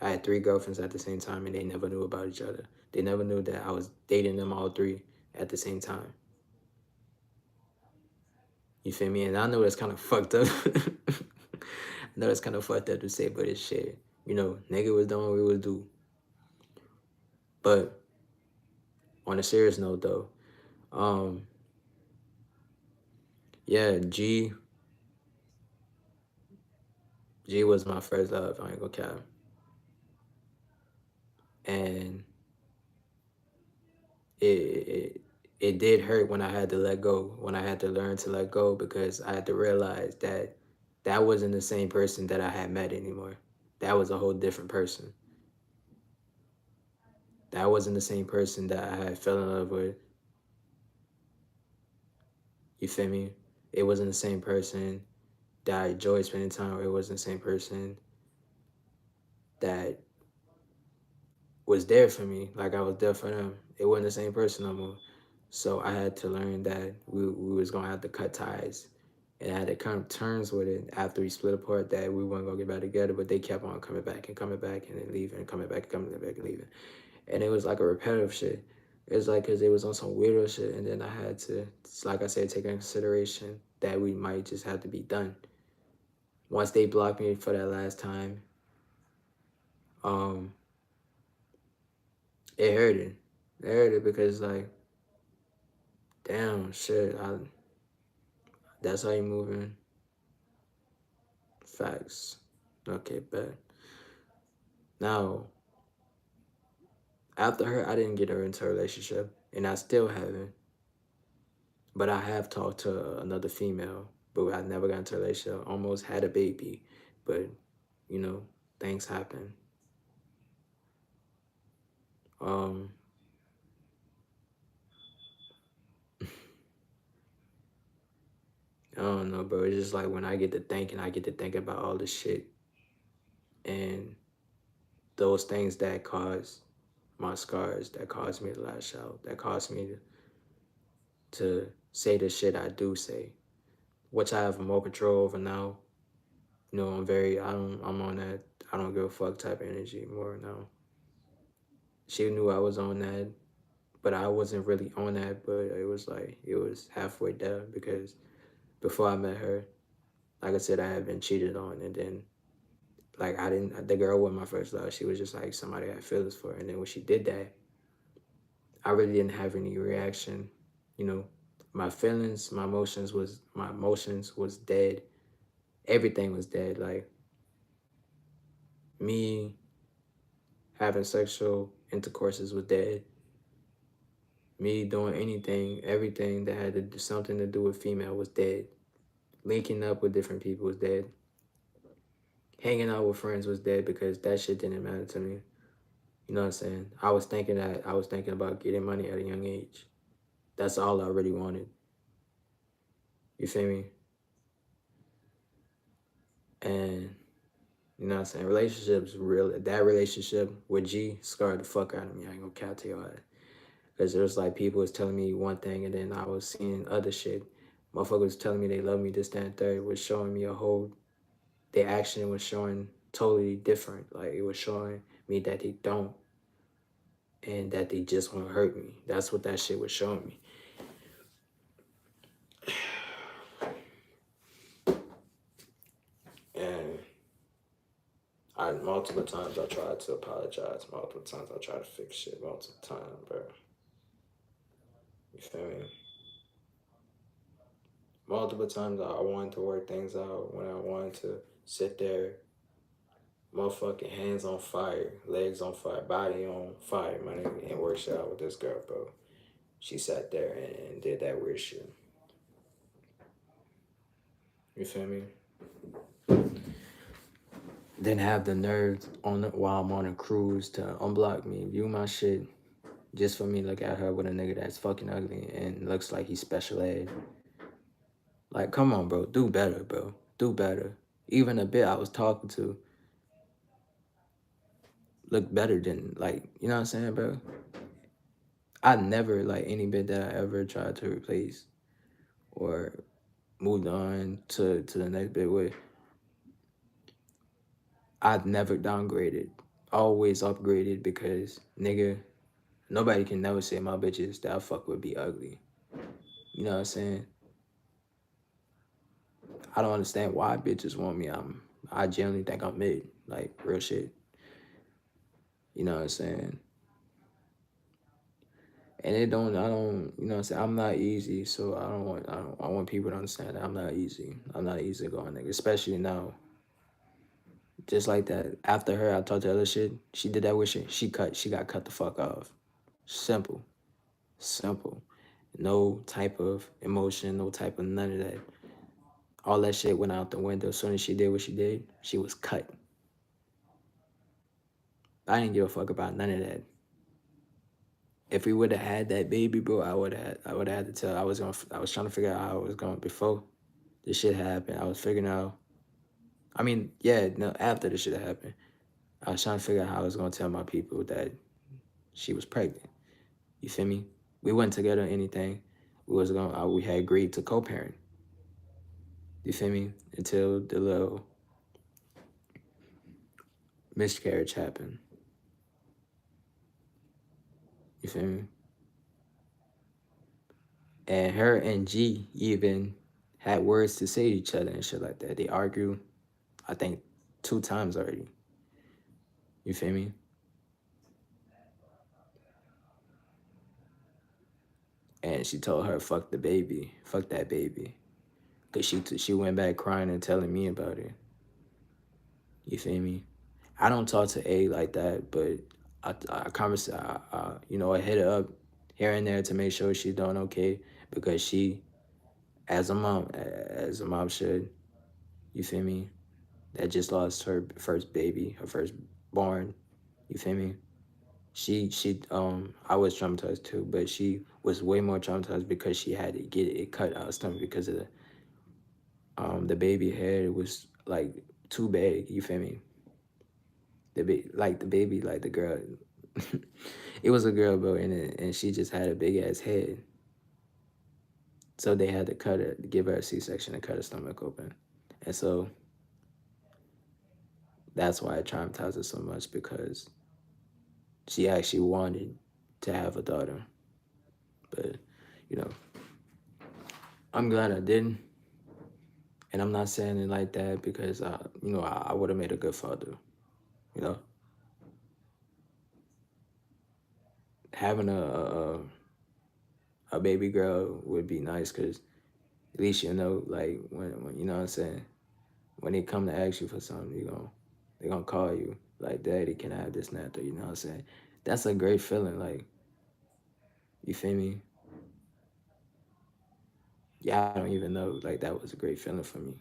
I had 3 girlfriends at the same time, and they never knew about each other. They never knew that I was dating them all 3 at the same time. You feel me? And I know that's kind of fucked up. I know that's kind of fucked up to say, but it's shit. You know, nigga was doing what we would do. But on a serious note, though, um, yeah, G was my first love. I ain't gonna cap, and it it did hurt when I had to let go. When I had to learn to let go because I had to realize that that wasn't the same person that I had met anymore. That was a whole different person. That wasn't the same person that I had fell in love with. You feel me? It wasn't the same person that I enjoyed spending time with. It wasn't the same person that was there for me like I was there for them. It wasn't the same person no more. So I had to learn that we was gonna have to cut ties. And I had to come to terms with it after we split apart that we weren't gonna get back together, but they kept on coming back and then leaving, coming back and coming back and leaving. And it was like a repetitive shit. It was like because it was on some weirdo shit, and then I had to, like I said, take into consideration that we might just have to be done. Once they blocked me for that last time, um, it hurted. It hurted because like, damn, shit, that's how you moving. Facts. Okay, bet. Now, after her, I didn't get her into a relationship, and I still haven't. But I have talked to another female, but I never got into a relationship. Almost had a baby, but you know, things happen. Um, I don't know, bro. It's just like when I get to thinking, I get to think about all the shit and those things that cause my scars, that caused me to lash out, that caused me to say the shit I do say, which I have more control over now. You know, I'm on that, I don't give a fuck type of energy more now. She knew I was on that, but I wasn't really on that, but it was halfway there because before I met her, like I said, I had been cheated on, and then like I didn't, the girl wasn't my first love. She was just like somebody I had feelings for, and then when she did that, I really didn't have any reaction. You know, my emotions was dead. Everything was dead. Like me having sexual intercourses was dead. Me doing anything, everything that had to do something to do with female was dead. Linking up with different people was dead. Hanging out with friends was dead because that shit didn't matter to me. You know what I'm saying? I was thinking about getting money at a young age. That's all I really wanted. You feel me? And you know what I'm saying? Relationships real that relationship with G scarred the fuck out of me. I ain't gonna count to y'all. Because there was like people was telling me one thing and then I was seeing other shit. Motherfuckers was telling me they love me, this, that, and third, was showing me a whole, their action was showing totally different. Like it was showing me that they don't and that they just want to hurt me. That's what that shit was showing me. And I multiple times I tried to apologize. Multiple times I tried to fix shit. Multiple times, bro. You feel me? Multiple times I wanted to work things out when I wanted to sit there, motherfucking hands on fire, legs on fire, body on fire, my nigga, and work shit out with this girl, bro. She sat there and did that weird shit. You feel me? Then have the nerve on while I'm on a cruise to unblock me, view my shit, just for me to look at her with a nigga that's fucking ugly and looks like he's special ed. Like, come on, bro. Do better, bro. Do better. Even a bit I was talking to looked better than, like, you know what I'm saying, bro? I never, like, any bit that I ever tried to replace or moved on to the next bit with, I've never downgraded. Always upgraded because, nigga, nobody can never say my bitches that I fuck would be ugly. You know what I'm saying? I don't understand why bitches want me. I genuinely think I'm mid. Like, real shit. You know what I'm saying? And I don't, you know what I'm saying? I'm not easy, so I want people to understand that I'm not easy. I'm not easy going nigga, especially now. Just like that. After her, I talked to other shit. She did that with shit. She got cut the fuck off. Simple. Simple. No type of emotion, no type of none of that. All that shit went out the window. As soon as she did what she did, she was cut. I didn't give a fuck about none of that. if we would have had that baby, bro, I would have had to tell. I was trying to figure out how I was going before this shit happened. I was figuring out. I mean, yeah, no, after this shit happened, I was trying to figure out how I was gonna tell my people that she was pregnant. You feel me? We wasn't together or anything. We had agreed to co-parent. You feel me? Until the little miscarriage happened. You feel me? And her and G even had words to say to each other and shit like that. They argue, I think, 2 times already. You feel me? And she told her, "Fuck the baby, fuck that baby," cause she went back crying and telling me about it. You feel me? I don't talk to A like that, but I hit her up here and there to make sure she's doing okay because she, as a mom should, you feel me? That just lost her first baby, her first born. You feel me? I was traumatized too, but she was way more traumatized because she had to get it cut out of her stomach because of the baby head was like too big. You feel me? Like the baby, like the girl, it was a girl, bro, and she just had a big ass head. So they had to cut it, give her a C-section and cut her stomach open, and so that's why it traumatized her so much because she actually wanted to have a daughter, but you know, I'm glad I didn't, and I'm not saying it like that because I would have made a good father. You know, having a baby girl would be nice because at least you know, like when you know what I'm saying, when they come to ask you for something, they gonna call you like, "Daddy, can I have this and that?" You know what I'm saying? That's a great feeling. Like, you feel me? Yeah, I don't even know. Like that was a great feeling for me.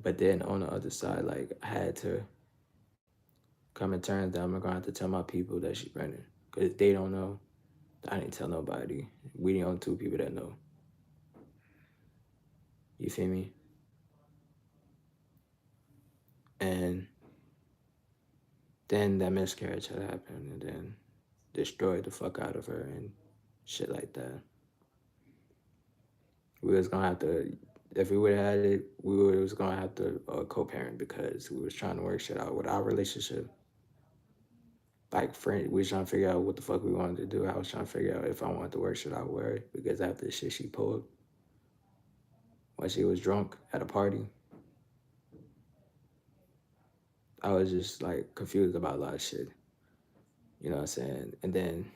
But then on the other side, like I had to come to terms that I'm gonna have to tell my people that she's pregnant because they don't know. I didn't tell nobody. We the only two people that know. You feel me? And then that miscarriage had happened, and then destroyed the fuck out of her and shit like that. We was gonna have to, if we would have had it, was gonna have to co-parent because we was trying to work shit out with our relationship. Like, friend, we was trying to figure out what the fuck we wanted to do. I was trying to figure out if I wanted to work shit out with her because after the shit she pulled when she was drunk at a party, I was just like confused about a lot of shit. You know what I'm saying? And then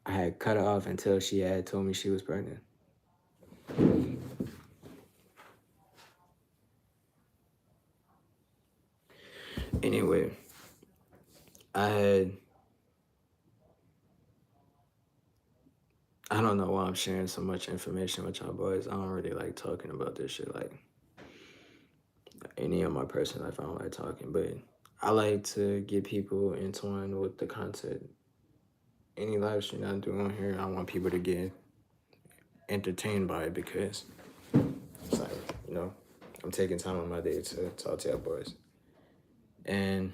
I had cut her off until she had told me she was pregnant. Anyway, I had I don't know why I'm sharing so much information with y'all boys. I don't really like talking about this shit. Like any of my personal life, I don't like talking, but I like to get people entwined with the content. Any live stream I do on here, I want people to get entertained by it because it's like, you know, I'm taking time on my day to talk to y'all boys. And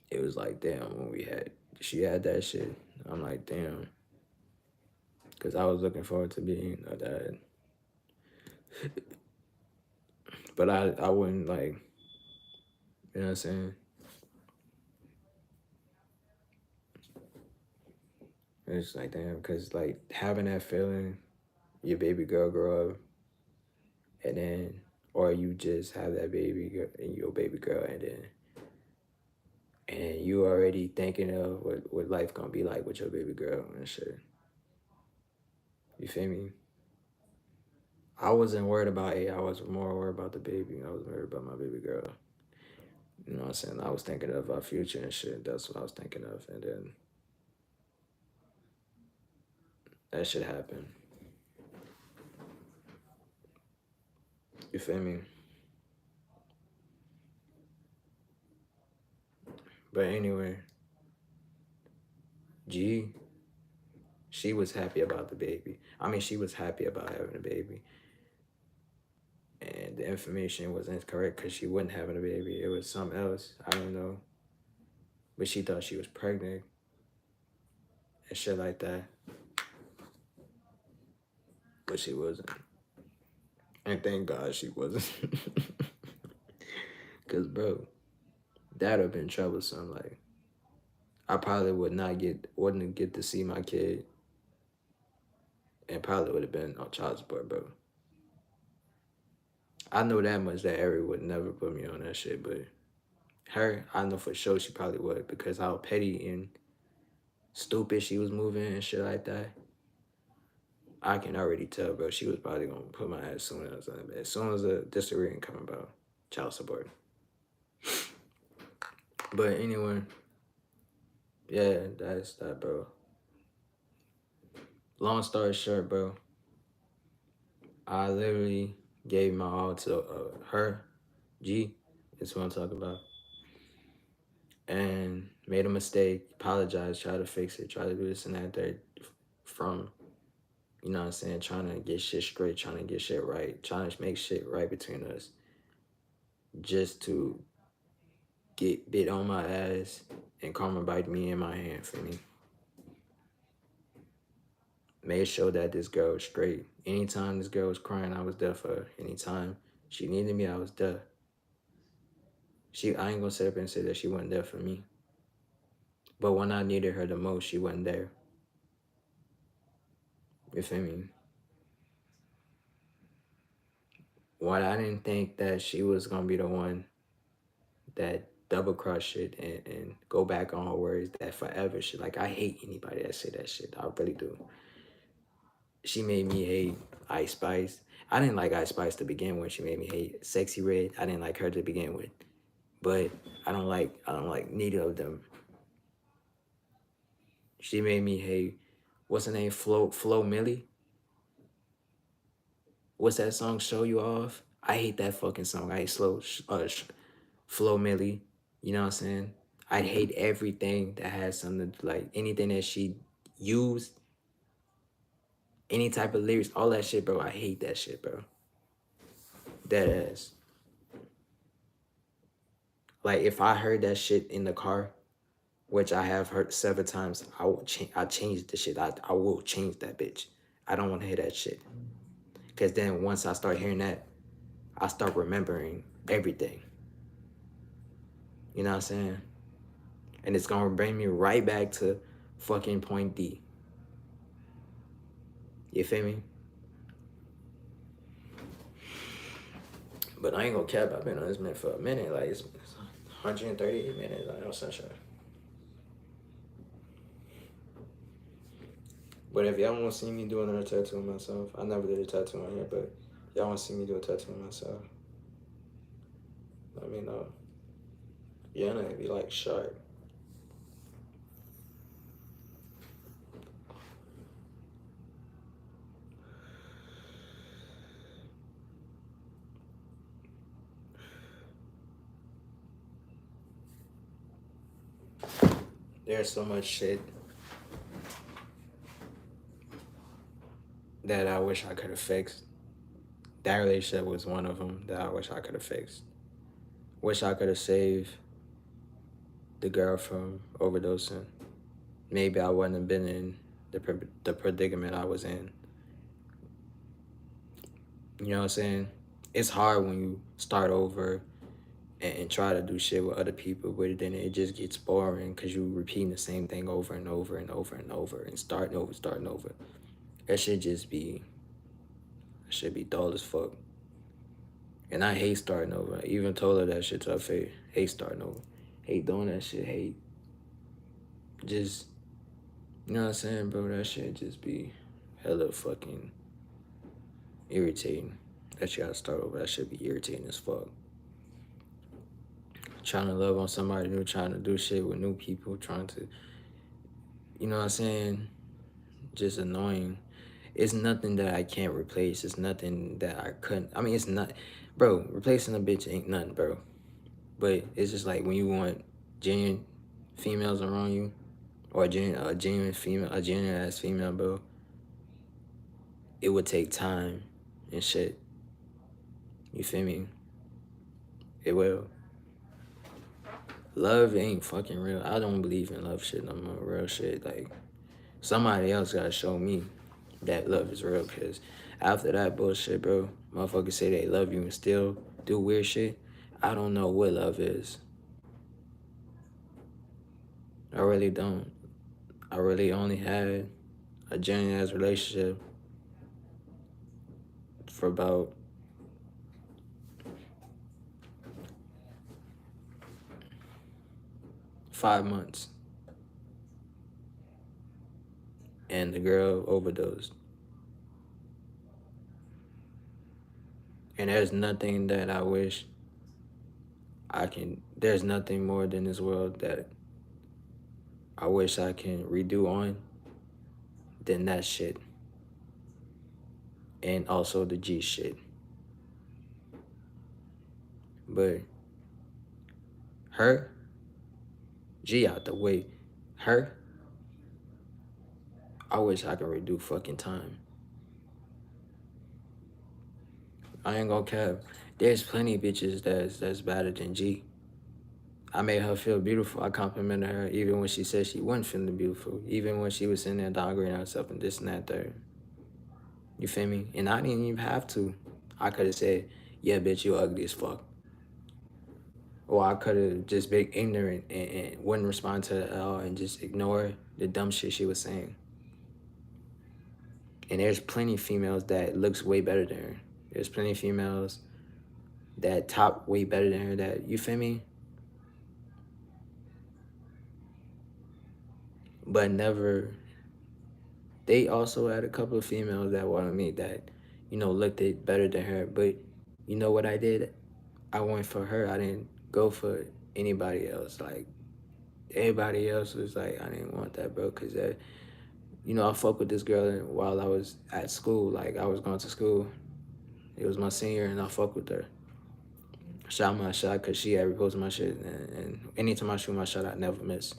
it was like, damn, when she had that shit, I'm like, damn. Because I was looking forward to being a dad. But I wouldn't like, you know what I'm saying? It's like, damn, because like having that feeling, your baby girl grow up, and then, or you just have that baby girl and your baby girl, and you already thinking of what life gonna be like with your baby girl and shit. You feel me? I wasn't worried about A. I was more worried about the baby. I was worried about my baby girl. You know what I'm saying? I was thinking of our future and shit. That's what I was thinking of. And then that shit happened. You feel me? But anyway, G, she was happy about the baby. I mean, she was happy about having a baby. And the information was incorrect because she wasn't having a baby. It was something else. I don't know. But she thought she was pregnant and shit like that. But she wasn't. And thank God she wasn't. Cause bro, that'd have been troublesome. Like I probably wouldn't get to see my kid and probably would have been on child support, bro. I know that much that Ari would never put me on that shit, but her, I know for sure she probably would because how petty and stupid she was moving and shit like that. I can already tell, bro. She was probably gonna put my ass as soon as the disagreement come about child support. But anyway, yeah, that's that, bro. Long story short, bro, I literally gave my all to her, G, is what I'm talking about, and made a mistake, apologized, tried to fix it, tried to do this and that, there, from, you know what I'm saying, trying to get shit straight, trying to get shit right, trying to make shit right between us, just to get bit on my ass and karma bite me in my hand for me. Made sure that this girl was straight. Anytime this girl was crying, I was there for her. Anytime she needed me, I was there. I ain't gonna sit up and say that she wasn't there for me. But when I needed her the most, she wasn't there. You feel me? What I didn't think that she was gonna be the one that double cross shit and go back on her words that forever shit. Like I hate anybody that say that shit. I really do. She made me hate Ice Spice. I didn't like Ice Spice to begin with. She made me hate Sexy Red. I didn't like her to begin with. But I don't like neither of them. She made me hate what's her name? Flo Millie. What's that song? Show You Off. I hate that fucking song. I hate Flo Millie. You know what I'm saying? I hate everything that has something like anything that she used, any type of lyrics, all that shit, bro. I hate that shit, bro. That ass. Like if I heard that shit in the car, which I have heard several times, I changed the shit. I will change that bitch. I don't want to hear that shit. Cause then once I start hearing that, I start remembering everything. You know what I'm saying? And it's gonna bring me right back to fucking point D. You feel me? But I ain't gonna cap. I've been on this man for a minute. Like it's 138 minutes. Like no sunshine. But if y'all want to see me do another tattoo on myself, I never did a tattoo on here. But y'all want to see me do a tattoo on myself, let me know. Yeah, and it'd be like sharp. There's so much shit that I wish I could have fixed. That relationship was one of them that I wish I could have fixed. Wish I could have saved the girl from overdosing. Maybe I wouldn't have been in the predicament I was in. You know what I'm saying? It's hard when you start over and try to do shit with other people, but then it just gets boring because you repeating the same thing over and over and over and over and starting over. That should be dull as fuck. And I hate starting over. I even told her that shit to her face. Hate starting over. Hate doing that shit. Hate just, you know what I'm saying, bro? That shit just be hella fucking irritating. That you gotta start over. That should be irritating as fuck. Trying to love on somebody new, trying to do shit with new people, trying to, you know what I'm saying? Just annoying. It's nothing that I can't replace. It's nothing that I couldn't. I mean, it's not. Bro, replacing a bitch ain't nothing, bro. But it's just like when you want genuine females around you, or a genuine female, a genuine ass female, bro, it would take time and shit. You feel me? It will. Love ain't fucking real. I don't believe in love shit no more. Real shit. Like, somebody else gotta show me that love is real. Cause after that bullshit, bro, motherfuckers say they love you and still do weird shit. I don't know what love is. I really don't. I really only had a genuine ass relationship for about 5 months, and the girl overdosed. And there's nothing that I wish I can. There's nothing more than this world that I wish I can redo on than that shit, and also the G shit. But her, G out the way. Her, I wish I could redo fucking time. I ain't gonna cap. There's plenty of bitches that's better than G. I made her feel beautiful. I complimented her even when she said she wasn't feeling beautiful. Even when she was sitting there downgrading herself and this and that third. You feel me? And I didn't even have to. I could have said, yeah, bitch, you ugly as fuck. Or I could have just been ignorant and wouldn't respond to it at all and just ignore the dumb shit she was saying. And there's plenty of females that looks way better than her. There's plenty of females that top way better than her that, you feel me? But never, they also had a couple of females that wanted me that, looked it better than her. But you know what I did? I went for her. I didn't go for anybody else. Like, everybody else was like, I didn't want that, bro, because that, I fuck with this girl while I was at school. Like, I was going to school. It was my senior, and I fuck with her. Shot my shot because she had reposted my shit. And anytime I shoot my shot, I never miss.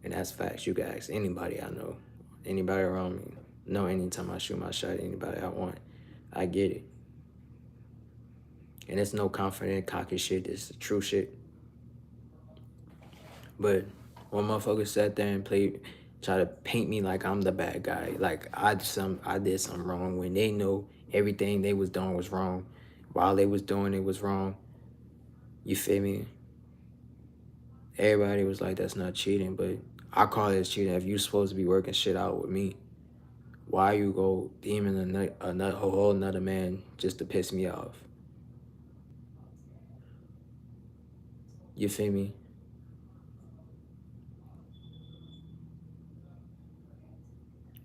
And that's facts. You can ask anybody I know, anybody around me. Know anytime I shoot my shot, anybody I want, I get it. And it's no confident, cocky shit. It's the true shit. But when motherfuckers sat there and try to paint me like I'm the bad guy, like I did something wrong when they know everything they was doing was wrong, while they was doing it was wrong. You feel me? Everybody was like, that's not cheating, but I call it cheating. If you supposed to be working shit out with me, why you go demon a whole another man just to piss me off? You feel me?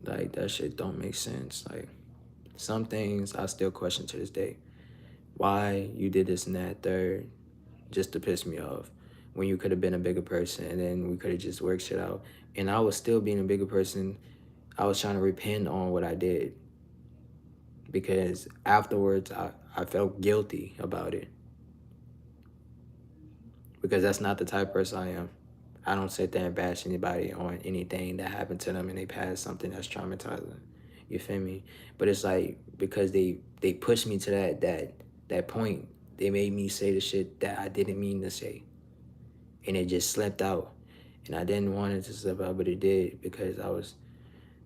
Like, that shit don't make sense. Like, some things I still question to this day. Why you did this and that third just to piss me off when you could have been a bigger person and then we could have just worked shit out. And I was still being a bigger person. I was trying to repent on what I did because afterwards I felt guilty about it because that's not the type of person I am. I don't sit there and bash anybody on anything that happened to them in their past, something that's traumatizing. You feel me? But it's like because they pushed me to that point, they made me say the shit that I didn't mean to say. And it just slipped out. And I didn't want it to slip out, but it did because I was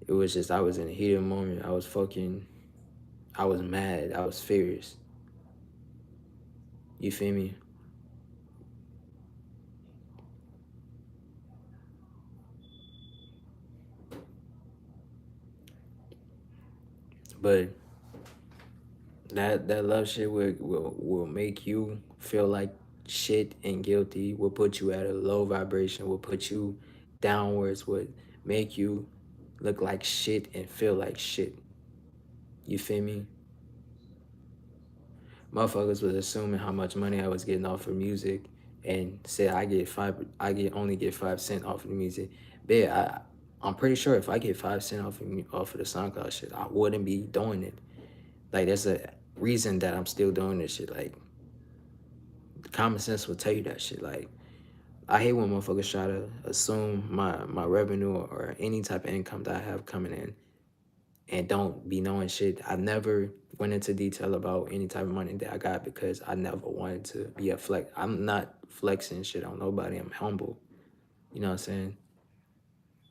in a heated moment. I was mad. I was furious. You feel me? But that love shit will make you feel like shit and guilty, will put you at a low vibration, will put you downwards, would make you look like shit and feel like shit. You feel me? Motherfuckers was assuming how much money I was getting off of music and said I only get 5 cents off of the music. But I'm pretty sure if I get 5 cents off of the SoundCloud shit, I wouldn't be doing it. Like, reason that I'm still doing this shit. Like common sense will tell you that shit. Like I hate when motherfuckers try to assume my revenue or any type of income that I have coming in and don't be knowing shit. I never went into detail about any type of money that I got because I never wanted to be a flex. I'm not flexing shit on nobody. I'm humble. You know what I'm saying?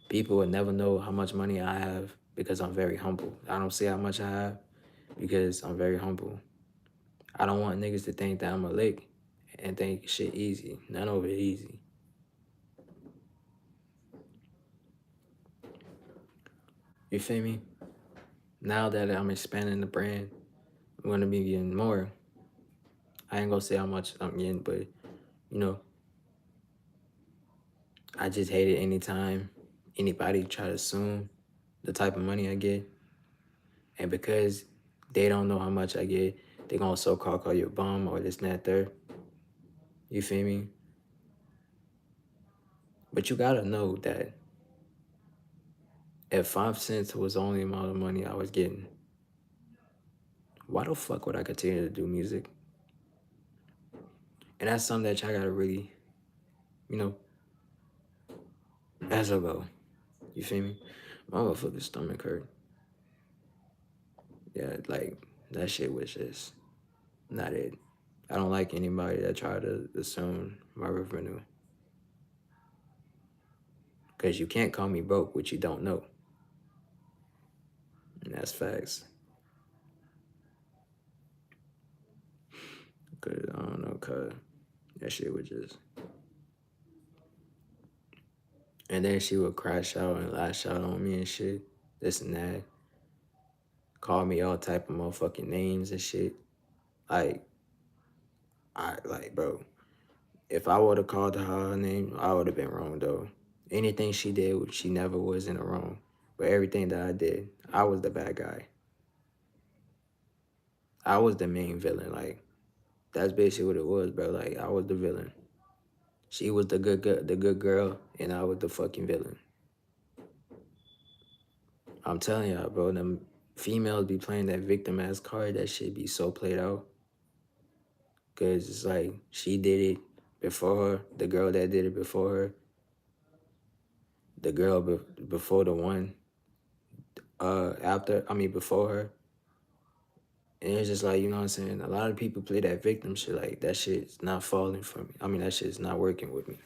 People would never know how much money I have because I'm very humble. I don't say how much I have because I'm very humble. I don't want niggas to think that I'm a lick and think shit easy. None of it easy. You feel me? Now that I'm expanding the brand, I'm gonna be getting more. I ain't gonna say how much I'm getting, but you know, I just hate it anytime anybody try to assume the type of money I get. And because they don't know how much I get, they gonna so-called call you a bum or this and that third. You feel me? But you gotta know that if 5 cents was the only amount of money I was getting, why the fuck would I continue to do music? And that's something that y'all gotta really, you know, as I go. You feel me? My motherfucking stomach hurt. Yeah, like that shit was just not it. I don't like anybody that try to assume my revenue. Cause you can't call me broke, which you don't know. And that's facts. Cause I don't know, cause that shit was just. And then she would crash out and lash out on me and shit. This and that. Call me all type of motherfucking names and shit. Like, bro. If I would have called her her name, I would have been wrong though. Anything she did, she never was in the wrong. But everything that I did, I was the bad guy. I was the main villain. Like, that's basically what it was, bro. Like, I was the villain. She was the good girl, and I was the fucking villain. I'm telling y'all, bro. Them females be playing that victim ass card. That shit be so played out. Cause it's like she did it before her. The girl that did it before her. The girl before the one. After I mean before her. And it's just like, you know what I'm saying? A lot of people play that victim shit. Like that shit's not falling for me. I mean that shit's not working with me.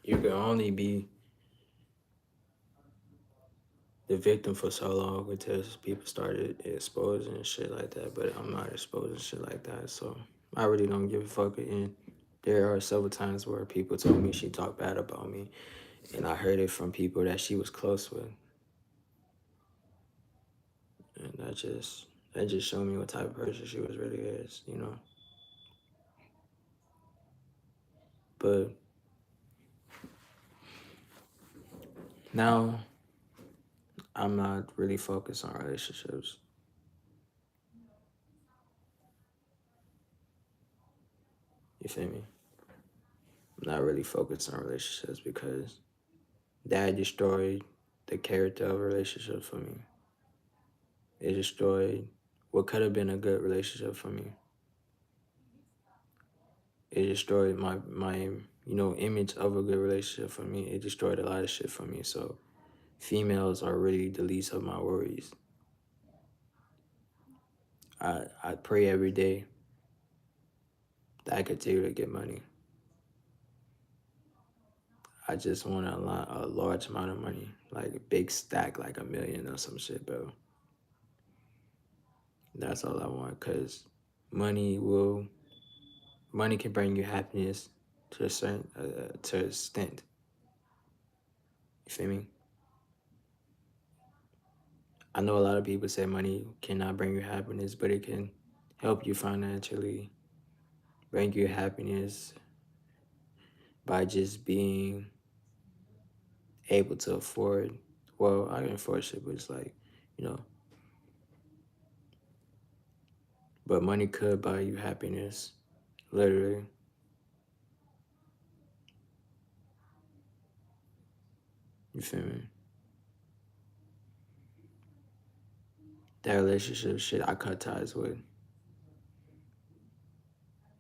You can only be the victim for so long until people started exposing shit like that. But I'm not exposing shit like that, so I really don't give a fuck. And there are several times where people told me she talked bad about me, and I heard it from people that she was close with, and that just showed me what type of person she was really is, you know. But now I'm not really focused on relationships. You feel me? I'm not really focused on relationships because that destroyed the character of relationships for me. It destroyed what could have been a good relationship for me. It destroyed my image of a good relationship for me. It destroyed a lot of shit for me. So females are really the least of my worries. I pray every day that I continue to get money. I just want a large amount of money, like a big stack, like 1 million or some shit, bro. That's all I want, cause money will money can bring you happiness to a certain to an extent. You feel me? I know a lot of people say money cannot bring you happiness, but it can help you financially, bring you happiness by just being able to afford. Well, I can afford shit, but it's like, you know, but money could buy you happiness, literally. You feel me? That relationship shit I cut ties with.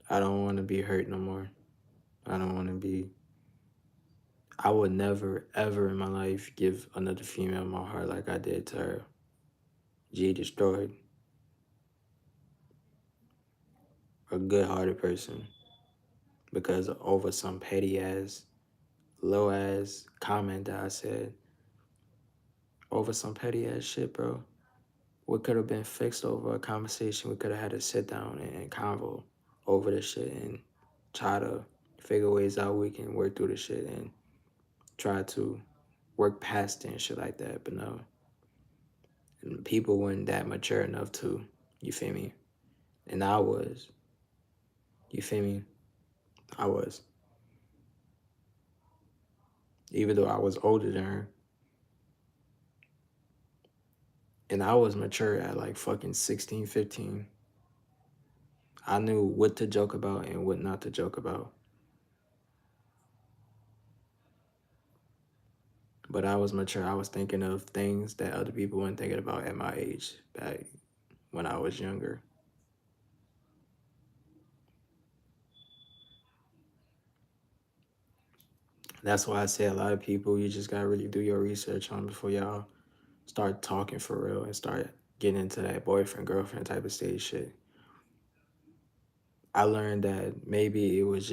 I don't want to be hurt no more. I don't want to be. I would never, ever in my life give another female my heart like I did to her. G destroyed a good hearted person because over some petty ass, low ass comment that I said. Over some petty ass shit, bro. What could have been fixed over a conversation? We could have had a sit down and convo over this shit and try to figure ways out we can work through the shit and try to work past it and shit like that. But no, and people weren't that mature enough to, you feel me? And I was, you feel me? I was. Even though I was older than her. And I was mature at like fucking 16, 15. I knew what to joke about and what not to joke about. But I was mature. I was thinking of things that other people weren't thinking about at my age, back when I was younger. That's why I say a lot of people, you just gotta really do your research on before y'all start talking for real and start getting into that boyfriend, girlfriend type of stage shit. I learned that maybe it was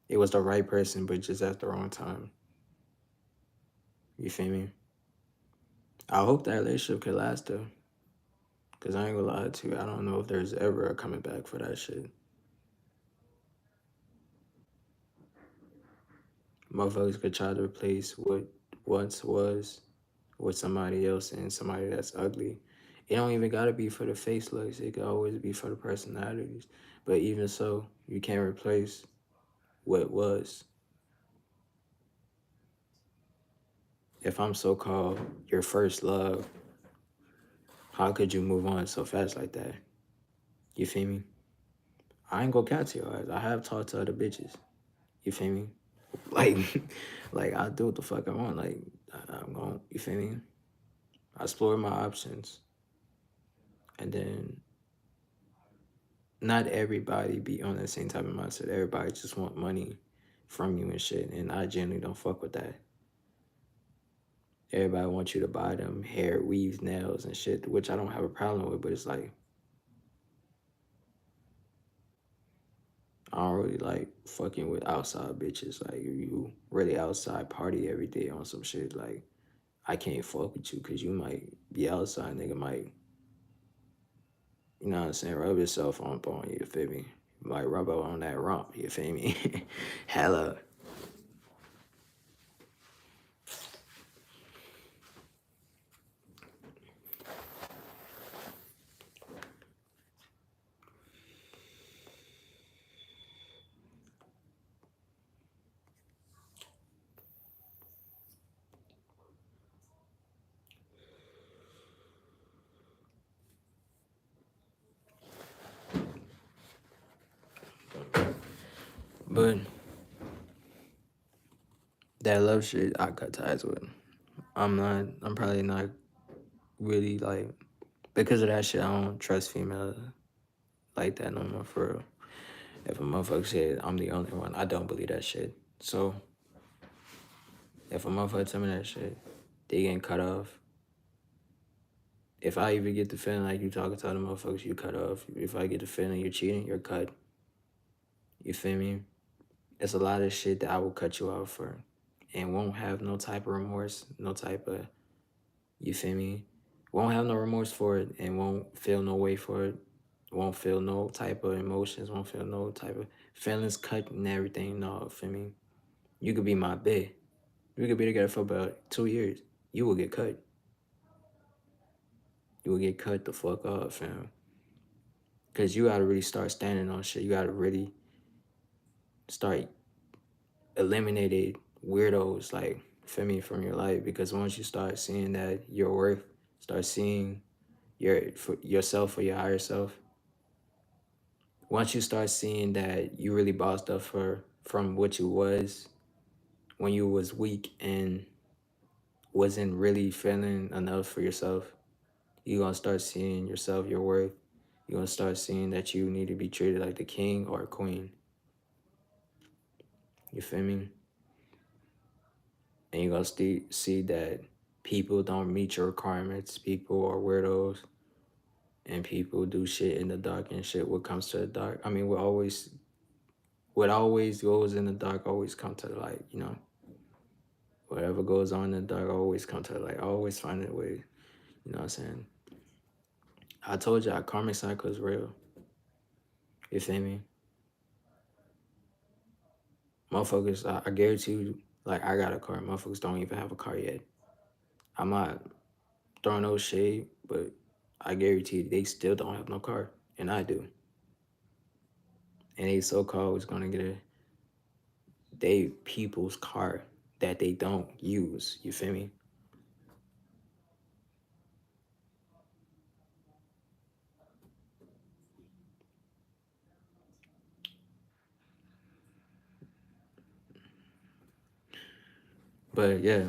the right person, but just at the wrong time. You feel me? I hope that relationship could last though. Cause I ain't gonna lie to you, I don't know if there's ever a coming back for that shit. Motherfuckers could try to replace what once was with somebody else and somebody that's ugly. It don't even gotta be for the face looks. It could always be for the personalities. But even so, you can't replace what was. If I'm so called your first love, how could you move on so fast like that? You feel me? I ain't gonna catch your ass. I have talked to other bitches. You feel me? Like, like I do what the fuck I want. Like, I'm going. You feel me? I explore my options, and then not everybody be on the same type of mindset. Everybody just want money from you and shit, and I generally don't fuck with that. Everybody wants you to buy them hair, weaves, nails, and shit, which I don't have a problem with. But it's like I don't really like fucking with outside bitches. Like if you really outside party every day on some shit, like I can't fuck with you because you might be outside, nigga might, you know what I'm saying, rub yourself on you, feel me? You might rub up on that rump, you feel me? Hella. But that love shit, I cut ties with. I'm probably not really like, because of that shit, I don't trust females like that no more for real. If a motherfucker said I'm the only one, I don't believe that shit. So if a motherfucker tell me that shit, they getting cut off. If I even get the feeling like you talking to other motherfuckers, you cut off. If I get the feeling you're cheating, you're cut. You feel me? It's a lot of shit that I will cut you off for and won't have no type of remorse, no type of, you feel me? Won't have no remorse for it and won't feel no way for it. Won't feel no type of emotions, won't feel no type of feelings cut and everything. No, feel me? You could be my bae. We could be together for about 2 years. You will get cut. You will get cut the fuck off, fam. Cause you gotta really start standing on shit. You gotta really start eliminating weirdos, like, feel me, from your life. Because once you start seeing that your worth, start seeing for yourself or your higher self. Once you start seeing that you really bossed up from what you was, when you was weak and wasn't really feeling enough for yourself, you're gonna start seeing yourself, your worth. You're gonna start seeing that you need to be treated like the king or queen. You feel me? And you're gonna see that people don't meet your requirements. People are weirdos, and people do shit in the dark and shit. What comes to the dark? I mean, what always goes in the dark always come to the light. You know, whatever goes on in the dark always come to the light. I always find a way. You know what I'm saying? I told you, our karmic cycle is real. You feel me? Motherfuckers, I guarantee you, like, I got a car. Motherfuckers don't even have a car yet. I'm not throwing no shade, but I guarantee you, they still don't have no car. And I do. And they so-called is gonna get they people's car that they don't use. You feel me? But yeah,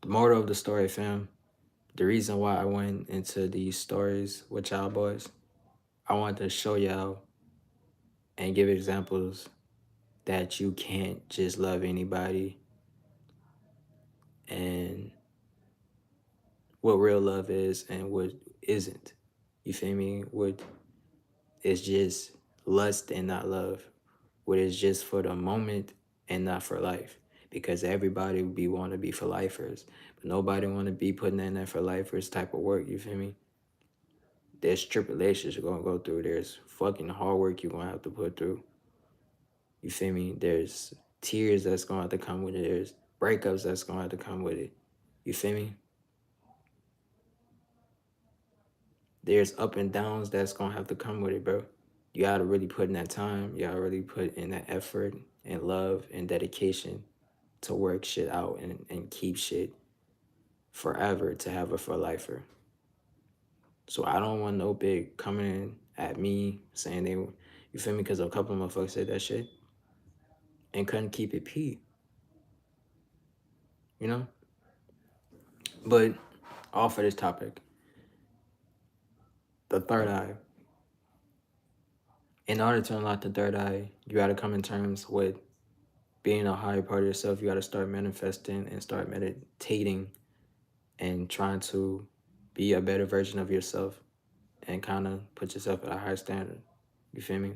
the moral of the story, fam, the reason why I went into these stories with y'all boys, I wanted to show y'all and give examples that you can't just love anybody and what real love is and what isn't. You feel me? What is just lust and not love. What is just for the moment and not for life. Because everybody would be want to be for lifers, but nobody want to be putting in that for lifers type of work. You feel me? There's tribulations you're gonna go through. There's fucking hard work you're gonna have to put through. You feel me? There's tears that's gonna have to come with it. There's breakups that's gonna have to come with it. You feel me? There's up and downs that's gonna have to come with it, bro. You gotta really put in that time. You gotta really put in that effort and love and dedication to work shit out and keep shit forever to have a for lifer. So I don't want no big coming at me saying they, you feel me? Because a couple of motherfuckers said that shit and couldn't keep it P, you know? But off of this topic, the third eye. In order to unlock the third eye, you gotta come in terms with being a higher part of yourself. You gotta start manifesting and start meditating and trying to be a better version of yourself and kind of put yourself at a higher standard. You feel me?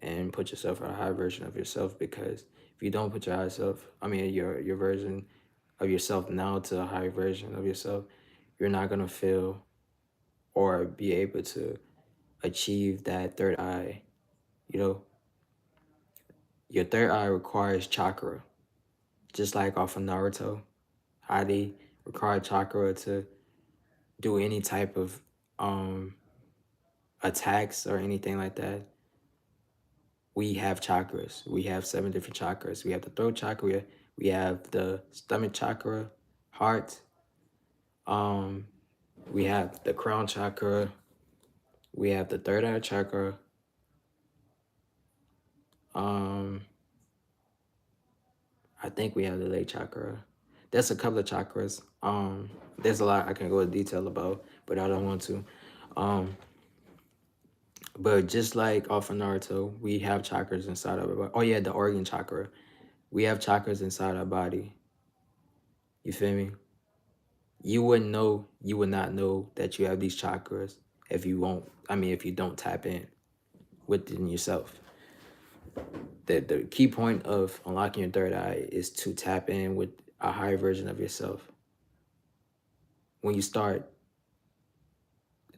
And put yourself at a higher version of yourself, because if you don't put your higher self, I mean your version of yourself now to a higher version of yourself, you're not gonna feel or be able to achieve that third eye. You know, your third eye requires chakra, just like off of Naruto, how they require chakra to do any type of um attacks or anything like that. We have chakras. We have 7 different chakras. We have the throat chakra. We have the stomach chakra, heart. Um, we have the crown chakra. We have the third eye chakra. Um, I think we have the leg chakra. There's a couple of chakras. There's a lot I can go into detail about, but I don't want to. Um, but just like off of Naruto, we have chakras inside of our body. Oh yeah, the organ chakra. We have chakras inside our body. You feel me? You wouldn't know, you would not know that you have these chakras if you won't, I mean, if you don't tap in within yourself. The key point of unlocking your third eye is to tap in with a higher version of yourself. When you start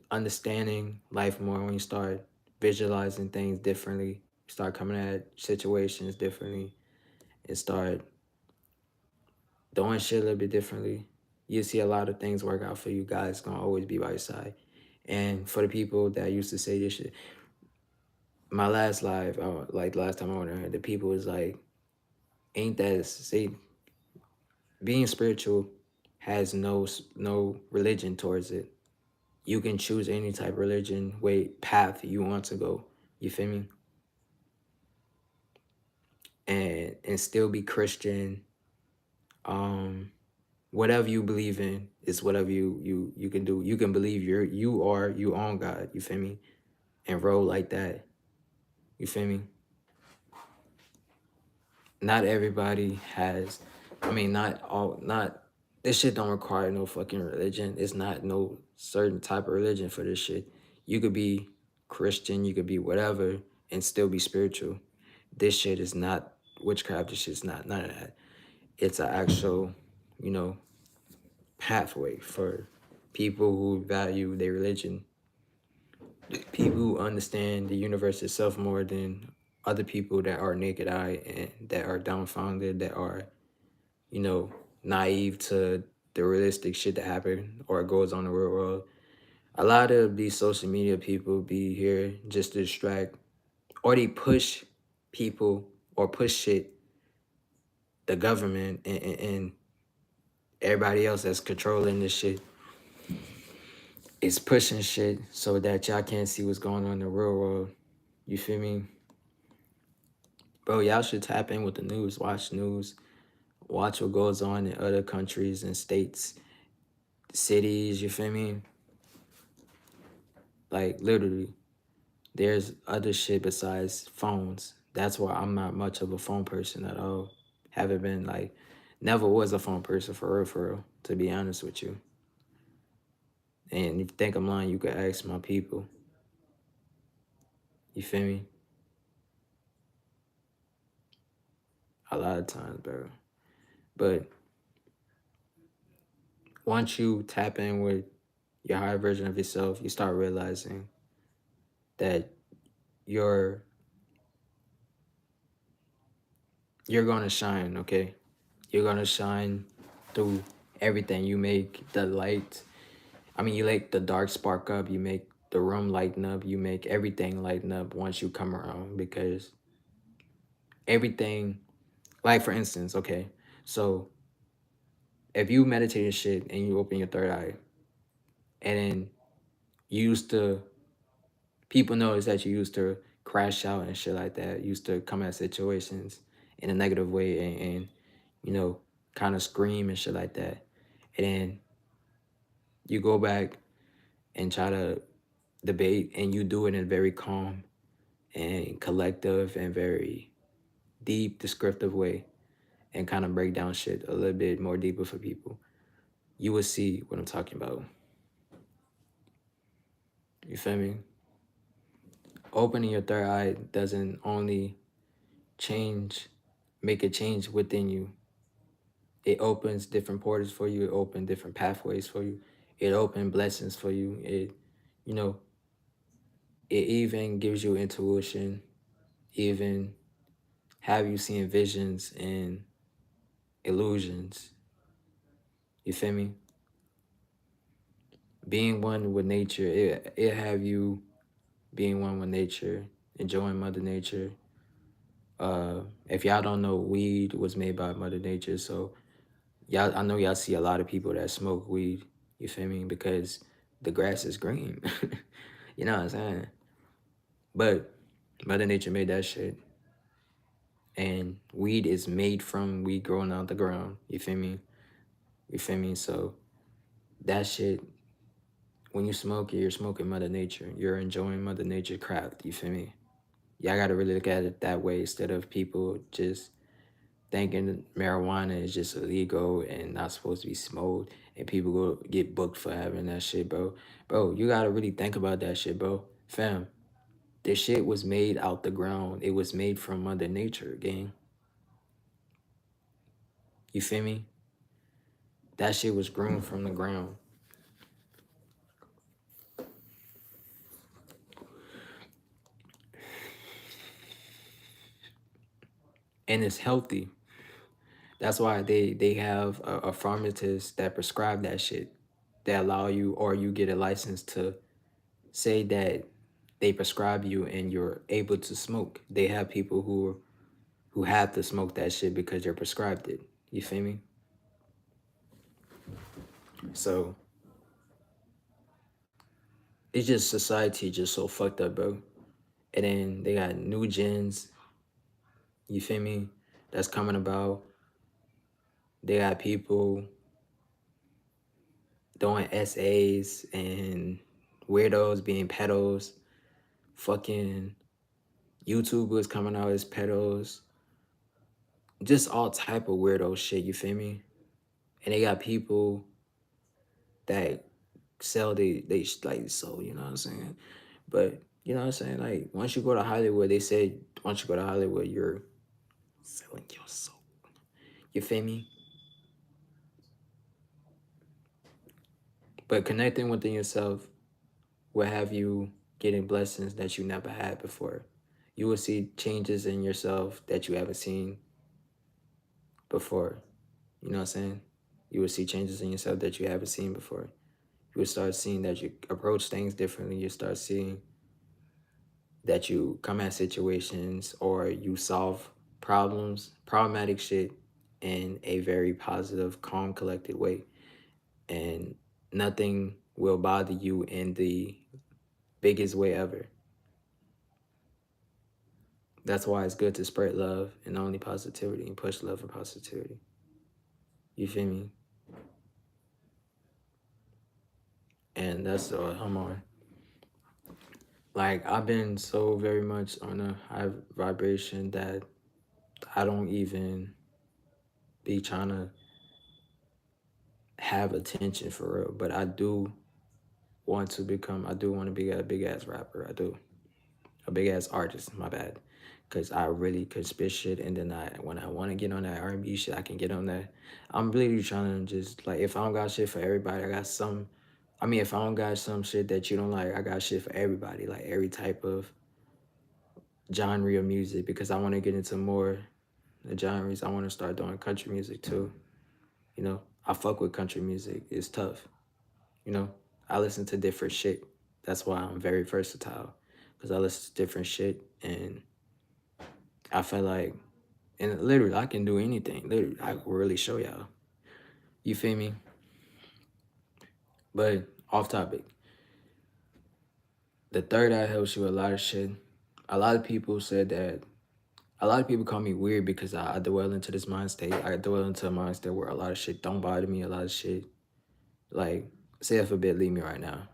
understanding life more, when you start visualizing things differently, start coming at situations differently, and start doing shit a little bit differently, you see a lot of things work out for you. God's gonna always be by your side. And for the people that used to say this shit, my last live, like last time I went here, the people was like, ain't that, see, being spiritual has no religion towards it. You can choose any type of religion, path you want to go. You feel me? and still be Christian. Um, whatever you believe in is whatever you can do. You can believe you own God. You feel me? And roll like that. You feel me? Not everybody has. I mean, not all. Not this shit don't require no fucking religion. It's not no certain type of religion for this shit. You could be Christian. You could be whatever and still be spiritual. This shit is not witchcraft. This shit's not none of that. It's an actual, you know, pathway for people who value their religion, people who understand the universe itself more than other people that are naked eye and that are dumbfounded, that are, you know, naive to the realistic shit that happened or goes on in the real world. A lot of these social media people be here just to distract, or they push people or push shit, the government and everybody else that's controlling this shit is pushing shit so that y'all can't see what's going on in the real world. You feel me? Bro, y'all should tap in with the news, watch news, watch what goes on in other countries and states, cities, you feel me? Like literally, there's other shit besides phones. That's why I'm not much of a phone person at all. Haven't been like, never was a phone person for real, to be honest with you. And if you think I'm lying, you could ask my people. You feel me? A lot of times, bro. But once you tap in with your higher version of yourself, you start realizing that you're you're gonna shine, okay? You're gonna shine through everything. You make the light. I mean, you make the dark spark up. You make the room lighten up. You make everything lighten up once you come around because everything, like for instance, okay, so if you meditate and shit and you open your third eye and then you used to people notice that you used to crash out and shit like that, used to come at situations in a negative way and you know, kind of scream and shit like that. And then you go back and try to debate and you do it in a very calm and collective and very deep, descriptive way and kind of break down shit a little bit more deeper for people. You will see what I'm talking about. You feel me? Opening your third eye doesn't only change, make a change within you. It opens different portals for you. It opens different pathways for you. It opens blessings for you. You know, it even gives you intuition, even have you seeing visions and illusions. You feel me? Being one with nature, it have you being one with nature, enjoying Mother Nature. If y'all don't know, weed was made by Mother Nature, so y'all, I know y'all see a lot of people that smoke weed. You feel me? Because the grass is green. You know what I'm saying? But Mother Nature made that shit, and weed is made from weed growing out the ground. You feel me? You feel me? So that shit, when you smoke it, you're smoking Mother Nature. You're enjoying Mother Nature craft. You feel me? Y'all gotta really look at it that way instead of people just thinking marijuana is just illegal and not supposed to be smoked and people go get booked for having that shit, bro. Bro, you gotta really think about that shit, bro. Fam, this shit was made out the ground. It was made from Mother Nature, gang. You feel me? That shit was grown from the ground. And it's healthy. That's why they have a pharmacist that prescribe that shit, that allow you or you get a license to say that they prescribe you and you're able to smoke. They have people who have to smoke that shit because they're prescribed it. You feel me? So it's just society just so fucked up, bro. And then they got new gens. You feel me? that's coming about. They got people doing essays and weirdos being pedos. Fucking YouTubers coming out as pedos. Just all type of weirdo shit. You feel me? And they got people that sell they like soul. You know what I'm saying? But you know what I'm saying? Like once you go to Hollywood, they say once you go to Hollywood, you're selling your soul. You feel me? But connecting within yourself will have you getting blessings that you never had before. You will see changes in yourself that you haven't seen before. You know what I'm saying? You will see changes in yourself that you haven't seen before. You will start seeing that you approach things differently. You start seeing that you come at situations or you solve problematic shit in a very positive, calm, collected way. And nothing will bother you in the biggest way ever. That's why it's good to spread love and only positivity and push love and positivity. You feel me? And that's what I'm on. Like I've been so very much on a high vibration that I don't even be trying to have attention for real. But I do want to be a big ass rapper. I do. A big ass artist, my bad. Cause I really could spit shit and then when I wanna get on that R&B shit, I can get on that. I'm really trying to just like if I don't got shit for everybody, I got some I mean if I don't got some shit that you don't like, I got shit for everybody, like every type of genre of music because I wanna get into more the genres. I wanna start doing country music too. You know? I fuck with country music. It's tough. You know? I listen to different shit. That's why I'm very versatile. Cause I listen to different shit and I feel like, and literally, I can do anything. Literally, I can really show y'all. You feel me? But off topic, the third eye helps you a lot of shit. A lot of people said that. A lot of people call me weird because I dwell into this mind state. I dwell into a mind state where a lot of shit don't bother me. A lot of shit, like, say if a bit leave me right now,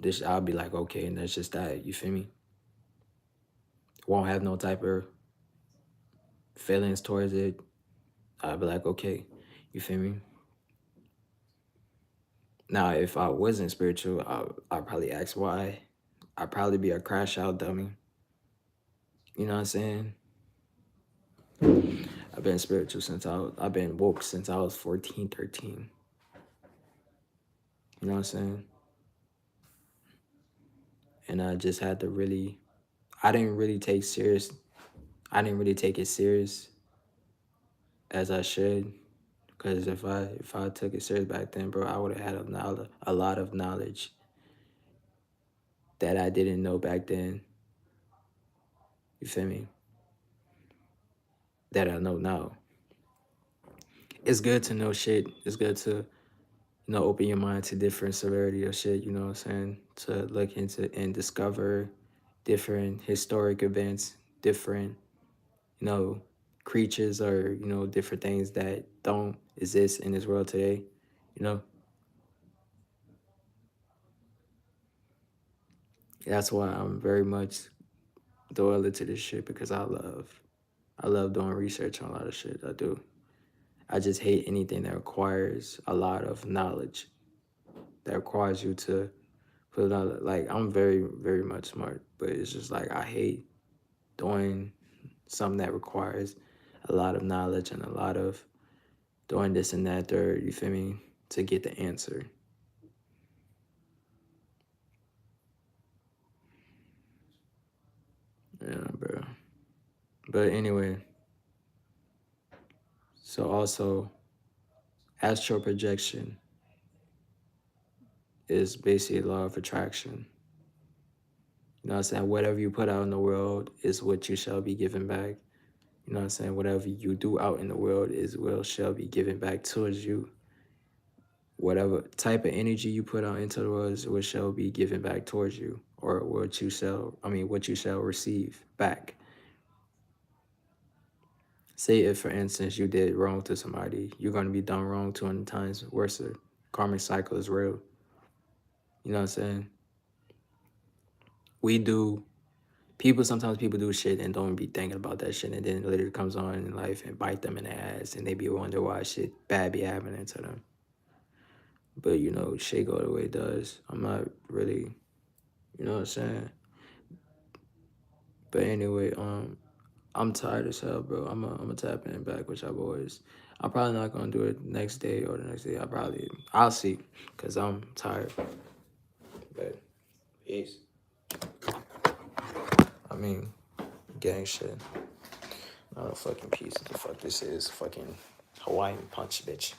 this I'll be like, okay, and that's just that. You feel me? Won't have no type of feelings towards it. I'll be like, okay, you feel me? Now, if I wasn't spiritual, I'd probably ask why. I'd probably be a crash out dummy. You know what I'm saying? I've been spiritual I've been woke since I was 14, 13. You know what I'm saying? And I just had to really, I didn't really take serious, I didn't really take it serious as I should. Because if I took it serious back then, bro, I would have had a lot of knowledge that I didn't know back then. You feel me? That I know now. It's good to know shit. It's good to open your mind to different severity of shit, you know what I'm saying? To look into and discover different historic events, different, you know, creatures or, different things that don't exist in this world today, you know? That's why I'm very much loyal to this shit because I love doing research on a lot of shit. I do. I just hate anything that requires a lot of knowledge, that requires you to put it out. Like I'm very, very much smart, but it's just like I hate doing something that requires a lot of knowledge and a lot of doing this and that third, you feel me, to get the answer. Yeah, bro. But anyway, so also astral projection is basically a law of attraction. You know what I'm saying? Whatever you put out in the world is what you shall be given back. You know what I'm saying? Whatever you do out in the world is what shall be given back towards you. Whatever type of energy you put out into the world is what shall be given back towards you, or what you shall receive back. Say if, for instance, you did wrong to somebody, you're going to be done wrong 200 times worse. The karmic cycle is real. You know what I'm saying? We do people sometimes people do shit and don't be thinking about that shit, and then it literally comes on in life and bite them in the ass, and they be wonder why shit bad be happening to them. But shit go the way it does. I'm not really, you know what I'm saying. But anyway, I'm tired as hell, bro. I'm a tap in back with y'all boys. I'm probably not gonna do it next day or the next day. I'll see, cause I'm tired. But peace. I mean, gang shit. Not a fucking piece. What the fuck this is? Fucking Hawaiian punch, bitch.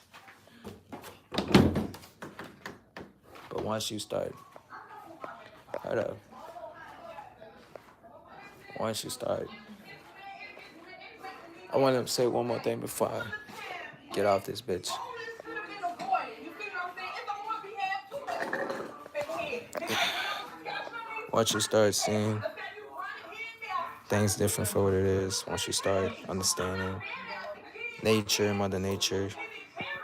But once you start, hold up. Once you start, I want to say one more thing before I get off this bitch. Once you start seeing things different for what it is, once you start understanding nature, Mother Nature,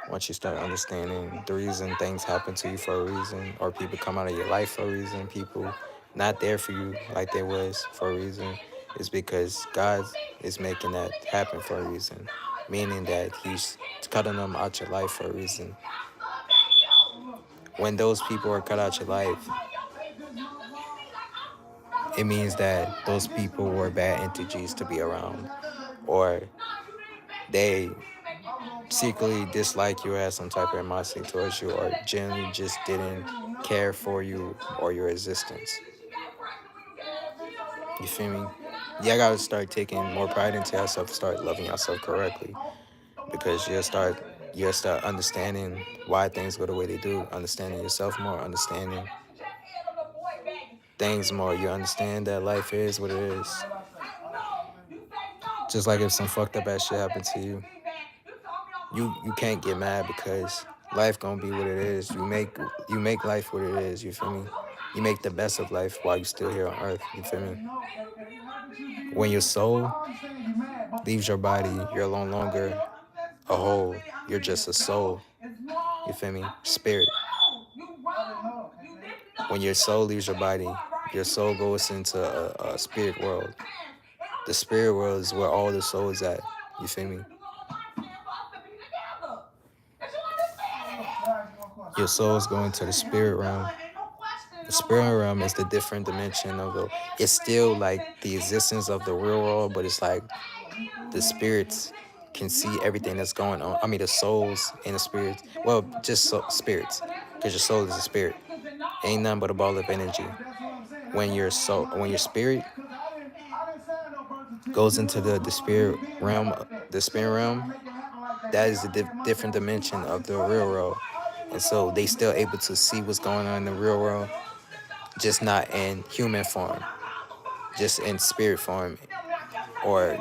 once you start understanding the reason things happen to you for a reason, or people come out of your life for a reason, people not there for you like they was for a reason, it's because God is making that happen for a reason, meaning that He's cutting them out your life for a reason. When those people are cut out your life, it means that those people were bad entities to be around, or they secretly dislike you, had some type of animosity towards you, or generally just didn't care for you or your existence. You feel me? Yeah, I gotta start taking more pride into yourself, start loving yourself correctly, because you'll start understanding why things go the way they do, understanding yourself more, understanding things more. You understand that life is what it is. Just like if some fucked up ass shit happened to you, you can't get mad because life gonna be what it is. You make life what it is. You feel me? You make the best of life while you still here on earth. You feel me? When your soul leaves your body, you're no longer a whole. You're just a soul. You feel me? Spirit. When your soul leaves your body, your soul goes into a spirit world. The spirit world is where all the souls at. You feel me? Your soul's going to the spirit realm. The spirit realm is the different dimension of the. It's still like the existence of the real world, but it's like the spirits can see everything that's going on. I mean, the souls and the spirits. Well, just spirits, because your soul is a spirit. Ain't nothing but a ball of energy. When your spirit goes into the spirit realm, that is the different dimension of the real world. And so they still able to see what's going on in the real world, just not in human form, just in spirit form, or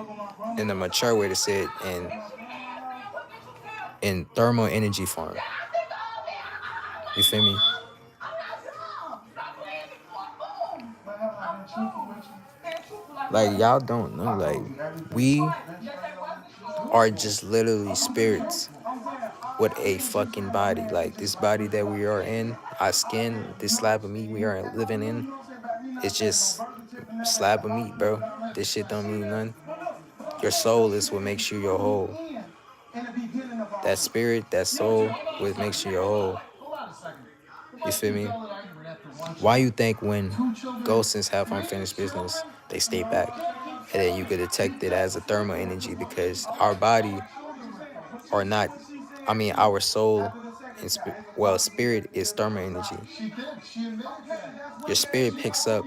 in the mature way to say it, in thermal energy form. You feel me? Like, y'all don't know, like, we are just literally spirits with a fucking body. Like, this body that we are in, our skin, this slab of meat we are living in, it's just slab of meat, bro. This shit don't mean nothing. Your soul is what makes you your whole. That spirit, that soul, what makes you your whole. You feel me? Why you think when ghosts have unfinished business, they stay back? And then you could detect it as a thermal energy, because our body are not, I mean, our soul and spirit is thermal energy. Your spirit picks up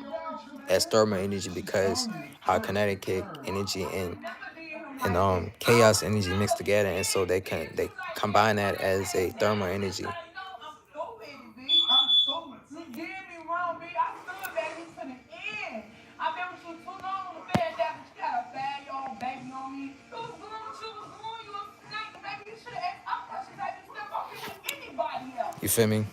as thermal energy because our kinetic energy and chaos energy mixed together, and so they combine that as a thermal energy. You feel me?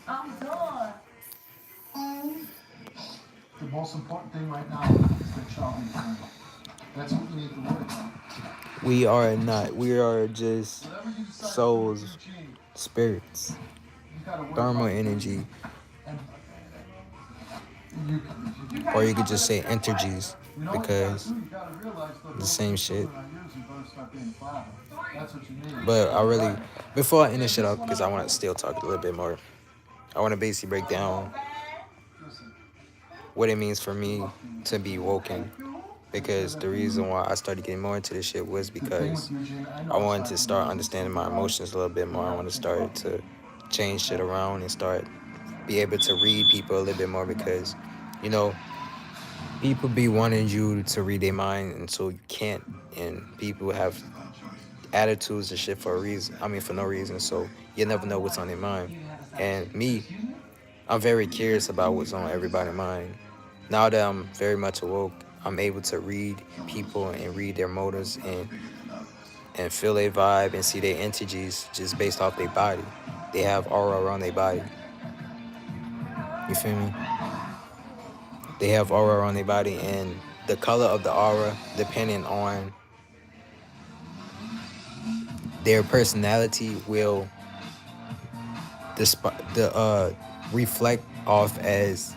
The most important thing right now is that y'all be friends. We are not. We are just souls, spirits, thermal energy, or you could just say energies because the same shit. But I really, before I end this shit up, because I want to still talk a little bit more, I want to basically break down what it means for me to be woken. Because the reason why I started getting more into this shit was because I wanted to start understanding my emotions a little bit more. I want to start to change shit around and start be able to read people a little bit more because, you know, people be wanting you to read their mind and so you can't. And people have attitudes and shit for a reason. I mean, for no reason. So you never know what's on their mind. And me, I'm very curious about what's on everybody's mind. Now that I'm very much awoke, I'm able to read people and read their motives and feel their vibe and see their energies just based off their body. They have aura around their body. You feel me? They have aura around their body, and the color of the aura, depending on their personality, will reflect off as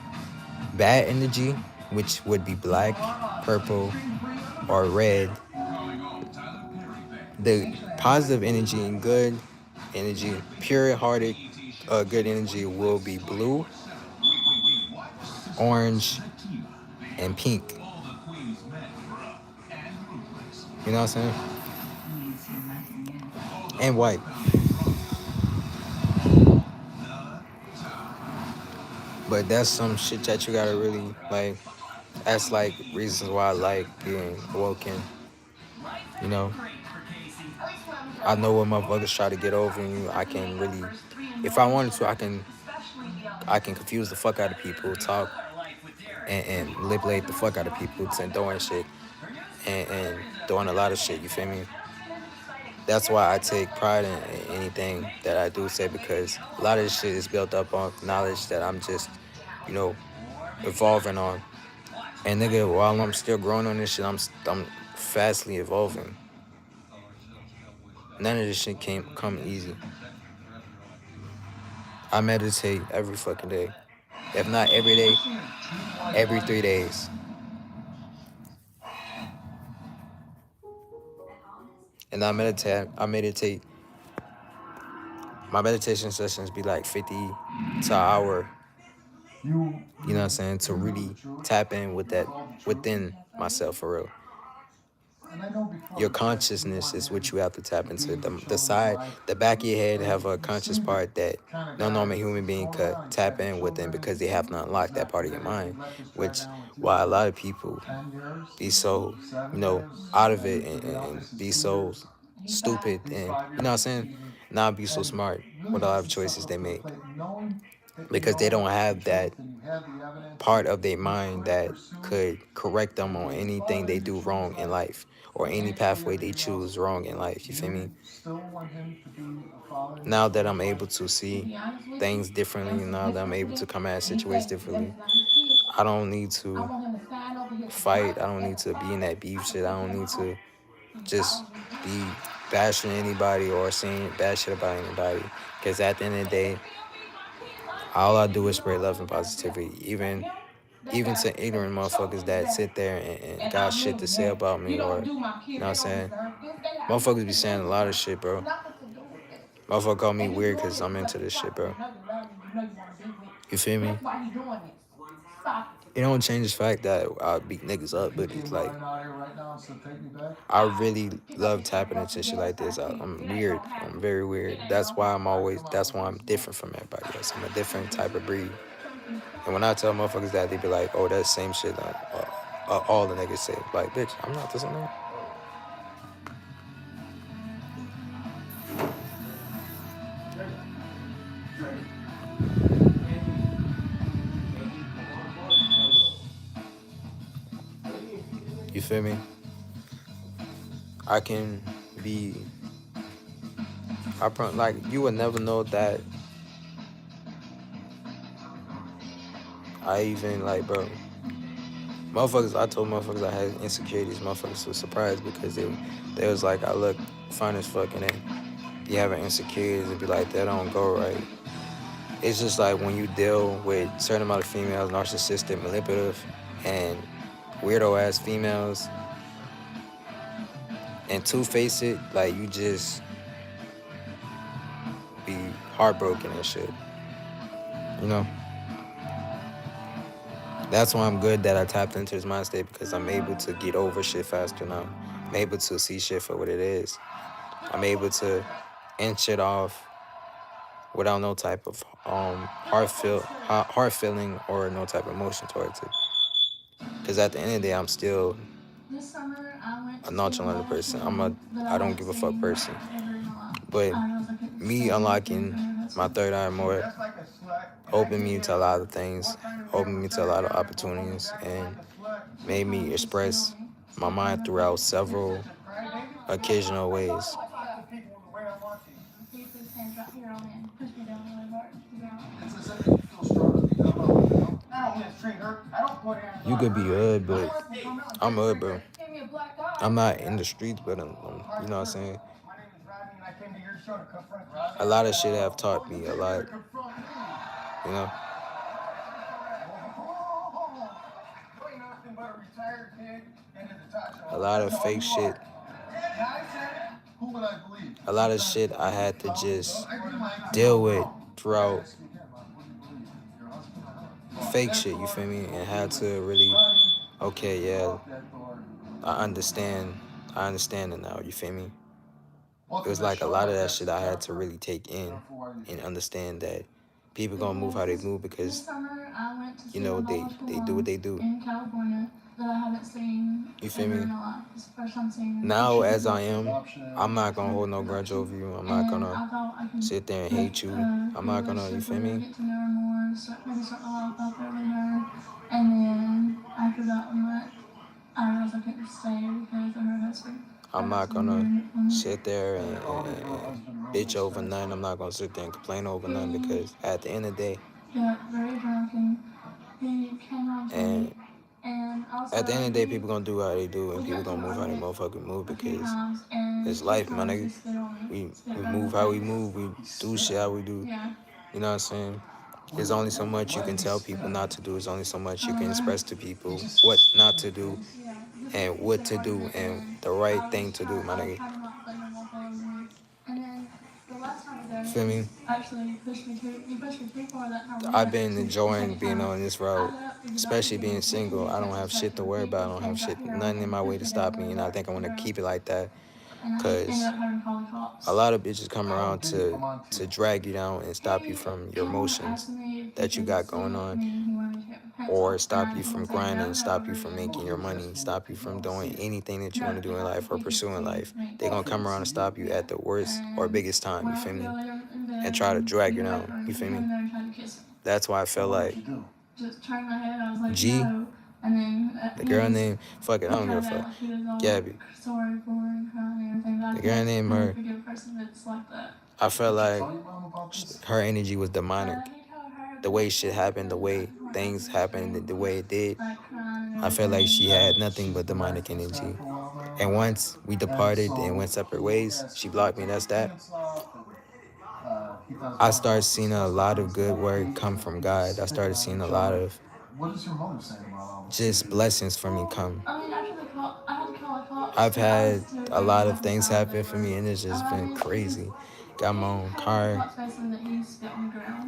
bad energy, which would be black, purple, or red. The positive energy and good energy, pure-hearted, good energy will be blue, orange, and pink. You know what I'm saying? And white. But that's some shit that you gotta really like. That's like reasons why I like being awoken. You know, I know when motherfuckers try to get over you, I can really, if I wanted to, I can confuse the fuck out of people, talk and manipulate the fuck out of people to doing shit and doing a lot of shit. You feel me? That's why I take pride in anything that I do say because a lot of this shit is built up on knowledge that I'm just, you know, evolving on. And nigga, while I'm still growing on this shit, I'm fastly evolving. None of this shit can't come easy. I meditate every fucking day. If not every day, every 3 days. And I meditate. My meditation sessions be like 50 to an hour. You know what I'm saying? To really tap in with that within myself for real. Your consciousness is what you have to tap into. The side, the back of your head have a conscious part that no normal human being could tap in within because they have not unlocked that part of your mind, which why a lot of people be so, you know, out of it and be so stupid and, you know what I'm saying? Not be so smart with a lot of choices they make because they don't have that part of their mind that could correct them on anything they do wrong in life or any pathway they choose wrong in life. You feel me? Now that I'm able to see things differently, now that I'm able to come at situations differently, I don't need to fight. I don't need to be in that beef shit. I don't need to just be bashing anybody or saying bad shit about anybody. Because at the end of the day, all I do is spread love and positivity. Even to ignorant motherfuckers that sit there and got shit to say about me or, you know what I'm saying? Motherfuckers be saying a lot of shit, bro. Motherfucker call me weird because I'm into this shit, bro. You feel me? It don't change the fact that I beat niggas up, but it's like, I really love tapping into shit like this. I'm weird. I'm very weird. That's why I'm different from everybody else. I'm a different type of breed. And when I tell motherfuckers that, they be like, oh, that's the same shit all the niggas say. Like, bitch, I'm not this and that. You feel me? I can be, like, you would never know that I even, like, bro, Motherfuckers, I told motherfuckers I had insecurities. Motherfuckers was surprised because they was like, I look fine as fuck, and then be having insecurities and be like, that don't go right. It's just like when you deal with certain amount of females, narcissistic, manipulative, and weirdo ass females, and two-face it, like you just be heartbroken and shit. You know? That's why I'm good that I tapped into this mind state because I'm able to get over shit faster now. I'm able to see shit for what it is. I'm able to end shit off without no type of heart feeling or no type of emotion towards it. Because at the end of the day, I'm still a nonchalant person. I don't give a fuck person. But me unlocking my third eye more opened me to a lot of things, opened me to a lot of opportunities, and made me express my mind throughout several occasional ways. You could be hood, but I'm hood, bro. I'm not in the streets, but you know what I'm saying? A lot of shit have taught me a lot, you know? A lot of fake shit. A lot of shit I had to just deal with throughout fake shit, you feel me? And had to really, okay, yeah, I understand. I understand it now, you feel me? It was like a lot of that shit I had to really take in and understand that people gonna move how they move because you know they do what they do. You feel me? Now as I am, I'm not gonna hold no grudge over you. I'm not gonna sit there and hate you. I'm not gonna, you feel me? I'm not gonna sit there and bitch over nothing. I'm not gonna sit there and complain over nothing because at the end of the day, and at the end of the day, people gonna do how they do and people gonna move how they motherfucking move because it's life, my nigga. We move how we move. We do shit how we do. You know what I'm saying? There's only so much you can tell people not to do. There's only so much you can express to people what not to do and what to do and the right thing to do, my nigga. Feel me? I've been enjoying being on this road, especially being single. I don't have shit to worry about. I don't have shit, nothing in my way to stop me, and I think I want to keep it like that, cause a lot of bitches come around to drag you down and stop you from your emotions that you got going on, or stop you from grinding, stop you from making your money, stop you from doing anything that you want to do in life or pursuing life. They gonna come around and stop you at the worst or biggest time, you feel me? And try to drag you down, you feel me? That's why I felt like G, the girl named, fuck it, I don't give a fuck, Gabby. The girl named her, I felt like her energy was demonic. The way shit happened, the way things happened, the way it did, I felt like she had nothing but demonic energy. And once we departed and went separate ways, she blocked me, that's that. I started seeing a lot of good work come from God. I started seeing a lot of just blessings for me come. I've had a lot of things happen for me and it's just been crazy. Got my own car,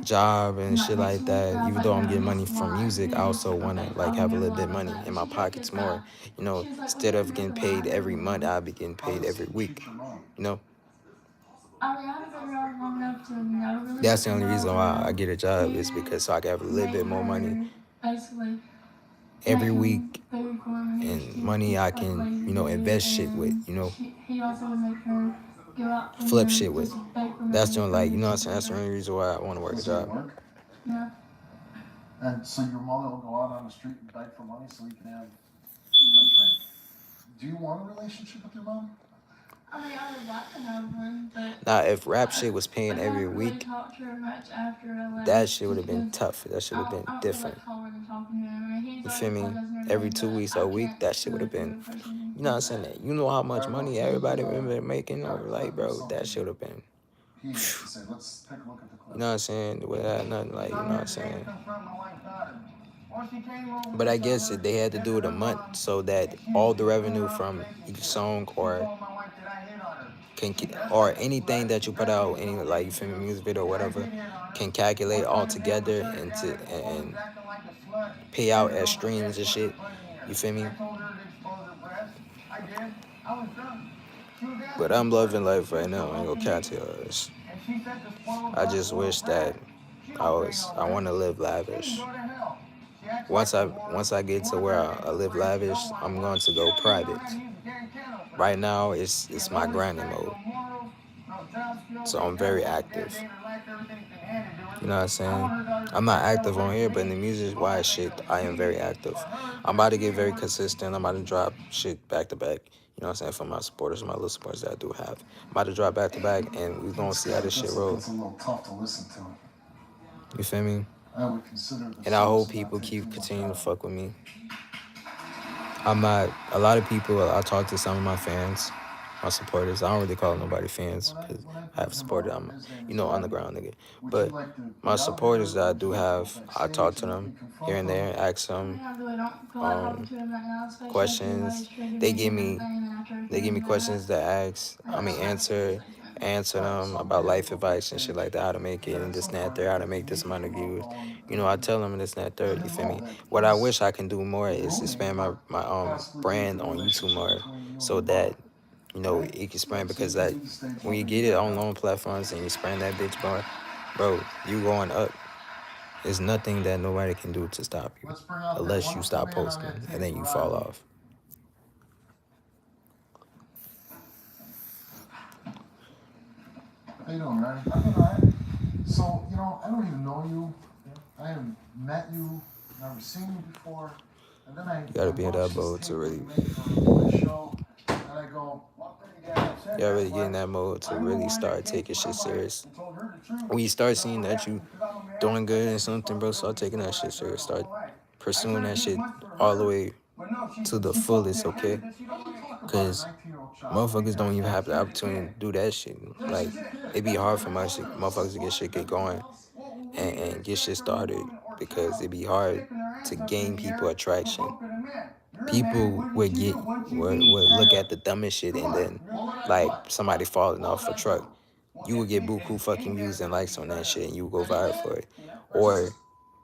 job and shit like that. Even though I'm getting money from music, I also wanna like have a little bit of money in my pockets more. You know, instead of getting paid every month, I'll be getting paid every week. You know? That's the only reason why I get a job is because so I can have a little bit more money every week and money I can, you know, invest shit with, you know, flip shit with. That's the only, like, you know what I'm saying? That's the only reason why I want to work a job. And so your mother will go out on the street and beg for money so you can have a drink. Do you want a relationship with your mom? mean, I would like to have one, but now if rap shit was paying I every haven't really Mm-hmm. week, Mm-hmm. talked to her much after I That left, shit would just have been because tough. That should have been I don't feel different. like calling and talking to him. I mean, he's You always feel called me? us and Every everything, two but weeks or I a week, can't that shit would have really been. forgive a person You know who what I'm does saying? that. That you know how All much right, well, money here's everybody remember making got over got like, here's bro. That something should have been. he has to say. Let's take a look at the You clip. know what I'm saying? Without nothing like, you I'm know what here I'm today to saying? confront my wife daughter. Well, she came over But this I guess summer, they had to do visited it a her month mom, so that and she all used the me to clean revenue her up from each relationship. song She or told my wife that I hit on her. can That's or red anything flag. that you put That's out, what you any don't like need you to feel me, do. music video or And I whatever, did hit on her. can calculate One all time the day I was together shutting her down into at the phone, was and acting like a slut. pay out Ended as over a streams dead and fucking shit. bunny ear. You feel I me? told her to expose her breast. I did. I was drunk. She was But asking I'm for it. loving life She right was now. I ain't gonna provoking catch me. yours. And she said the spoiled I brat just spoiled wish brat. that She don't pay no I rent. want to live She can lavish. go to hell. She acts like a whore. Once I She get to wants where everything I for live free. She lavish, don't want I'm going work. to She go don't even know private. how to use a damn can opener. Right now, She it's has my no grinding respect, mode. no morals, no job skills, So ain't I'm never very worked a damn active. day in her life. Everything's been handed to her. You know what I'm I saying? want her daughter to I'm try not to active on celebrate here, with but in me. the music I wise won't say shit, no I am very cheating for active. her I'm about because to she get ain't very worth it. consistent. I'm about to drop shit back to back. You know what I'm saying? For my supporters, my little supporters that I do have. I'm about to drop back to back, and we're gonna see how this shit roll. That's a little tough to listen to. You feel me? I would consider the And I source hope and not people take too keep much continuing out to of it. fuck with me. I'm not. A lot of people. I talk to some of my fans, my supporters. I don't really call nobody fans because When I I put have him supported. up, I'm, his name you is know, Rodney. underground nigga. Would you But like to my get out here, supporters that or I would do you like to go have, I talk backstage to and let me them here confront and them? there, ask I them mean, I really don't feel like talking um, to him right now, especially after he questions. always triggered They me give and me everything, and after they give everything me that questions to ask. I just like to say something. Answer Right, them so I'm gonna about have you life go advice and backstage. shit like that, how to make it But and at this some and that point, there, how I to think make you this need to amount of come out views. on You know, I tell them this and that get third. You feel me? involved. That What I there's wish I can do more is grooming expand could my possibly lead to brand a on YouTube relationship more, between you and so your mom. that you know Right? it can Yeah, spread so you because can that do the stage when you opening get it right on now. long platforms and you spread that bitch more, bro, you going up. There's nothing that nobody can do to stop you, Let's bring out that unless you wonderful stop man on that posting and tape, then you fall Rodney. off. How you doing, Rodney? I'm doing alright. So, I don't even know you. I haven't met you, never seen you before. And then You gotta I be in watch that this mode to tape that really, you make for my show, and I go, well, pretty damn upset, you gotta that's really get why in that mode to I'm the really one that start came to taking my shit wife serious. and told her the truth When you start about seeing what that happened, you because I'm a man, doing I good in take something, bro, start responsibility taking for that what shit I've done serious. all Start my life. I pursuing try to that do as shit much for all the her, way but no, to the she's so fullest, okay? thick-headed that she don't want to talk about a Because 19-year-old child. motherfuckers don't even have the She's a opportunity kid. to do that shit. Yeah, Like, she's a kid. it'd be That's hard what for I my told shit, her. motherfuckers to get going What would we even and get expect shit from a started woman or because child? it'd be hard Sticking their to ass up in gain the people air, attraction. provoking a man. You're a man. People Wouldn't would you get do? Wouldn't you be would kind look of, at the dumbest shit come and on, then what would I like what? somebody falling What off would a I truck. do? Well, You would get buku fucking views and likes on that shit and you would go viral for it. Or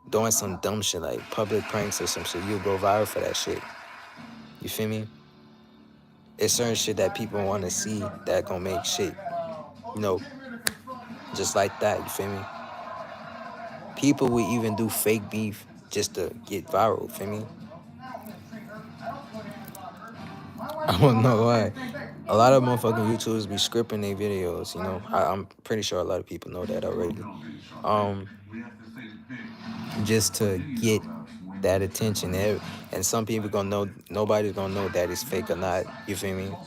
doing some dumb shit like public pranks or some shit, you'll go viral for that shit. You feel me? It's certain shit that people want to see that gonna make shit, you know, just like that. You feel me? People would even do fake beef just to get viral. Feel me? I don't know why. A lot of motherfucking YouTubers be scripting their videos. You know, I'm pretty sure a lot of people know that already. Um, just to get that attention. And some people gonna know. Nobody's gonna know that it's fake or not. You feel me?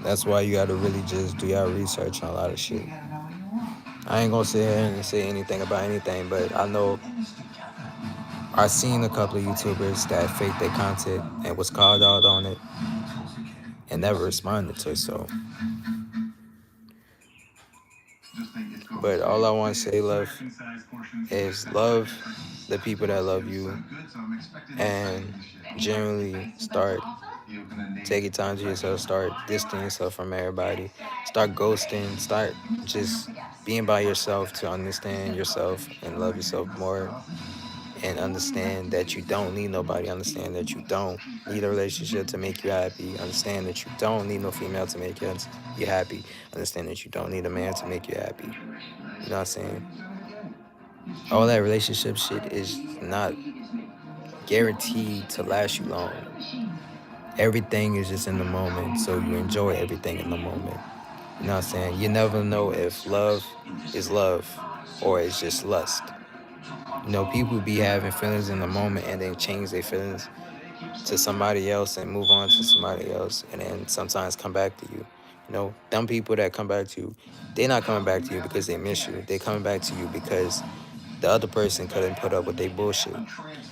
That's why you gotta really just do your research on a lot of shit. I ain't gonna sit here and say anything about anything, but I know I seen a couple of YouTubers that faked their content and was called out on it and never responded to it. So, but all I want to say, love, is love the people that love you and generally start taking time to yourself, start distancing yourself from everybody, start ghosting, start just being by yourself to understand yourself and love yourself more and understand that you don't need nobody, understand that you don't need a relationship to make you happy, understand that you don't need no female to make you happy, understand that you don't need a man to make you happy. You know what I'm saying? All that relationship shit is not guaranteed to last you long. Everything is just in the moment, so you enjoy everything in the moment. You know what I'm saying? You never know if love is love or it's just lust. You know, people be having feelings in the moment and then change their feelings to somebody else and move on to somebody else, and then sometimes come back to you. You know, them people that come back to you, they're not coming back to you because they miss you. They coming back to you because the other person couldn't put up with their bullshit.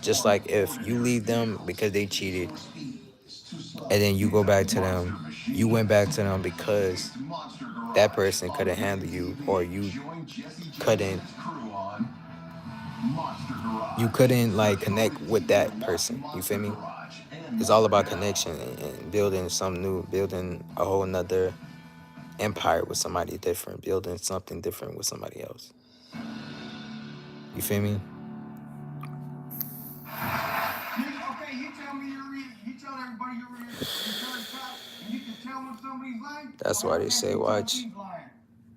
Just like if you leave them because they cheated, and then you go back to them, you went back to them because that person couldn't handle you, or couldn't you couldn't like connect with that person. You feel me? It's all about connection and building something new, building a whole nother empire with somebody different, building something different with somebody else. You feel me? Okay, you tell me you tell everybody you tell the cops, and you can tell when somebody's lying. That's why they say watch She's lying.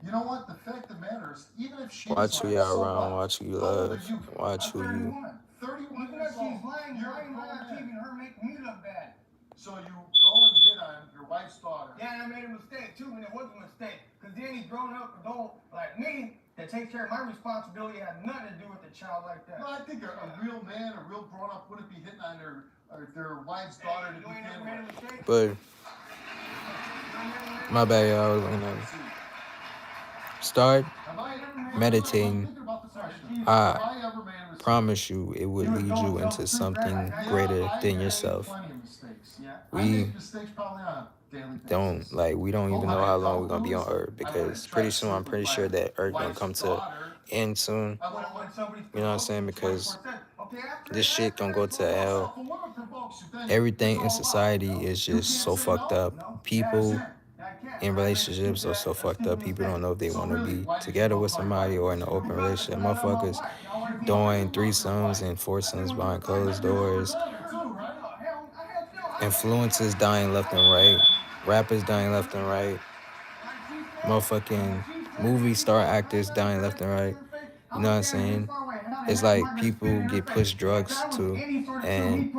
You know what? The fact of the matter is, even if she's watch who lying, y'all so around, what? watch who you How old are love, you? and watch I'm who you 31. 31 Even years if she's old. lying, You're why a am I grown not man. keeping her making me look bad? So you go and hit on your wife's daughter. Yeah, and I made a mistake too, and it was a mistake. Because then he's grown up adult like me that takes care of my responsibility had nothing to do with a child like that. No, I think a real man, a real grown up, wouldn't be hitting on their wife's daughter to You ain't never begin made a with. mistake? but my bad, y'all. Start Have I ever made meditating. I'm thinking about the question. I Have I ever made a mistake? promise you, it would lead you into something greater than yourself. Plenty of mistakes. Yeah. I We make mistakes probably on a daily basis. we don't even know how long we're gonna be on Earth, because pretty soon I'm pretty sure that Earth gonna come to end soon. You know what I'm saying? Because this shit gonna go to hell. Everything in society is just so fucked up. People in relationships are so fucked up. People don't know if they want to be together with somebody or in an open relationship. Motherfuckers doing threesomes and foursomes behind closed doors. Influencers dying left and right. Rappers dying left and right. Motherfucking movie star actors dying left and right. You know what I'm saying? It's like people get pushed drugs too, and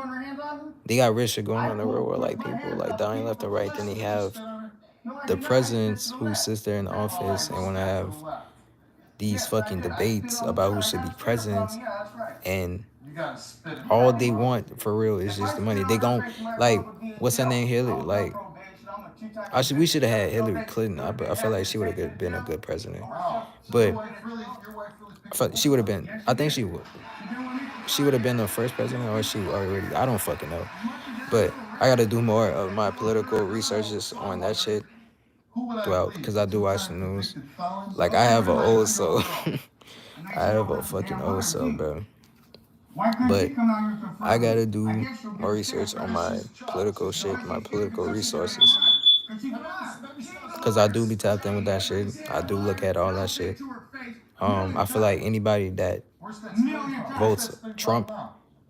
they got rich shit going on in the real world. Like people like dying left and right. Then they have the presidents who sits there in the office and want to have these fucking debates about who should be presidents, and all they want for real is just the money. They gon' like, what's her name, Hillary? Like, we should have had Hillary Clinton. I feel like she would have been a good president, but I felt she would have been. I think she would. She would have been the first president, or she already. I don't fucking know, but I gotta do more of my political researches on that shit throughout, because I do watch the news. Like, I have an old soul. I have a fucking old soul, bro. But I gotta do more research on my political shit, my political resources. Because I do be tapped in with that shit. I do look at all that shit. I feel like anybody that votes Trump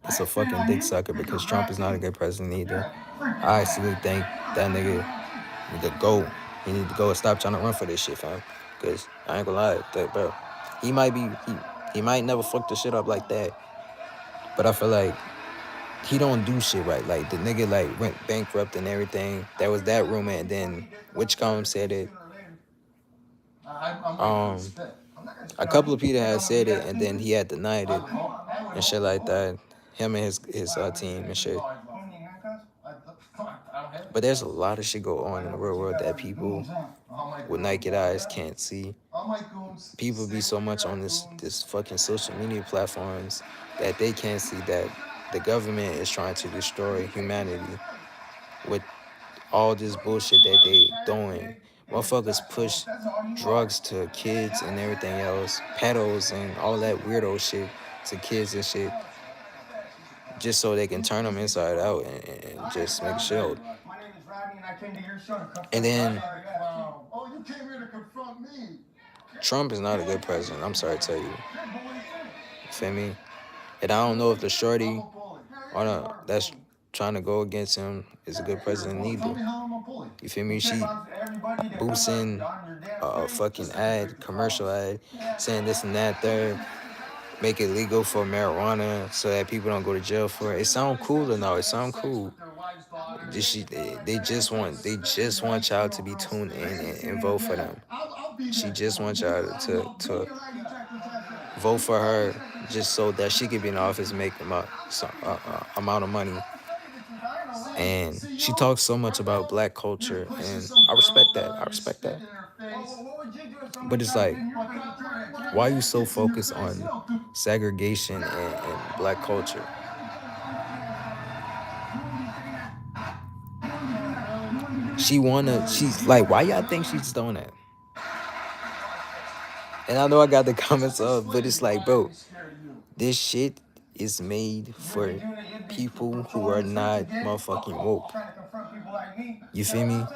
is a fucking dick sucker, because Trump is not a good president either. I actually think that nigga need to go. He need to go and stop trying to run for this shit, fam. Because I ain't gonna lie, bro. He might be, he might never fuck the shit up like that. But I feel like he don't do shit right. Like, the nigga like went bankrupt and everything. There was that rumor, and then Witchcomb said it. A couple of people had said it, and then he had denied it and shit like that. Him and his team and shit. But there's a lot of shit go on in the real world that people with naked eyes can't see. People be so much on this fucking social media platforms that they can't see that the government is trying to destroy humanity with all this bullshit that they doing. Motherfuckers push drugs to kids and everything else, pedos and all that weirdo shit to kids and shit, just so they can turn them inside out and just make shit. And then Oh, you came here to confront me. Trump is not a good president. I'm sorry to tell you. You feel me? And I don't know if the shorty that's trying to go against him is a good president either. You feel me? She boosting a fucking ad, commercial ad, saying this and that, third, make it legal for marijuana so that people don't go to jail for it. It sound cool or no? It sound cool. They just want y'all to be tuned in and vote for them. She just wants y'all to vote for her just so that she could be in office and make some amount of money. And See, she you, talks so much you're, about black you're culture, pushing and some I girl respect that. I down, you're respect that. spitting in her Well, face. what would you do if But somebody it's tried to like, get in your But face and try to attack why when you that so gets in your focused face, on you'll do. segregation and black culture? She wanna. She's like, why y'all think she's doing that? And I know I got the comments Just up, but explain to it's me why like, I'd bro, be scared of you. this shit is made You'd be for doing it, you'd be people who are patrolling streets not again, motherfucking woke. trying to confront people like me. You Tell feel me?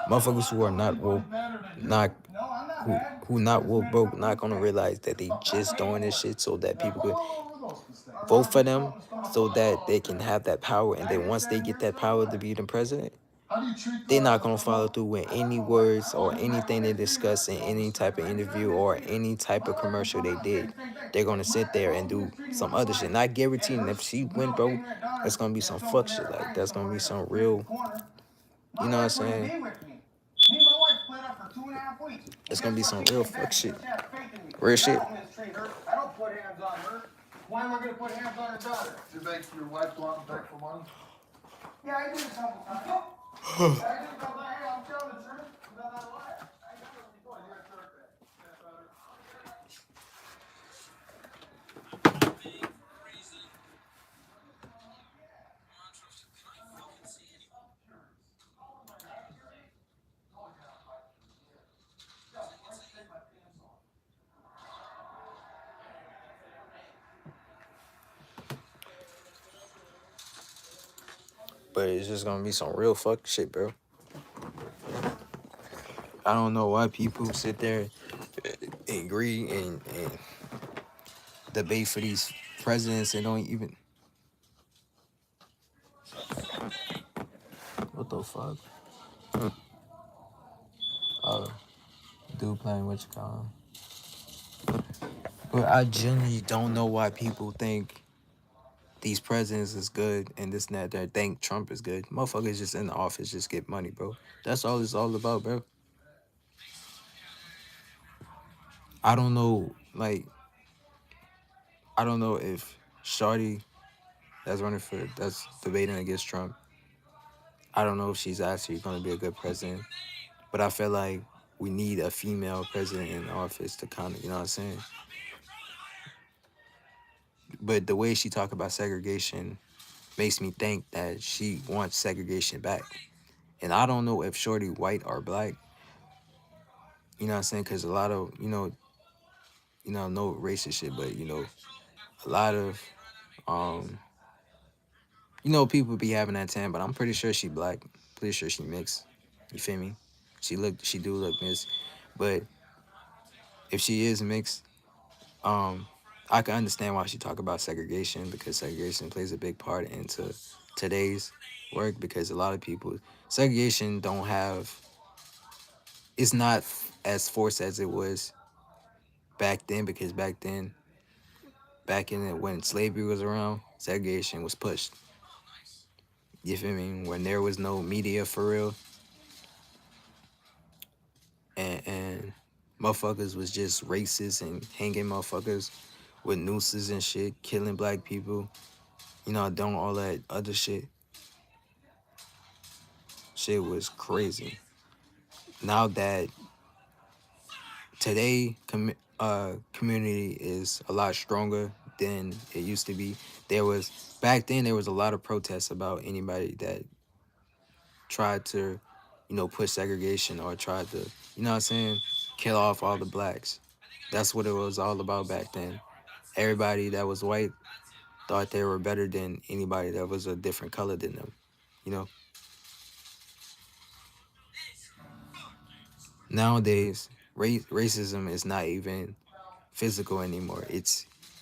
Motherfuckers who are not Anybody woke, better than not you. No, I'm not who bad. who I not just woke made a broke, couple not gonna mistakes. realize that they I just paid doing this for it. shit so that Yeah, people could what were those mistakes? I vote robbed for you, stole, them, stole a so car. that they can Okay. have that power. And I then did once they that get here, that so power to what? be the president, How do you treat they're not gonna the follow through with any words or anything they discuss in any type of interview or any type of commercial they did. They're gonna sit there and do some other shit. Not guaranteeing if she win, bro, it's gonna be some fuck shit. Like that's gonna be some real, you My know what I'm wife wouldn't saying? be with me. Me and my wife split up for 2.5 weeks. And It's gonna guess be what? some She real came fuck back shit. because she had faith in me. Real Because I shit. don't mistreat her. I don't put hands on her. Why am I going to put hands on her daughter? Did you make your wife go out and beg for money? Yeah, I did a couple times. I did because I'm telling the truth. Because I'm not lying. I never before. You're a jerk. But it's just gonna be some real fuck shit, bro. I don't know why people sit there and agree and debate for these presidents and don't even. What the fuck? Oh, dude playing what you call him. But I genuinely don't know why people think these presidents is good and this and that. They think Trump is good. Motherfuckers just in the office just get money, bro. That's all it's all about, bro. I don't know, like, I don't know if Shawty that's debating against Trump. I don't know if she's actually going to be a good president, but I feel like we need a female president in office to kind of, you know what I'm saying? But the way she talk about segregation makes me think that she wants segregation back. And I don't know if Shorty white or black, you know what I'm saying? Because a lot of, no racist shit, but, a lot of, um, people be having that tan, but I'm pretty sure she black. Pretty sure she mixed. You feel me? She do look mixed. But if she is mixed, I can understand why she talk about segregation because segregation plays a big part into today's work because a lot of people segregation don't have it's not as forced as it was back then because back in it when slavery was around, segregation was pushed. You feel me? When there was no media for real and motherfuckers was just racist and hanging motherfuckers with nooses and shit, killing black people, doing all that other shit. Shit was crazy. Now that today community is a lot stronger than it used to be. Back then there was a lot of protests about anybody that tried to, push segregation or tried to, you know what I'm saying, kill off all the blacks. That's what it was all about back then. Everybody that was white thought they were better than anybody that was a different color than them. You know, nowadays racism is not even physical anymore.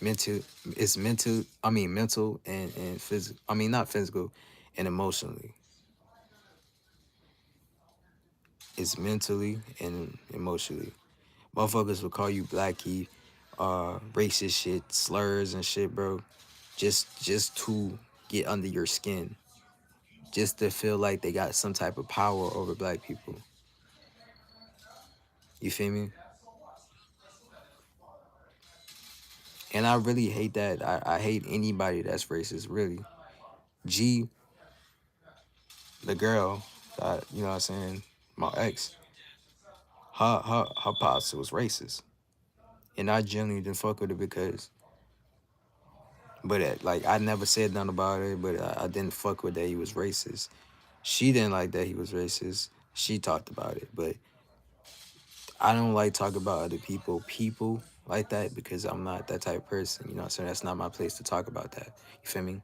Mental. It's mental. I mean, mental and physical. I mean, not physical and emotionally. It's mentally and emotionally. Motherfuckers will call you blackie, racist shit, slurs and shit, bro. Just to get under your skin, just to feel like they got some type of power over black people. You feel me? And I really hate that. I hate anybody that's racist, really. G the girl that you know what I'm saying, my ex, her pops was racist, and I genuinely didn't fuck with it because, but like I never said nothing about it, but I didn't fuck with that he was racist. She didn't like that he was racist. She talked about it, but I don't like talk about other people like that because I'm not that type of person. You know what I'm saying? That's not my place to talk about that. You feel me?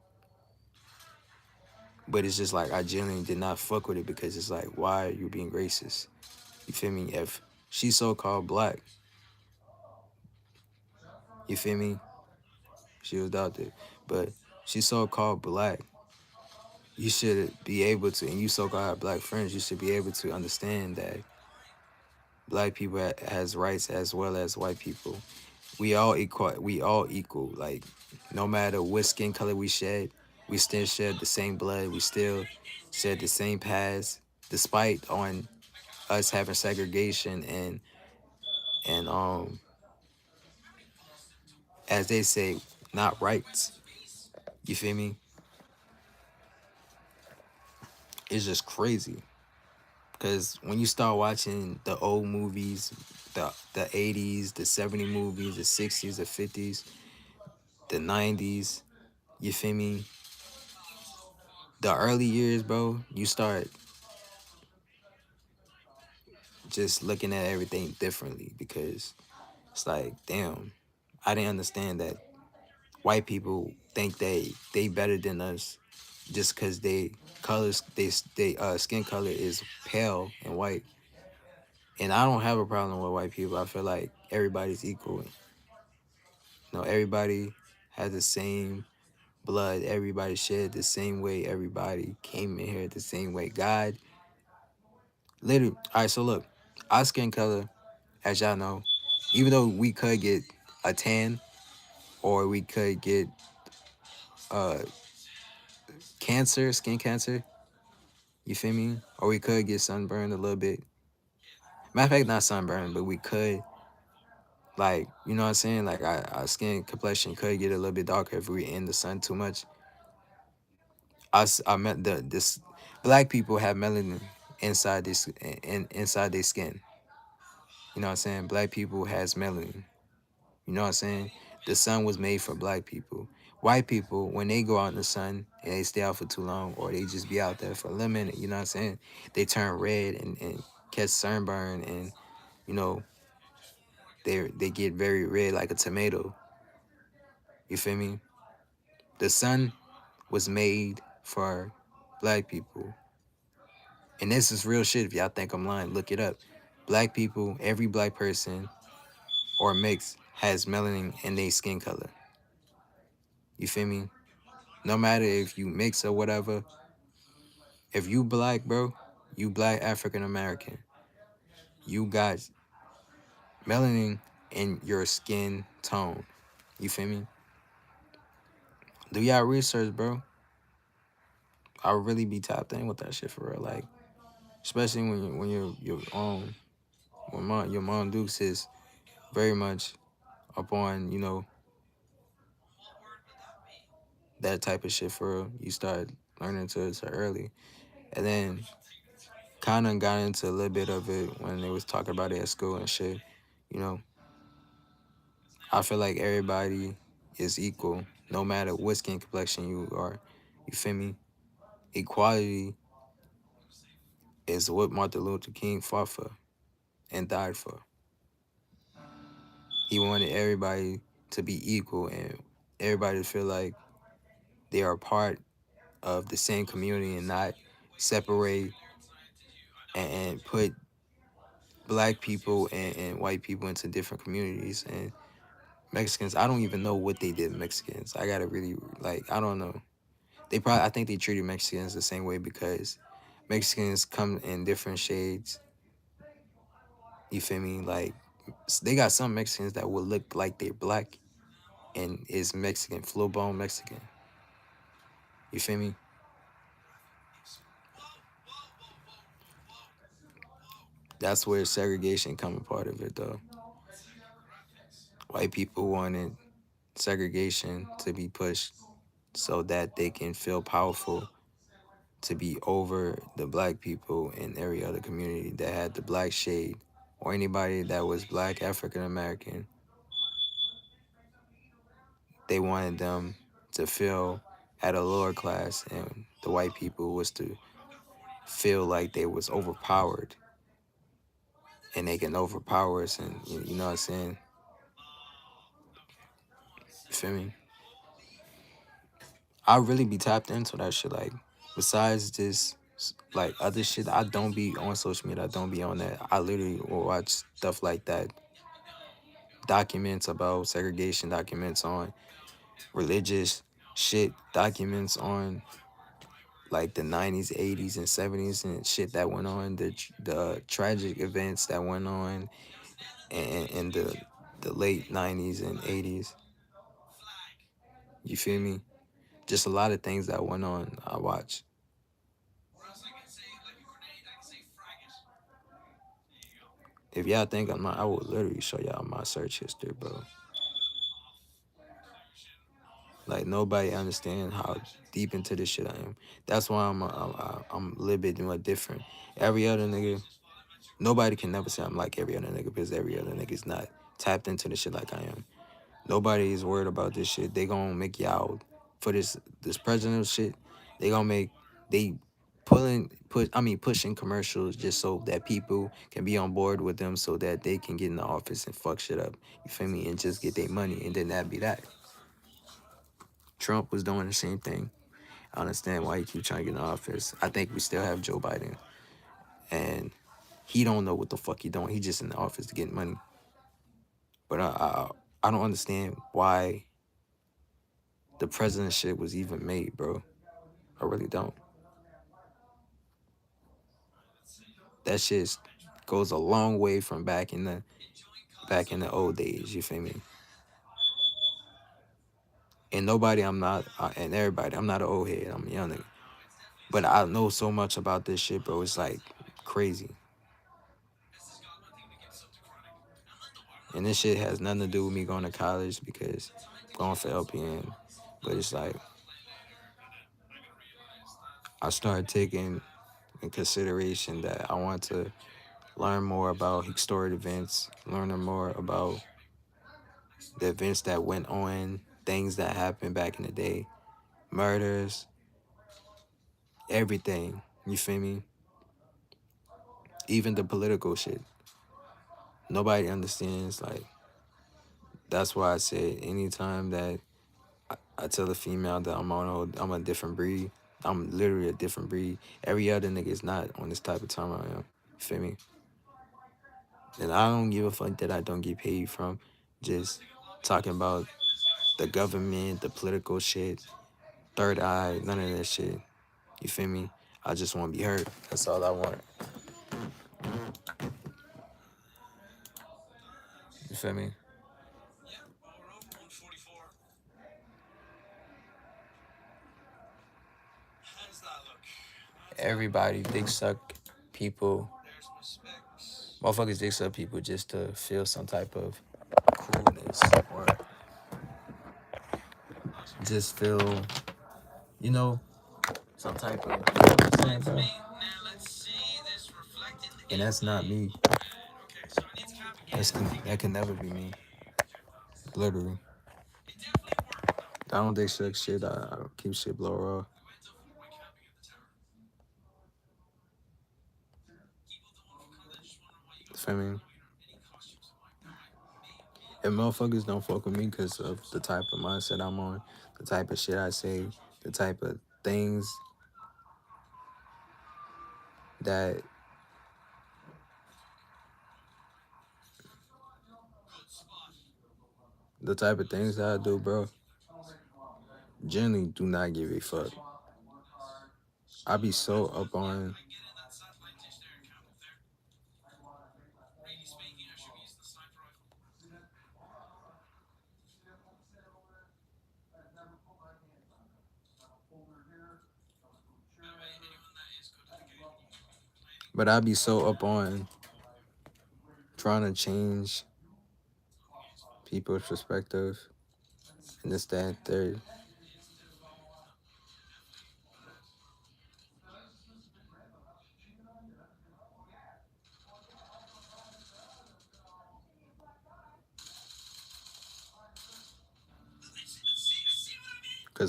But it's just like I genuinely did not fuck with it because it's like, why are you being racist? You feel me? If she's so called black, you feel me? She was adopted, but she's so called black. You should be able to, and you so called have black friends. You should be able to understand that black people has rights as well as white people. We all equal. We all equal. Like no matter what skin color we shed, we still shed the same blood. We still shed the same past, despite on us having segregation and as they say, not rights. You feel me? It's just crazy because when you start watching the old movies, the 80s, the 70 movies, the 60s, the 50s, the 90s, you feel me? The early years, bro, you start just looking at everything differently because it's like, damn, I didn't understand that white people think they better than us just because they skin color is pale and white. And I don't have a problem with white people. I feel like everybody's equal. Everybody has the same blood. Everybody shed the same way. Everybody came in here the same way. God, literally. All right, so look, our skin color, as y'all know, even though we could get a tan or we could get uh cancer, skin cancer, you feel me? Or we could get sunburned a little bit. Matter of fact, not sunburned, but we could, like, you know what I'm saying? Like, our skin complexion could get a little bit darker if we in the sun too much. I met this black people have melanin inside their skin. You know what I'm saying? Black people has melanin. You know what I'm saying? The sun was made for black people. White people, when they go out in the sun and they stay out for too long or they just be out there for a little minute, you know what I'm saying? They turn red and catch sunburn and, you know, they get very red like a tomato. You feel me? The sun was made for black people. And this is real shit. If y'all think I'm lying, look it up. Black people, every black person or mix has melanin in their skin color. You feel me? No matter if you mix or whatever, if you black, bro, you black African American, you got melanin in your skin tone. You feel me? Do y'all research, bro? I really be tapped in with that shit for real. Like, especially when your mom Dukes is very much upon, that type of shit for real. You start learning to it so early. And then kind of got into a little bit of it when they was talking about it at school and shit. You know, I feel like everybody is equal, no matter what skin complexion you are. You feel me? Equality is what Martin Luther King fought for and died for. He wanted everybody to be equal and everybody to feel like they are part of the same community and not separate and put black people and white people into different communities and Mexicans. I don't even know what they did to Mexicans. I gotta really I don't know. I think they treated Mexicans the same way because Mexicans come in different shades. You feel me? Like they got some Mexicans that will look like they're black and is Mexican, full blown Mexican. You feel me? That's where segregation come a part of it though. White people wanted segregation to be pushed so that they can feel powerful to be over the black people in every other community that had the black shade, or anybody that was black African American. They wanted them to feel at a lower class, and the white people was to feel like they was overpowered, and they can overpower us, and you know what I'm saying? You feel me? I really be tapped into that shit. Like, besides this, like other shit, I don't be on social media. I don't be on that. I literally will watch stuff like that, documents about segregation, documents on religious shit, documents on like the 90s, 80s, and 70s and shit that went on, the tragic events that went on in the late 90s and 80s. You feel me? Just a lot of things that went on, I watch. If y'all think I'm not, I will literally show y'all my search history, bro. Like, nobody understand how deep into this shit I am. That's why I'm a little bit more different. Every other nigga, nobody can never say I'm like every other nigga, because every other nigga's not tapped into the shit like I am. Nobody is worried about this shit. They gonna make y'all for this presidential shit. They gonna make they pushing commercials just so that people can be on board with them, so that they can get in the office and fuck shit up. You feel me? And just get their money, and then that be that. Trump was doing the same thing. I understand why he keep trying to get in the office. I think we still have Joe Biden, and he don't know what the fuck he doing. He just in the office to get money. But I don't understand why the president shit was even made, bro. I really don't. That shit goes a long way from back in the old days. You feel me? And nobody, I'm not, and everybody, I'm not an old head. I'm a young nigga. But I know so much about this shit, bro. It's like crazy. And this shit has nothing to do with me going to college, because I'm going for LPN. But it's like I started taking in consideration that I want to learn more about historic events, learning more about the events that went on, things that happened back in the day, murders, everything. You feel me? Even the political shit. Nobody understands. Like, that's why I said anytime that I tell a female that I'm a different breed, I'm literally a different breed. Every other nigga is not on this type of time I am. You feel me? And I don't give a fuck that I don't get paid from just talking about the government, the political shit, third eye, none of that shit. You feel me? I just want to be heard. That's all I want. You feel me? Everybody dick suck people. Motherfuckers dick suck people just to feel some type of coolness, or just feel, you know, some type of, you know what I'm saying, bro? And that's not me. That can never be me. Literally. I don't dick suck shit. I keep shit blow raw. Feel me? If motherfuckers don't fuck with me because of the type of mindset I'm on, the type of shit I say, the type of things that I do, bro, generally do not give a fuck. I be so up on, but I be so up on trying to change people's perspective and this, that, and third.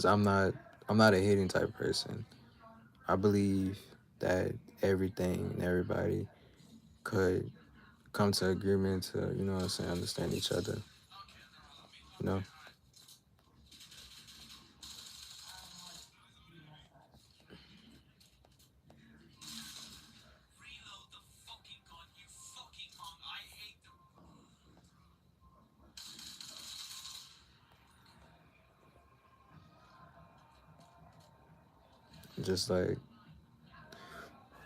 because I'm not a hating type of person. I believe that everything and everybody could come to agreement to, you know what I'm saying, understand each other, you know? Just like,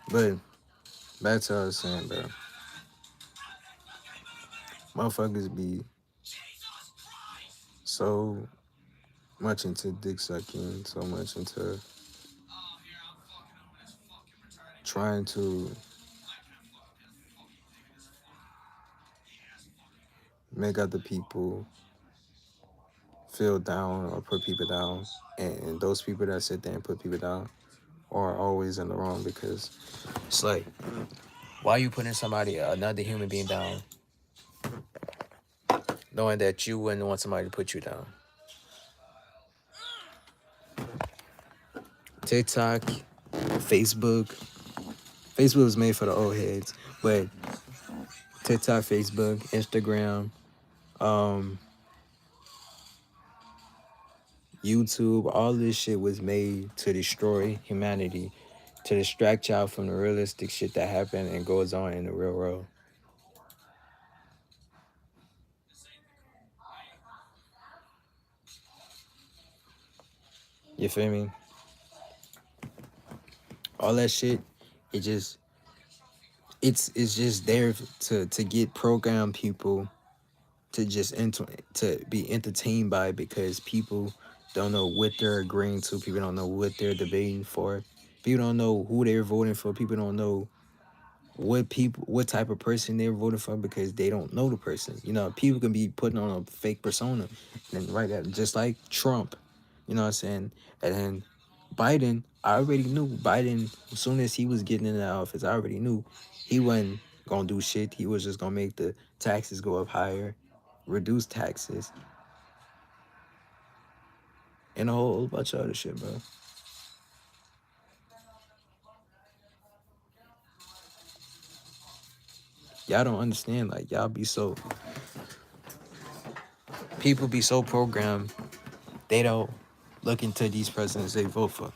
but back to what I was saying, bro. Motherfuckers be so much into dick sucking, so much into trying to make other people feel down or put people down. And those people that sit there and put people down are always in the wrong because it's like, why you putting somebody, another human being down, knowing that you wouldn't want somebody to put you down? TikTok, Facebook. Facebook was made for the old heads, but TikTok, Facebook, Instagram, um, YouTube, all this shit was made to destroy humanity, to distract y'all from the realistic shit that happened and goes on in the real world. You feel me? All that shit, it just it's just there to get programmed people to just to be entertained by it because people don't know what they're agreeing to. People don't know what they're debating for. People don't know who they're voting for. People don't know what type of person they're voting for because they don't know the person. You know, people can be putting on a fake persona and right that just like Trump, you know what I'm saying? And then Biden, I already knew Biden as soon as he was getting in the office, I already knew he wasn't gonna do shit. He was just gonna make the taxes go up higher, reduce taxes, and a whole bunch of other shit, bro. Y'all don't understand, like y'all be so people be so programmed they don't look into these presidents they vote for.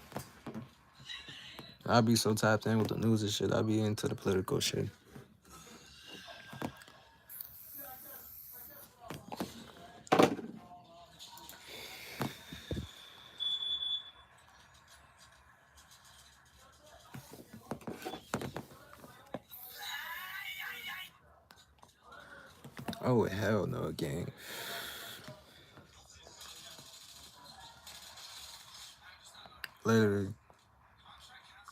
I be so tapped in with the news and shit. I be into the political shit. Oh hell no, gang. Literally,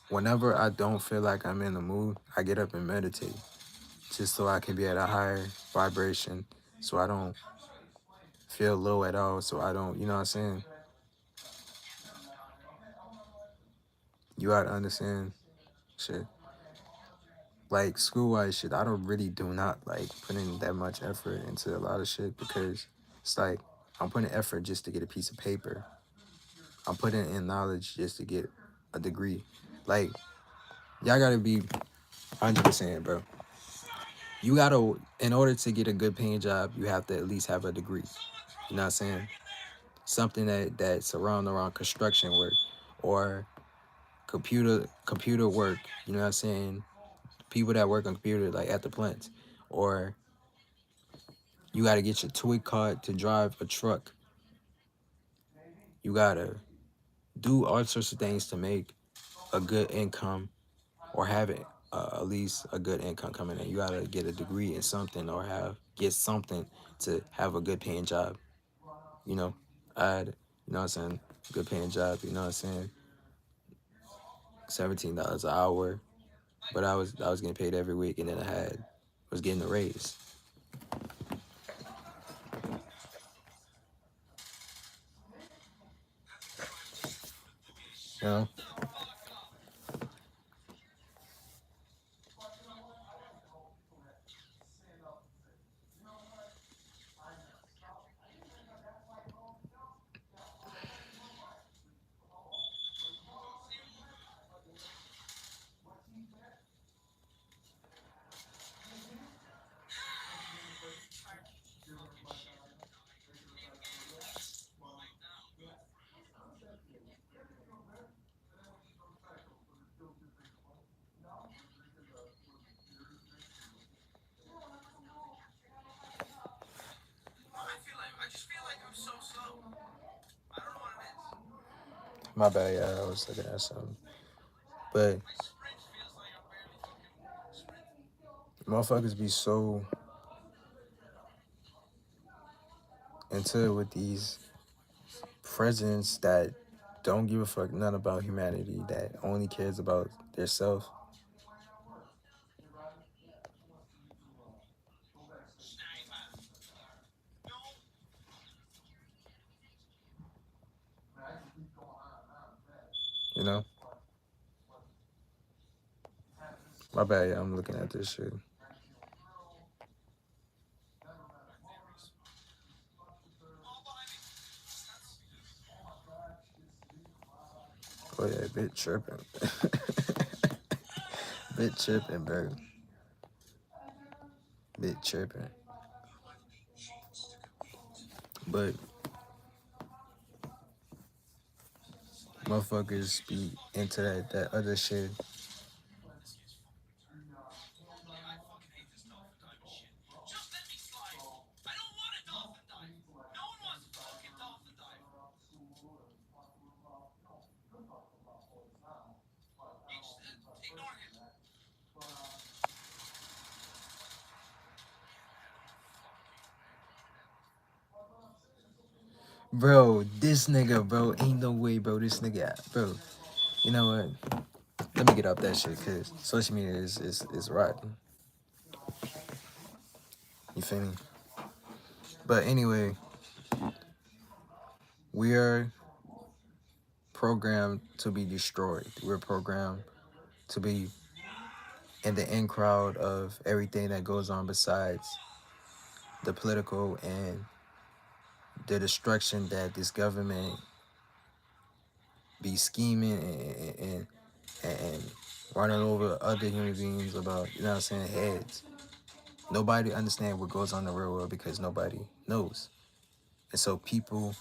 whenever I don't feel like I'm in the mood, I get up and meditate, just so I can be at a higher vibration, so I don't feel low at all. So I don't, you know what I'm saying? You gotta understand shit. Like school wise shit, I don't really do not like putting that much effort into a lot of shit because it's like I'm putting effort just to get a piece of paper. I'm putting in knowledge just to get a degree. Like y'all gotta be 100%, bro. You gotta, in order to get a good paying job, you have to at least have a degree. You know what I'm saying? Something that's around construction work or computer work. You know what I'm saying? People that work on computer like at the plants, or you gotta get your TWIC card to drive a truck. You gotta do all sorts of things to make a good income or have it at least a good income coming in. You gotta get a degree in something or get something to have a good paying job. You know, I had, you know what I'm saying, good paying job. You know what I'm saying, $17 an hour, but I was getting paid every week, and then was getting a raise. You know, My bad, yeah, I was looking at something. But motherfuckers be so into it with these presidents that don't give a fuck none about humanity, that only cares about their self. You know? My bad, yeah, I'm looking at this shit. Oh yeah, bit tripping. Bit tripping, bro. Bit tripping. But motherfuckers be into that other shit. Bro, this nigga, bro, ain't no way, bro. This nigga, bro. You know what? Let me get off that shit, cause social media is rotten. You feel me? But anyway, we are programmed to be destroyed. We're programmed to be in the in crowd of everything that goes on besides the political and the destruction that this government be scheming and running over other human beings about, you know what I'm saying, heads. Nobody understands what goes on in the real world because nobody knows. And so people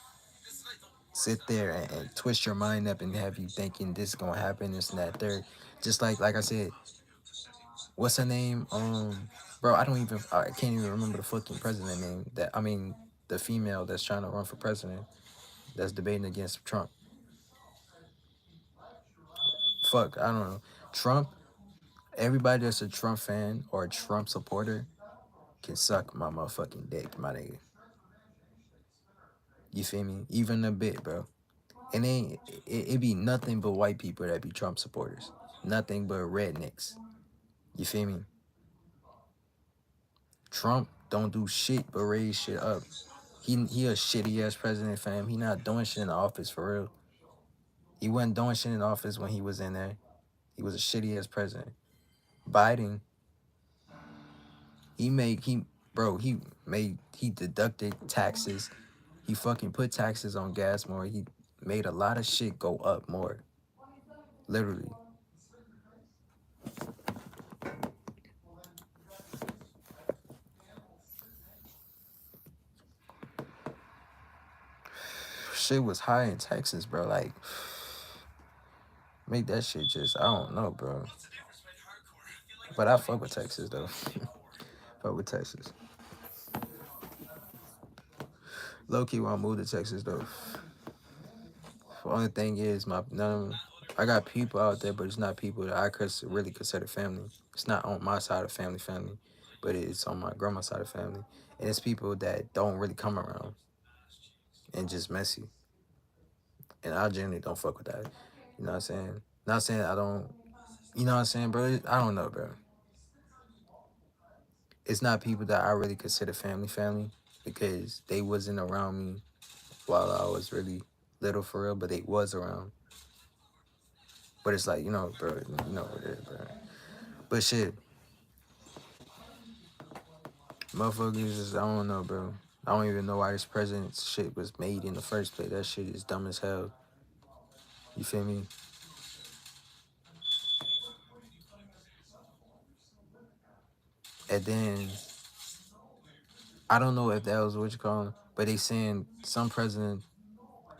sit there and twist your mind up and have you thinking this is gonna happen, this and that, third. Just like I said, what's her name? Bro, I can't even remember the fucking president name. The female that's trying to run for president, that's debating against Trump. Fuck, I don't know. Trump. Everybody that's a Trump fan or a Trump supporter can suck my motherfucking dick, my nigga. You feel me? Even a bit, bro. And it be nothing but white people that be Trump supporters. Nothing but rednecks. You feel me? Trump don't do shit but raise shit up. He a shitty ass president, fam. He not doing shit in the office for real. He wasn't doing shit in the office when he was in there. He was a shitty ass president. Biden, he made he bro, he deducted taxes. He fucking put taxes on gas more. He made a lot of shit go up more. Literally. Shit was high in Texas, bro. Like, make that shit just, I don't know, bro. But I fuck with Texas, though. Fuck with Texas. Low key, when I moved to Texas, though. The only thing is, I got people out there, but it's not people that I could really consider family. It's not on my side of family, but it's on my grandma's side of family. And it's people that don't really come around and just messy. And I generally don't fuck with that. You know what I'm saying? Not saying I don't, you know what I'm saying, bro? I don't know, bro. It's not people that I really consider family because they wasn't around me while I was really little for real, but they was around. But it's like, bro, you know what it is, bro. But shit, motherfuckers I don't know, bro. I don't even know why this president shit was made in the first place. That shit is dumb as hell. You feel me? And then I don't know if that was what you call him, but they saying some president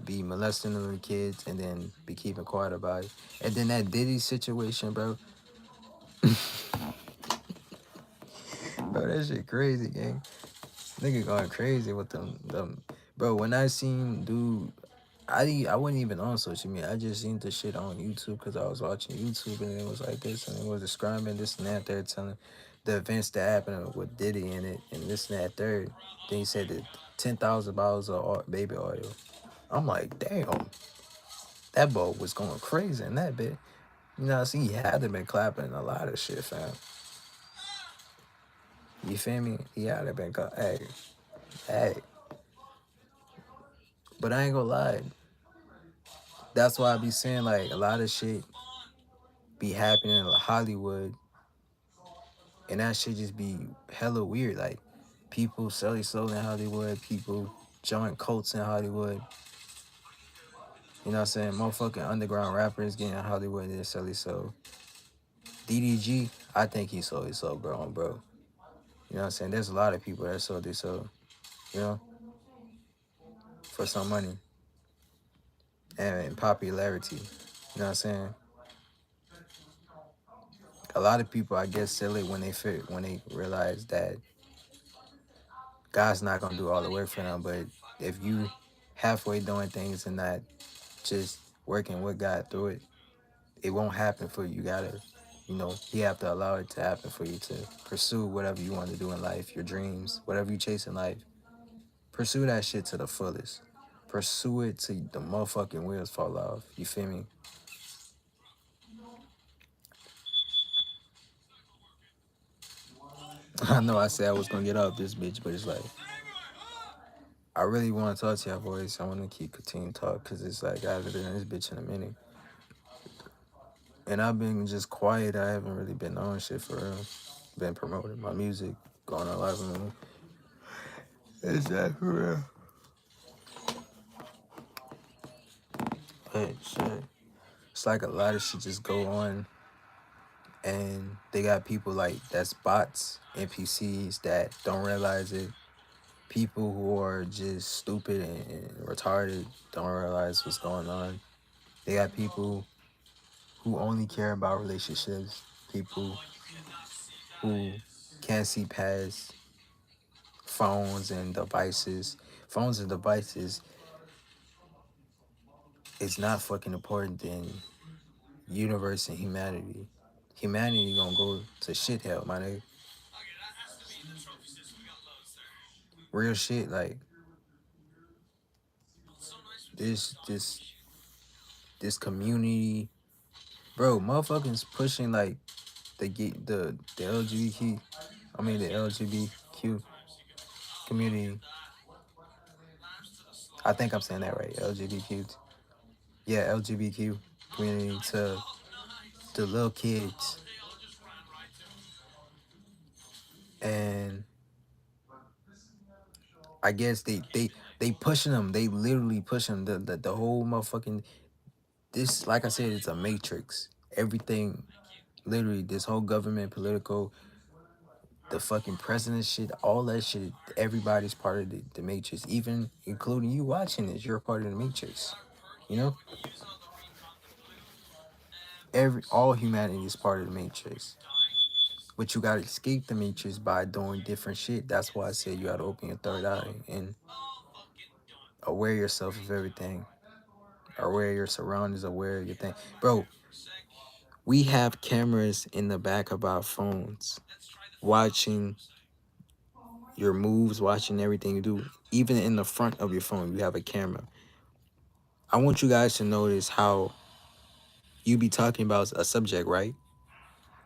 be molesting the little kids and then be keeping quiet about it. And then that Diddy situation, bro. Bro, that shit crazy, gang. Nigga going crazy with them. Bro, when I seen dude I wasn't even on social media. I just seen the shit on YouTube because I was watching YouTube and it was like this and it was describing this and that. They're telling the events that happened with Diddy in it and this and that third. Then he said that 10,000 bottles of baby oil. I'm like, damn, that boy was going crazy in that bit. You know, see, he had to been clapping a lot of shit, fam. You feel me? He had to been, hey, hey. But I ain't gonna lie. That's why I be saying like a lot of shit be happening in Hollywood, and that shit just be hella weird. Like people selling soul in Hollywood, people join cults in Hollywood. You know what I'm saying? Motherfucking underground rappers getting in Hollywood and selling soul. DDG, I think he sold his soul, bro, bro. You know what I'm saying? There's a lot of people that sold their soul, you know, for some money and popularity. You know what I'm saying? A lot of people, I guess, sell it when when they realize that God's not gonna do all the work for them. But if you halfway doing things and not just working with God through it, it won't happen for you. You gotta, you have to allow it to happen for you to pursue whatever you want to do in life, your dreams, whatever you chase in life. Pursue that shit to the fullest. Pursue it till the motherfucking wheels fall off. You feel me? I know I said I was gonna get off this bitch, but it's like I really want to talk to y'all boys. I want to keep continuing to talk because it's like I haven't been in this bitch in a minute. And I've been just quiet. I haven't really been on shit for real. Been promoting my music, going on live room. Is that for real? But shit, it's like a lot of shit just go on, and they got people like that's bots, NPCs that don't realize it. People who are just stupid and retarded don't realize what's going on. They got people who only care about relationships. People who can't see past phones and devices. Phones and devices is not fucking important than universe and humanity. Humanity gonna go to shit hell, my nigga. Real shit, like this this this community, bro. Motherfuckers pushing like the LGBTQ. I mean the LGBTQ community. I think I'm saying that right. LGBTQ. Yeah, LGBTQ community to the little kids, and I guess they pushing them. They literally pushing the whole motherfucking this. Like I said, it's a matrix. Everything, literally, this whole government, political, the fucking president shit, all that shit. Everybody's part of the matrix, even including you watching this. You're a part of the matrix. You know, all humanity is part of the matrix. But you gotta escape the matrix by doing different shit. That's why I said you gotta open your third eye and aware yourself of everything. Aware of your surroundings, aware of your thing. Bro, we have cameras in the back of our phones watching your moves, watching everything you do. Even in the front of your phone, you have a camera. I want you guys to notice how you be talking about a subject, right?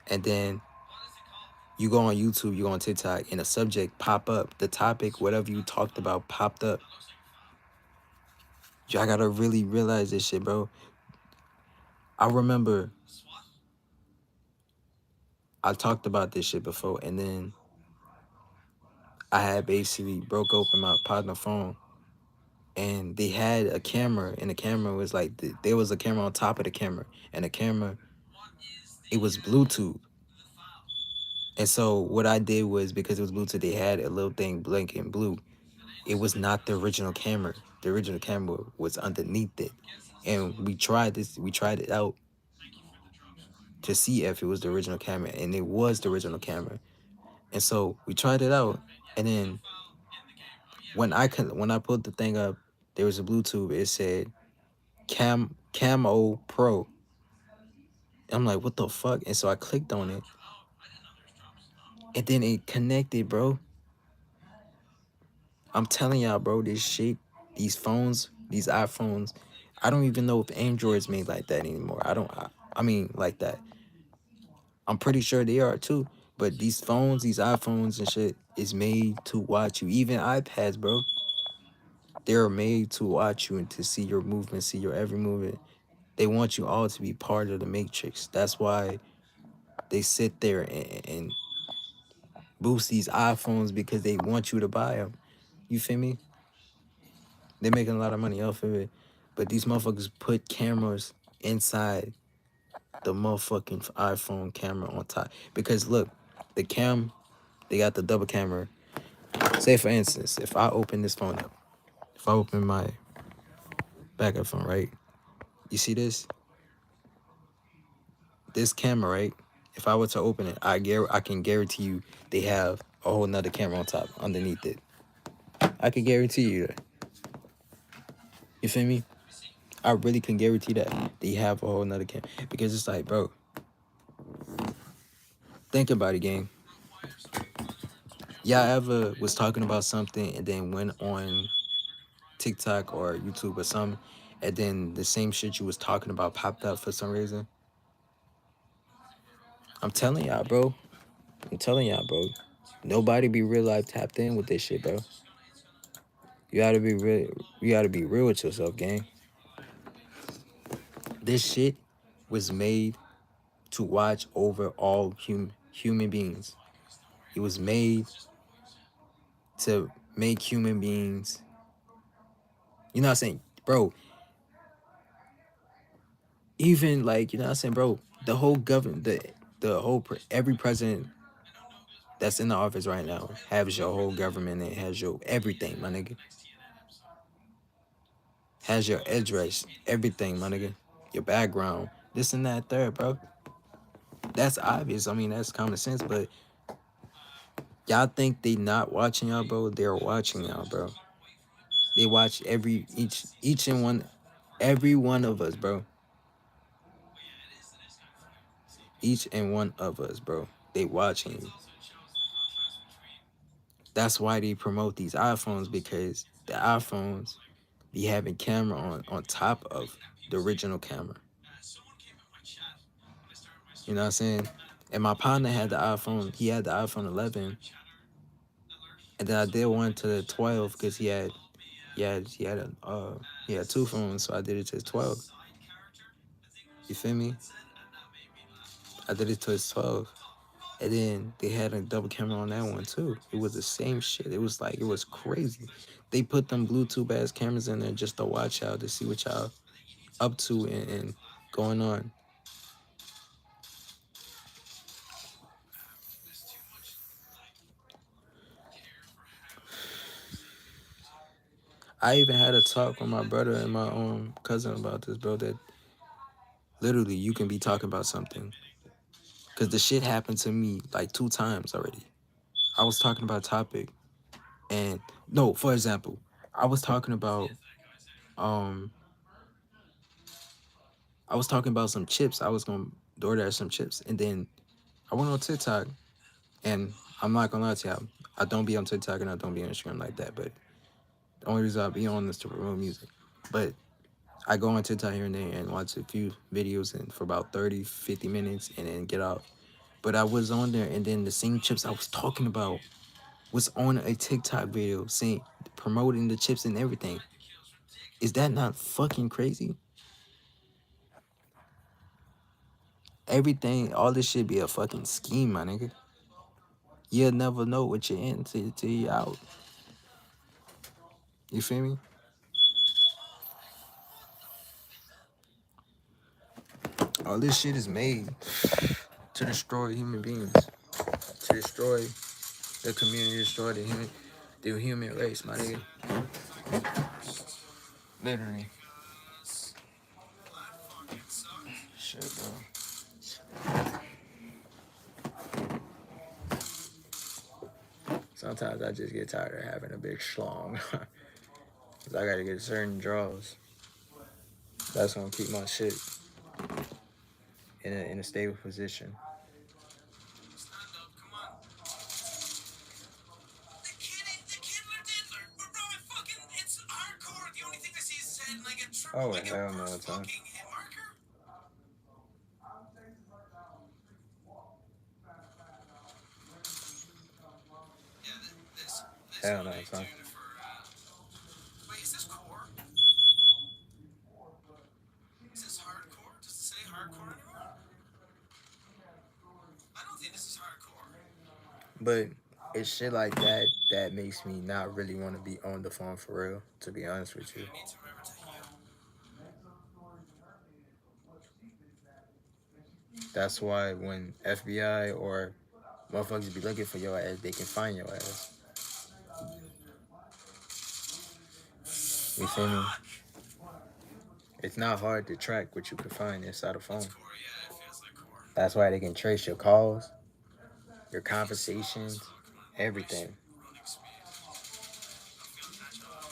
And then you go on YouTube, you go on TikTok, and a subject pop up. The topic, whatever you talked about, popped up. Y'all gotta really realize this shit, bro. I remember I talked about this shit before, and then I had basically broke open my partner phone, and they had a camera, and the camera was like there was a camera on top of the camera, and the camera, it was Bluetooth. And so what I did was, because it was Bluetooth, they had a little thing blinking blue. It was not the original camera. The original camera was underneath it, and we tried this. We tried it out to see if it was the original camera, and it was the original camera. And so we tried it out, and then when I pulled the thing up, there was a Bluetooth. It said Camo Pro. I'm like, what the fuck? And so I clicked on it, and then it connected, bro. I'm telling y'all, bro, this shit, these phones, these iPhones, I don't even know if Android's made like that anymore. I mean, like that. I'm pretty sure they are too. But these phones, these iPhones and shit, is made to watch you. Even iPads, bro, they're made to watch you and to see your movement, see your every movement. They want you all to be part of the matrix. That's why they sit there and boost these iPhones because they want you to buy them. You feel me? They're making a lot of money off of it. But these motherfuckers put cameras inside the motherfucking iPhone camera on top. Because look, the cam, they got the double camera. Say for instance, if I open this phone up, if I open my backup phone, right? You see this camera, right? If I were to open it, I can guarantee you they have a whole nother camera on top underneath it. I can guarantee you that. You feel me? I really can guarantee that they have a whole nother camera. Because it's like, bro, think about it, gang. Y'all ever was talking about something and then went on TikTok or YouTube or something, and then the same shit you was talking about popped up for some reason? I'm telling y'all, bro. I'm telling y'all, bro. Nobody be real life tapped in with this shit, bro. You gotta be real. You gotta be real with yourself, gang. This shit was made to watch over all human beings. It was made to make human beings. You know what I'm saying, bro? Even like, you know what I'm saying, bro? The whole government, the whole every president that's in the office right now has your whole government and has your everything, my nigga. Has your address, everything, my nigga. Your background, this and that, third, bro. That's obvious. I mean, that's common sense, but y'all think they not watching y'all, bro? They're watching y'all, bro. They watch each and one, every one of us, bro. Each and one of us, bro. They watching you. That's why they promote these iPhones, because the iPhones be having camera on top of the original camera. You know what I'm saying? And my partner had the iPhone. He had the iPhone 11, and then I did one to the 12 because he had two phones, so I did it to his 12. You feel me? I did it to his 12. And then they had a double camera on that one too. It was the same shit. It was like, it was crazy. They put them Bluetooth ass cameras in there just to watch y'all, to see what y'all up to and going on. I even had a talk with my brother and my cousin about this, bro. That literally you can be talking about something, cause the shit happened to me like 2 times already. I was talking about a topic, and no, for example, I was talking about um I was talking about some chips. I was gonna DoorDash some chips, and then I went on TikTok, and I'm not gonna lie to you, I don't be on TikTok and I don't be on Instagram like that. But the only reason I be on is to promote music. But I go on TikTok here and there and watch a few videos and for about 30, 50 minutes and then get off. But I was on there, and then the same chips I was talking about was on a TikTok video saying, promoting the chips and everything. Is that not fucking crazy? Everything, all this shit be a fucking scheme, my nigga. You'll never know what you're in till you're out. You feel me? All this shit is made to destroy human beings, to destroy the community, destroy the human race, my nigga. Literally. Shit, bro. Sometimes I just get tired of having a big schlong. Cause I gotta get certain draws. That's gonna keep my shit in a stable position. Stand up, come on. The kid did learn, but bro, it's hardcore. The only thing I see is his head, and I get triple, Oh like a hell no, burst son. fucking hit marker. Yeah, this Hell one no, I son. tuned for. Wait, is this core? Is this hardcore? Does it say hardcore anywhere? I don't think this is hardcore. But it's shit like that that makes me not really want to be on the phone for real. To be honest with Okay, you, I need to remember to heal. that's why when FBI or motherfuckers be looking for your ass, they can find your ass. You feel me? Fuck! It's not hard to track what you can find inside a It's phone. core, yeah, it feels like core. That's why they can trace your calls, your It feels slow as conversations, fuck, man. everything. Running speed. Don't feel natural at all.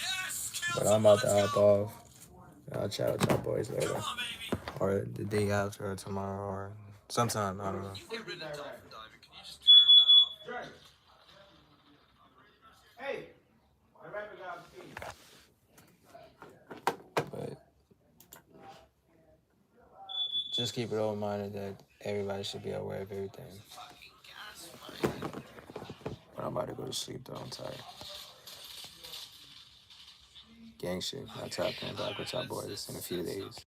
Yes! But Killed I'm someone, about to let's hop go! off. I'll chat with y'all boys Come later. on, baby! Or the day after or tomorrow or sometime, I don't know. Can you get rid of dolphin diving? Can you just turn that off? Dre. Hey. My rapper got seen. But just keep it open minded that everybody should be aware of everything. Fucking gas fight. But I'm about to go to sleep though, I'm tired. Gang shit. I'll tap in back with y'all boys in a few days.